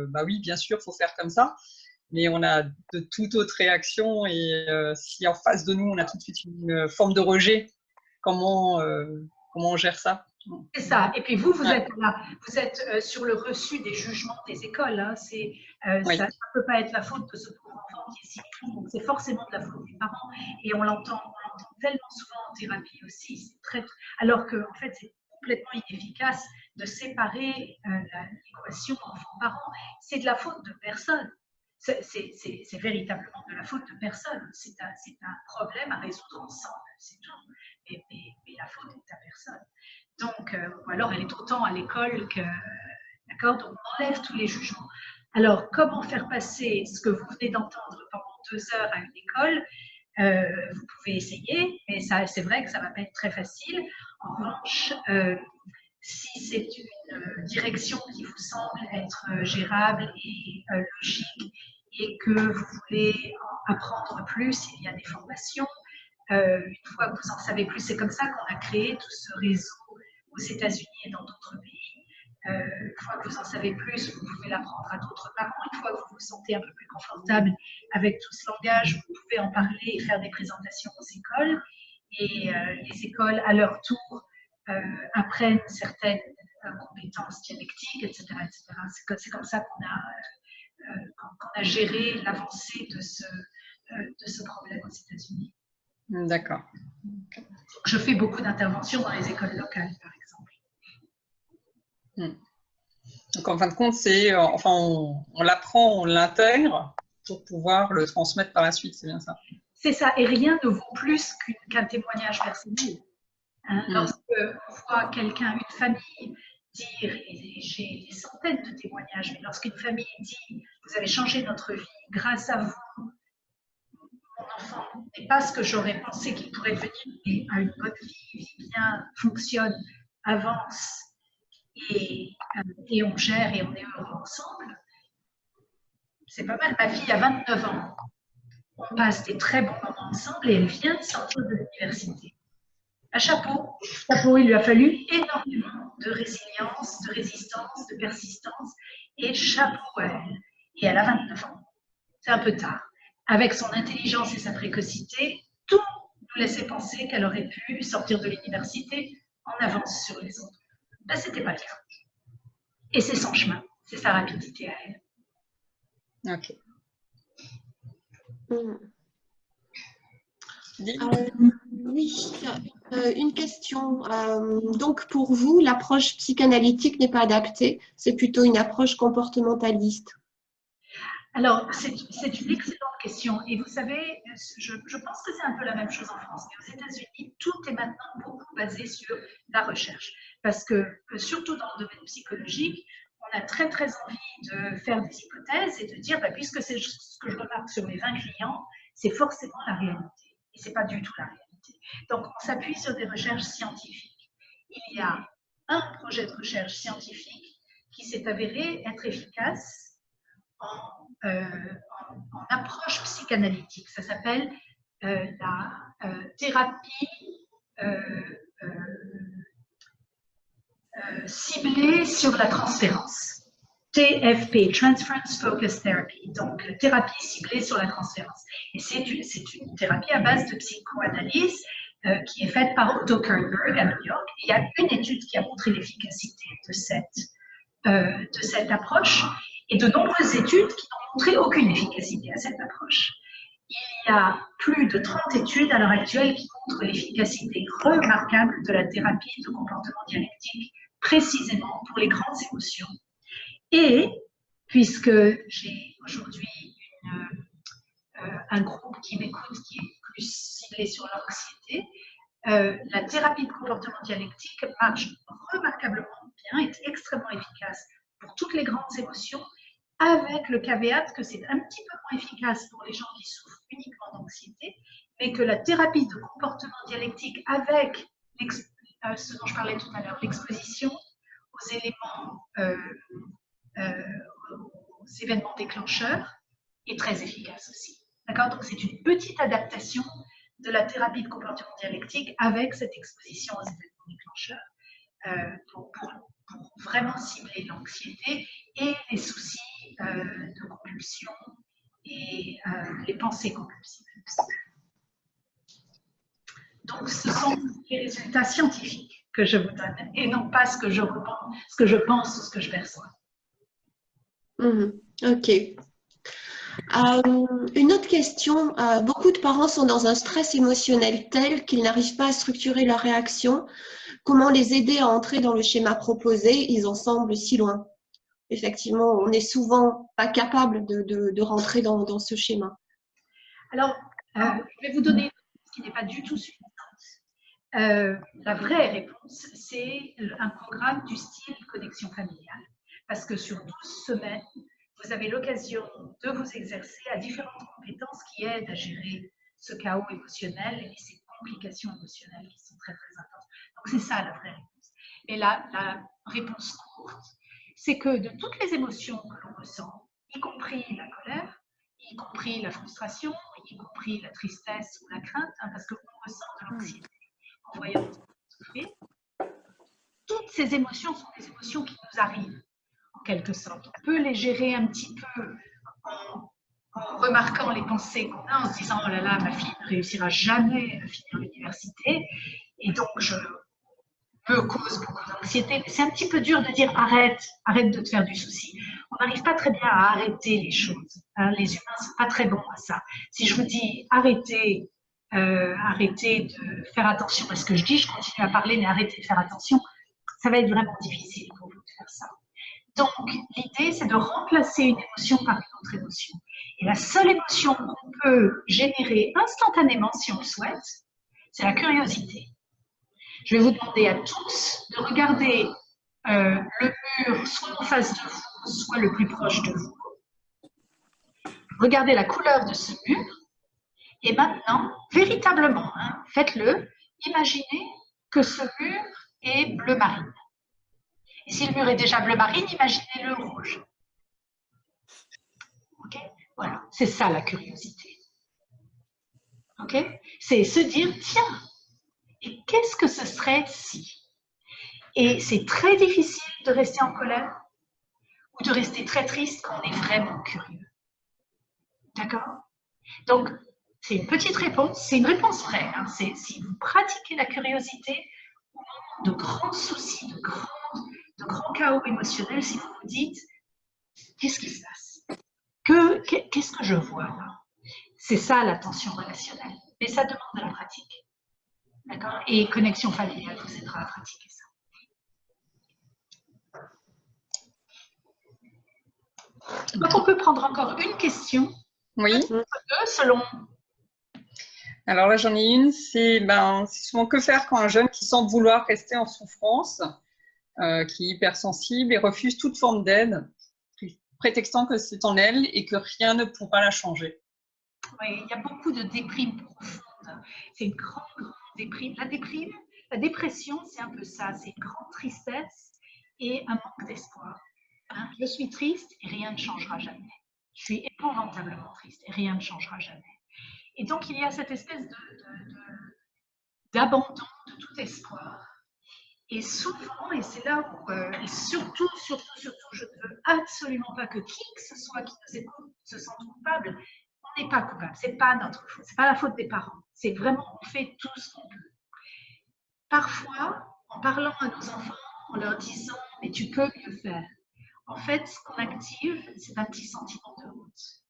bah oui, bien sûr, il faut faire comme ça, mais on a de toute autre réaction et si en face de nous, on a tout de suite une forme de rejet, comment on gère ça? C'est ça. Et puis vous êtes là, vous êtes sur le reçu des jugements des écoles. Hein. Oui. Ça ne peut pas être la faute de ce pauvre enfant qui est si fou. Donc c'est forcément de la faute des parents. Et on l'entend tellement souvent en thérapie aussi. Alors que en fait c'est complètement inefficace de séparer l'équation enfant-parent. C'est de la faute de personne. C'est véritablement de la faute de personne. C'est un problème à résoudre ensemble. c'est tout. Mais la faute est à personne. Donc, ou alors elle est autant à l'école que… D'accord? Donc, on enlève tous les jugements. Alors, comment faire passer ce que vous venez d'entendre pendant 2 heures à une école? Vous pouvez essayer, mais c'est vrai que ça ne va pas être très facile. En revanche, si c'est une direction qui vous semble être gérable et logique et que vous voulez apprendre plus, il y a des formations. Une fois que vous en savez plus, c'est comme ça qu'on a créé tout ce réseau aux États-Unis et dans d'autres pays. Une fois que vous en savez plus, vous pouvez l'apprendre à d'autres parents. Une fois que vous vous sentez un peu plus confortable avec tout ce langage, vous pouvez en parler et faire des présentations aux écoles. Et les écoles, à leur tour, apprennent certaines compétences dialectiques, etc. C'est comme ça qu'on a géré l'avancée de ce problème aux États-Unis. D'accord. Je fais beaucoup d'interventions dans les écoles locales, par exemple. Donc, en fin de compte, on l'apprend, on l'intègre pour pouvoir le transmettre par la suite, c'est bien ça? C'est ça, et rien ne vaut plus qu'un témoignage personnel. Hein, lorsque on voit quelqu'un, une famille dire, et j'ai des centaines de témoignages, mais lorsqu'une famille dit « Vous avez changé notre vie, grâce à vous, mon enfant n'est pas ce que j'aurais pensé qu'il pourrait devenir, mais a une bonne vie, vit bien, fonctionne, avance, et on gère et on est heureux ensemble », c'est pas mal. Ma fille a 29 ans. On passe des très bons moments ensemble et elle vient de sortir de l'université. Un chapeau, il lui a fallu énormément de résilience, de résistance, de persistance, et chapeau à elle. Et elle a 29 ans. C'est un peu tard. Avec son intelligence et sa précocité, tout nous laissait penser qu'elle aurait pu sortir de l'université en avance sur les autres. Là, c'était pas le cas. Et c'est son chemin, c'est sa rapidité à elle. Ok. Oui, une question. Donc, pour vous, l'approche psychanalytique n'est pas adaptée, c'est plutôt une approche comportementaliste. Alors, c'est une excellente question. Et vous savez, je pense que c'est un peu la même chose en France. Mais aux États-Unis, tout est maintenant beaucoup basé sur la recherche. Parce que, surtout dans le domaine psychologique, on a très, très envie de faire des hypothèses et de dire, bah, puisque c'est ce que je remarque sur mes 20 clients, c'est forcément la réalité. Et ce n'est pas du tout la réalité. Donc, on s'appuie sur des recherches scientifiques. Il y a un projet de recherche scientifique qui s'est avéré être efficace en approche psychanalytique. Ça s'appelle la thérapie ciblée sur la transférence. TFP, Transference Focused Therapy, donc thérapie ciblée sur la transférence. Et c'est une thérapie à base de psychoanalyse qui est faite par Otto Kernberg à New York. Il y a une étude qui a montré l'efficacité de cette approche et de nombreuses études qui n'ont montré aucune efficacité à cette approche. Il y a plus de 30 études à l'heure actuelle qui montrent l'efficacité remarquable de la thérapie de comportement dialectique, précisément pour les grandes émotions. Et puisque j'ai aujourd'hui un groupe qui m'écoute qui est plus ciblé sur l'anxiété, la thérapie de comportement dialectique marche remarquablement bien, est extrêmement efficace pour toutes les grandes émotions, avec le caveat que c'est un petit peu moins efficace pour les gens qui souffrent uniquement d'anxiété, mais que la thérapie de comportement dialectique avec ce dont je parlais tout à l'heure, l'exposition aux éléments, aux événements déclencheurs, est très efficace aussi. D'accord? Donc c'est une petite adaptation de la thérapie de comportement dialectique avec cette exposition aux événements déclencheurs pour vraiment cibler l'anxiété et les soucis de compulsion et les pensées compulsives. Donc, ce sont les résultats scientifiques que je vous donne et non pas ce que je pense ou ce que je perçois. Ok. Une autre question. Beaucoup de parents sont dans un stress émotionnel tel qu'ils n'arrivent pas à structurer leur réaction. Comment les aider à entrer dans le schéma proposé? Ils en semblent si loin. Effectivement, on n'est souvent pas capable de rentrer dans ce schéma. Alors, je vais vous donner ce qui n'est pas du tout suffisant. La vraie réponse, c'est un programme du style connexion familiale. Parce que sur 12 semaines, vous avez l'occasion de vous exercer à différentes compétences qui aident à gérer ce chaos émotionnel et ces complications émotionnelles qui sont très, très intenses. Donc, c'est ça la vraie réponse. Et la réponse courte, c'est que de toutes les émotions que l'on ressent, y compris la colère, y compris la frustration, y compris la tristesse ou la crainte, parce qu'on ressent de l'anxiété en voyant souffrir, toutes ces émotions sont des émotions qui nous arrivent, en quelque sorte. On peut les gérer un petit peu en remarquant les pensées qu'on a, en se disant « Oh là là, ma fille ne réussira jamais à finir l'université, et donc je me cause beaucoup d'anxiété. » C'est un petit peu dur de dire « Arrête de te faire du souci. » On n'arrive pas très bien à arrêter les choses. Hein, les humains ne sont pas très bons à ça. Si je vous dis « Arrêtez de faire attention à ce que je dis », je continue à parler, mais arrêtez de faire attention, ça va être vraiment difficile pour vous de faire ça. Donc, l'idée, c'est de remplacer une émotion par une autre émotion. Et la seule émotion qu'on peut générer instantanément, si on le souhaite, c'est la curiosité. Je vais vous demander à tous de regarder le mur soit en face de vous, soit le plus proche de vous. Regardez la couleur de ce mur. Et maintenant, véritablement, hein, faites-le, imaginez que ce mur est bleu marine. Et si le mur est déjà bleu marine, imaginez-le rouge. Ok? Voilà, c'est ça la curiosité. Ok? C'est se dire, tiens, et qu'est-ce que ce serait si? Et c'est très difficile de rester en colère ou de rester très triste quand on est vraiment curieux. D'accord? Donc, c'est une petite réponse, c'est une réponse vraie. Hein. C'est si vous pratiquez la curiosité, au moment de grands soucis, de grands chaos émotionnels, si vous vous dites, qu'est-ce qui se passe? Qu'est-ce que je vois là? C'est ça l'attention relationnelle. Mais ça demande de la pratique. D'accord? Et connexion familiale vous aidera à pratiquer ça. Donc, on peut prendre encore une question. Oui. Selon. Alors là, j'en ai une, c'est souvent que faire quand un jeune qui semble vouloir rester en souffrance, qui est hypersensible et refuse toute forme d'aide, prétextant que c'est en elle et que rien ne pourra la changer. Oui, il y a beaucoup de déprime profonde. C'est une grande déprime. La dépression, c'est un peu ça, c'est une grande tristesse et un manque d'espoir. Hein? Je suis triste et rien ne changera jamais. Je suis épouvantablement triste et rien ne changera jamais. Et donc, il y a cette espèce d'abandon de tout espoir. Et souvent, et c'est là où, et surtout, je ne veux absolument pas que qui que ce soit qui nous écoute se sente coupable. On n'est pas coupable, ce n'est pas notre faute, ce n'est pas la faute des parents. C'est vraiment, on fait tout ce qu'on peut. Parfois, en parlant à nos enfants, en leur disant « mais tu peux mieux faire », en fait, ce qu'on active, c'est un petit sentiment de honte.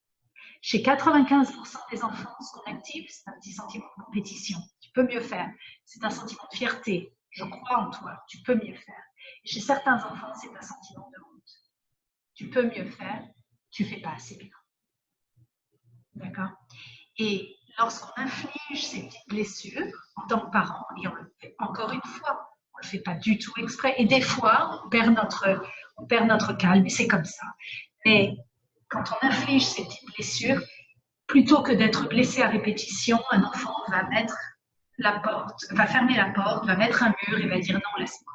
Chez 95% des enfants, ce qu'on active, c'est un petit sentiment de compétition. Tu peux mieux faire. C'est un sentiment de fierté. Je crois en toi. Tu peux mieux faire. Et chez certains enfants, c'est un sentiment de honte. Tu peux mieux faire. Tu ne fais pas assez bien. D'accord? Et lorsqu'on inflige ces petites blessures, en tant que parent, et on le fait encore une fois, on ne le fait pas du tout exprès. Et des fois, on perd notre calme. Et c'est comme ça. Mais quand on inflige ces petites blessures, plutôt que d'être blessé à répétition, un enfant va mettre la porte, va fermer la porte, va mettre un mur et va dire non, laisse-moi.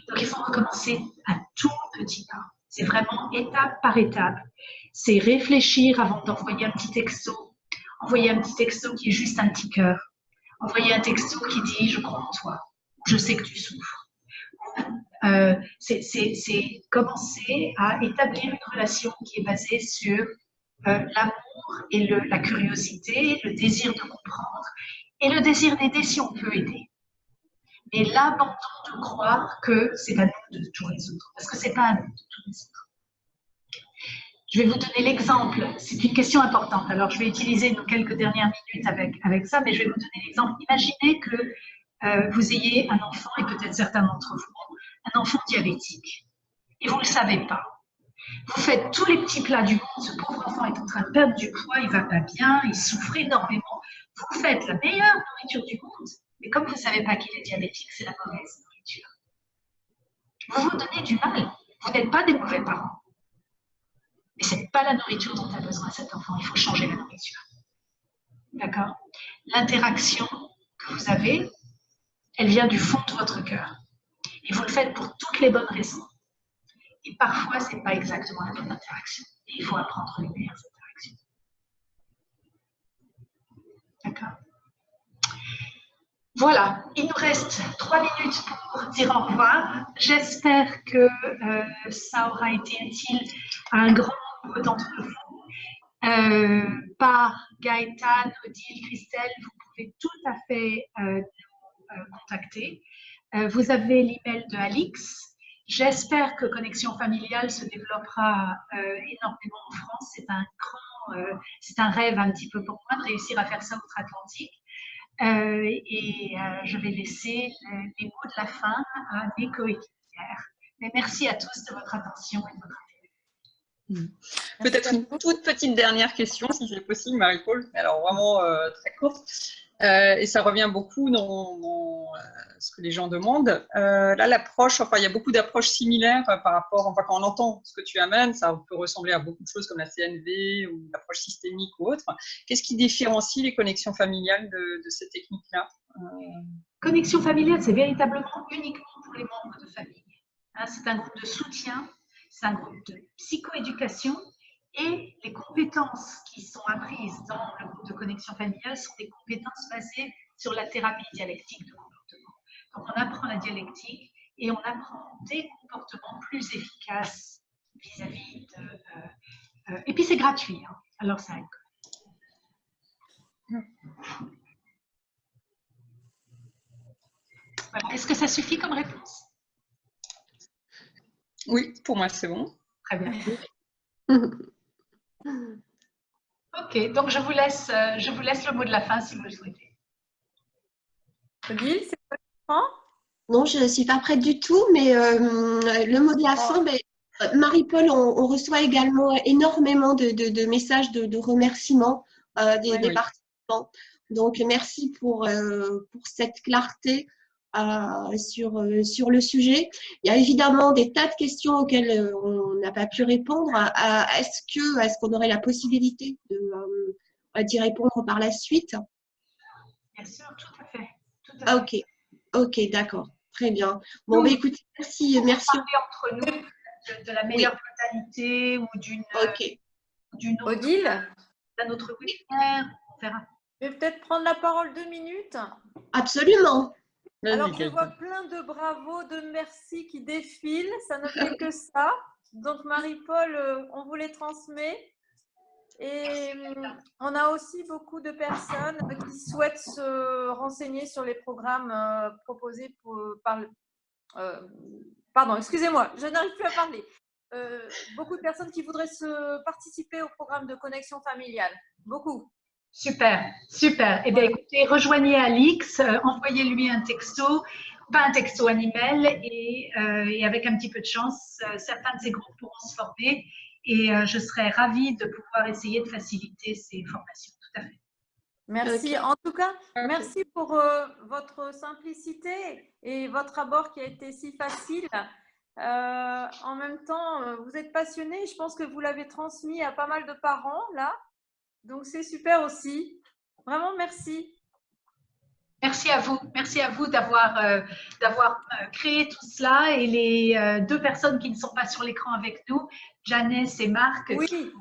Donc il faut recommencer à tout petit pas. C'est vraiment étape par étape. C'est réfléchir avant d'envoyer un petit texto. Envoyer un petit texto qui est juste un petit cœur. Envoyer un texto qui dit je crois en toi. Je sais que tu souffres. C'est commencer à établir une relation qui est basée sur l'amour et la curiosité, le désir de comprendre et le désir d'aider si on peut aider. Mais l'abandon de croire que c'est à nous de tout résoudre, parce que c'est pas à nous de tout résoudre. Je vais vous donner l'exemple, c'est une question importante, alors je vais utiliser nos quelques dernières minutes avec ça, mais je vais vous donner l'exemple. Imaginez que vous ayez un enfant, et peut-être certains d'entre vous, un enfant diabétique, et vous ne le savez pas. Vous faites tous les petits plats du monde, ce pauvre enfant est en train de perdre du poids, il ne va pas bien, il souffre énormément. Vous faites la meilleure nourriture du monde, Mais comme vous ne savez pas qu'il est diabétique, c'est la mauvaise nourriture. Vous vous donnez du mal. Vous n'êtes pas des mauvais parents. Mais ce n'est pas la nourriture dont a besoin cet enfant. Il faut changer la nourriture. D'accord? L'interaction que vous avez, elle vient du fond de votre cœur. Et vous le faites pour toutes les bonnes raisons. Et parfois, ce n'est pas exactement la bonne interaction. Et il faut apprendre les meilleures interactions. D'accord? Voilà, il nous reste 3 minutes pour dire au revoir. J'espère que ça aura été utile à un grand nombre d'entre vous. Par Gaëtan, Odile, Christelle, vous pouvez tout à fait nous contacter. Vous avez l'email de Alix. J'espère que Connexion Familiale se développera énormément en France. C'est un rêve un petit peu pour moi de réussir à faire ça outre-Atlantique. Je vais laisser les mots de la fin à mes coéquipières. Mais merci à tous de votre attention et de votre intérêt. Peut-être une toute petite dernière question, si c'est possible, Marie-Paul, mais alors vraiment très courte. Et ça revient beaucoup dans ce que les gens demandent. Là, l'approche, enfin, il y a beaucoup d'approches similaires par rapport, enfin, quand on entend ce que tu amènes, ça peut ressembler à beaucoup de choses comme la CNV ou l'approche systémique ou autre. Qu'est-ce qui différencie les connexions familiales de ces techniques-là? Connexion familiale, c'est véritablement uniquement pour les membres de famille. Hein, c'est un groupe de soutien, c'est un groupe de psychoéducation. Et les compétences qui sont apprises dans le groupe de connexion familiale sont des compétences basées sur la thérapie dialectique de comportement. Donc, on apprend la dialectique et on apprend des comportements plus efficaces vis-à-vis de... et puis, c'est gratuit, hein, alors ça aide. Voilà. Est-ce que ça suffit comme réponse? Oui, pour moi, c'est bon. Très bien. Ok, donc je vous laisse le mot de la fin si vous le souhaitez. Odile, c'est quoi? Non, je ne suis pas prête du tout, mais le mot de la fin, Marie-Paul, on reçoit également énormément de messages de remerciements des participants. Donc, merci pour cette clarté sur le sujet. Il y a évidemment des tas de questions auxquelles on n'a pas pu répondre. Est-ce qu'on aurait la possibilité d'y répondre par la suite? Bien sûr, tout à fait. Tout à fait. Ok, d'accord. Très bien. Bon, écoutez, merci. Entre nous de la meilleure modalité ou d'une autre. Odile, d'un autre webinaire, on verra. Je vais peut-être prendre la parole 2 minutes. Absolument. Alors, je vois plein de bravos, de merci qui défilent. Ça ne fait que ça. Donc, Marie-Paul, on vous les transmet. Et on a aussi beaucoup de personnes qui souhaitent se renseigner sur les programmes proposés pardon, excusez-moi, je n'arrive plus à parler. Beaucoup de personnes qui voudraient participer au programme de connexion familiale. Beaucoup. Super, super. Eh bien, écoutez, rejoignez Alix, envoyez-lui un texto, pas un texto, un email, et avec un petit peu de chance, certains de ces groupes pourront se former. Et je serais ravie de pouvoir essayer de faciliter ces formations. Tout à fait. Merci. En tout cas, merci pour votre simplicité et votre abord qui a été si facile. En même temps, vous êtes passionné. Je pense que vous l'avez transmis à pas mal de parents, là. Donc, c'est super aussi. Vraiment, merci. Merci à vous d'avoir créé tout cela et les 2 personnes qui ne sont pas sur l'écran avec nous, Janice et Marc, merci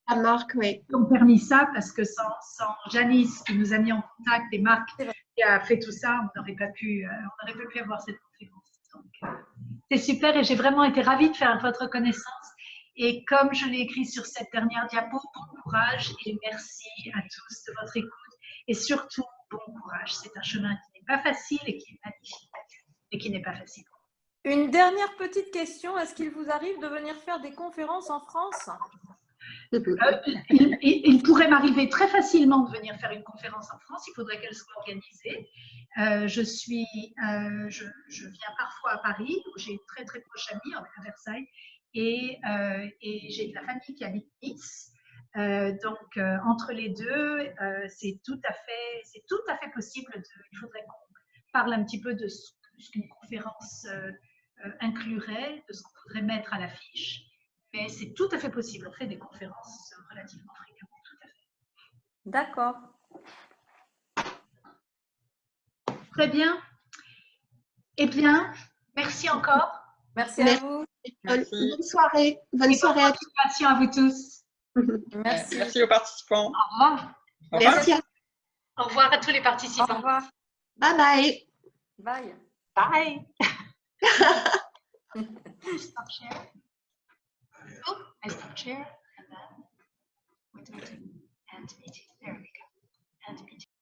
à Marc, qui ont permis ça, parce que sans Janice qui nous a mis en contact et Marc qui a fait tout ça, on n'aurait pas pu avoir cette conférence. Donc, c'est super et j'ai vraiment été ravie de faire votre connaissance. Et comme je l'ai écrit sur cette dernière diapo, bon courage et merci à tous de votre écoute. Et surtout, bon courage. C'est un chemin qui n'est pas facile et qui est magnifique et qui n'est pas facile. Une dernière petite question. Est-ce qu'il vous arrive de venir faire des conférences en France? Il pourrait m'arriver très facilement de venir faire une conférence en France. Il faudrait qu'elle soit organisée. Je viens parfois à Paris, où j'ai une très très proche amie à Versailles. Et j'ai de la famille qui habite Nice. Donc, entre les deux, c'est tout à fait possible. Il faudrait qu'on parle un petit peu de ce qu'une conférence inclurait, de ce qu'on voudrait mettre à l'affiche. Mais c'est tout à fait possible. On fait des conférences relativement fréquemment, tout à fait. D'accord. Très bien. Eh bien, merci encore. Merci à vous. Merci. Bonne soirée. Bonne soirée à tous. Continuation à vous tous. Merci. Merci aux participants. Au revoir. Au revoir. Merci. Au revoir à tous les Au participants. revoir. Bye bye. Bye. Bye. Stop share. Oh, I stop share. And then, wait, end meeting. There we go.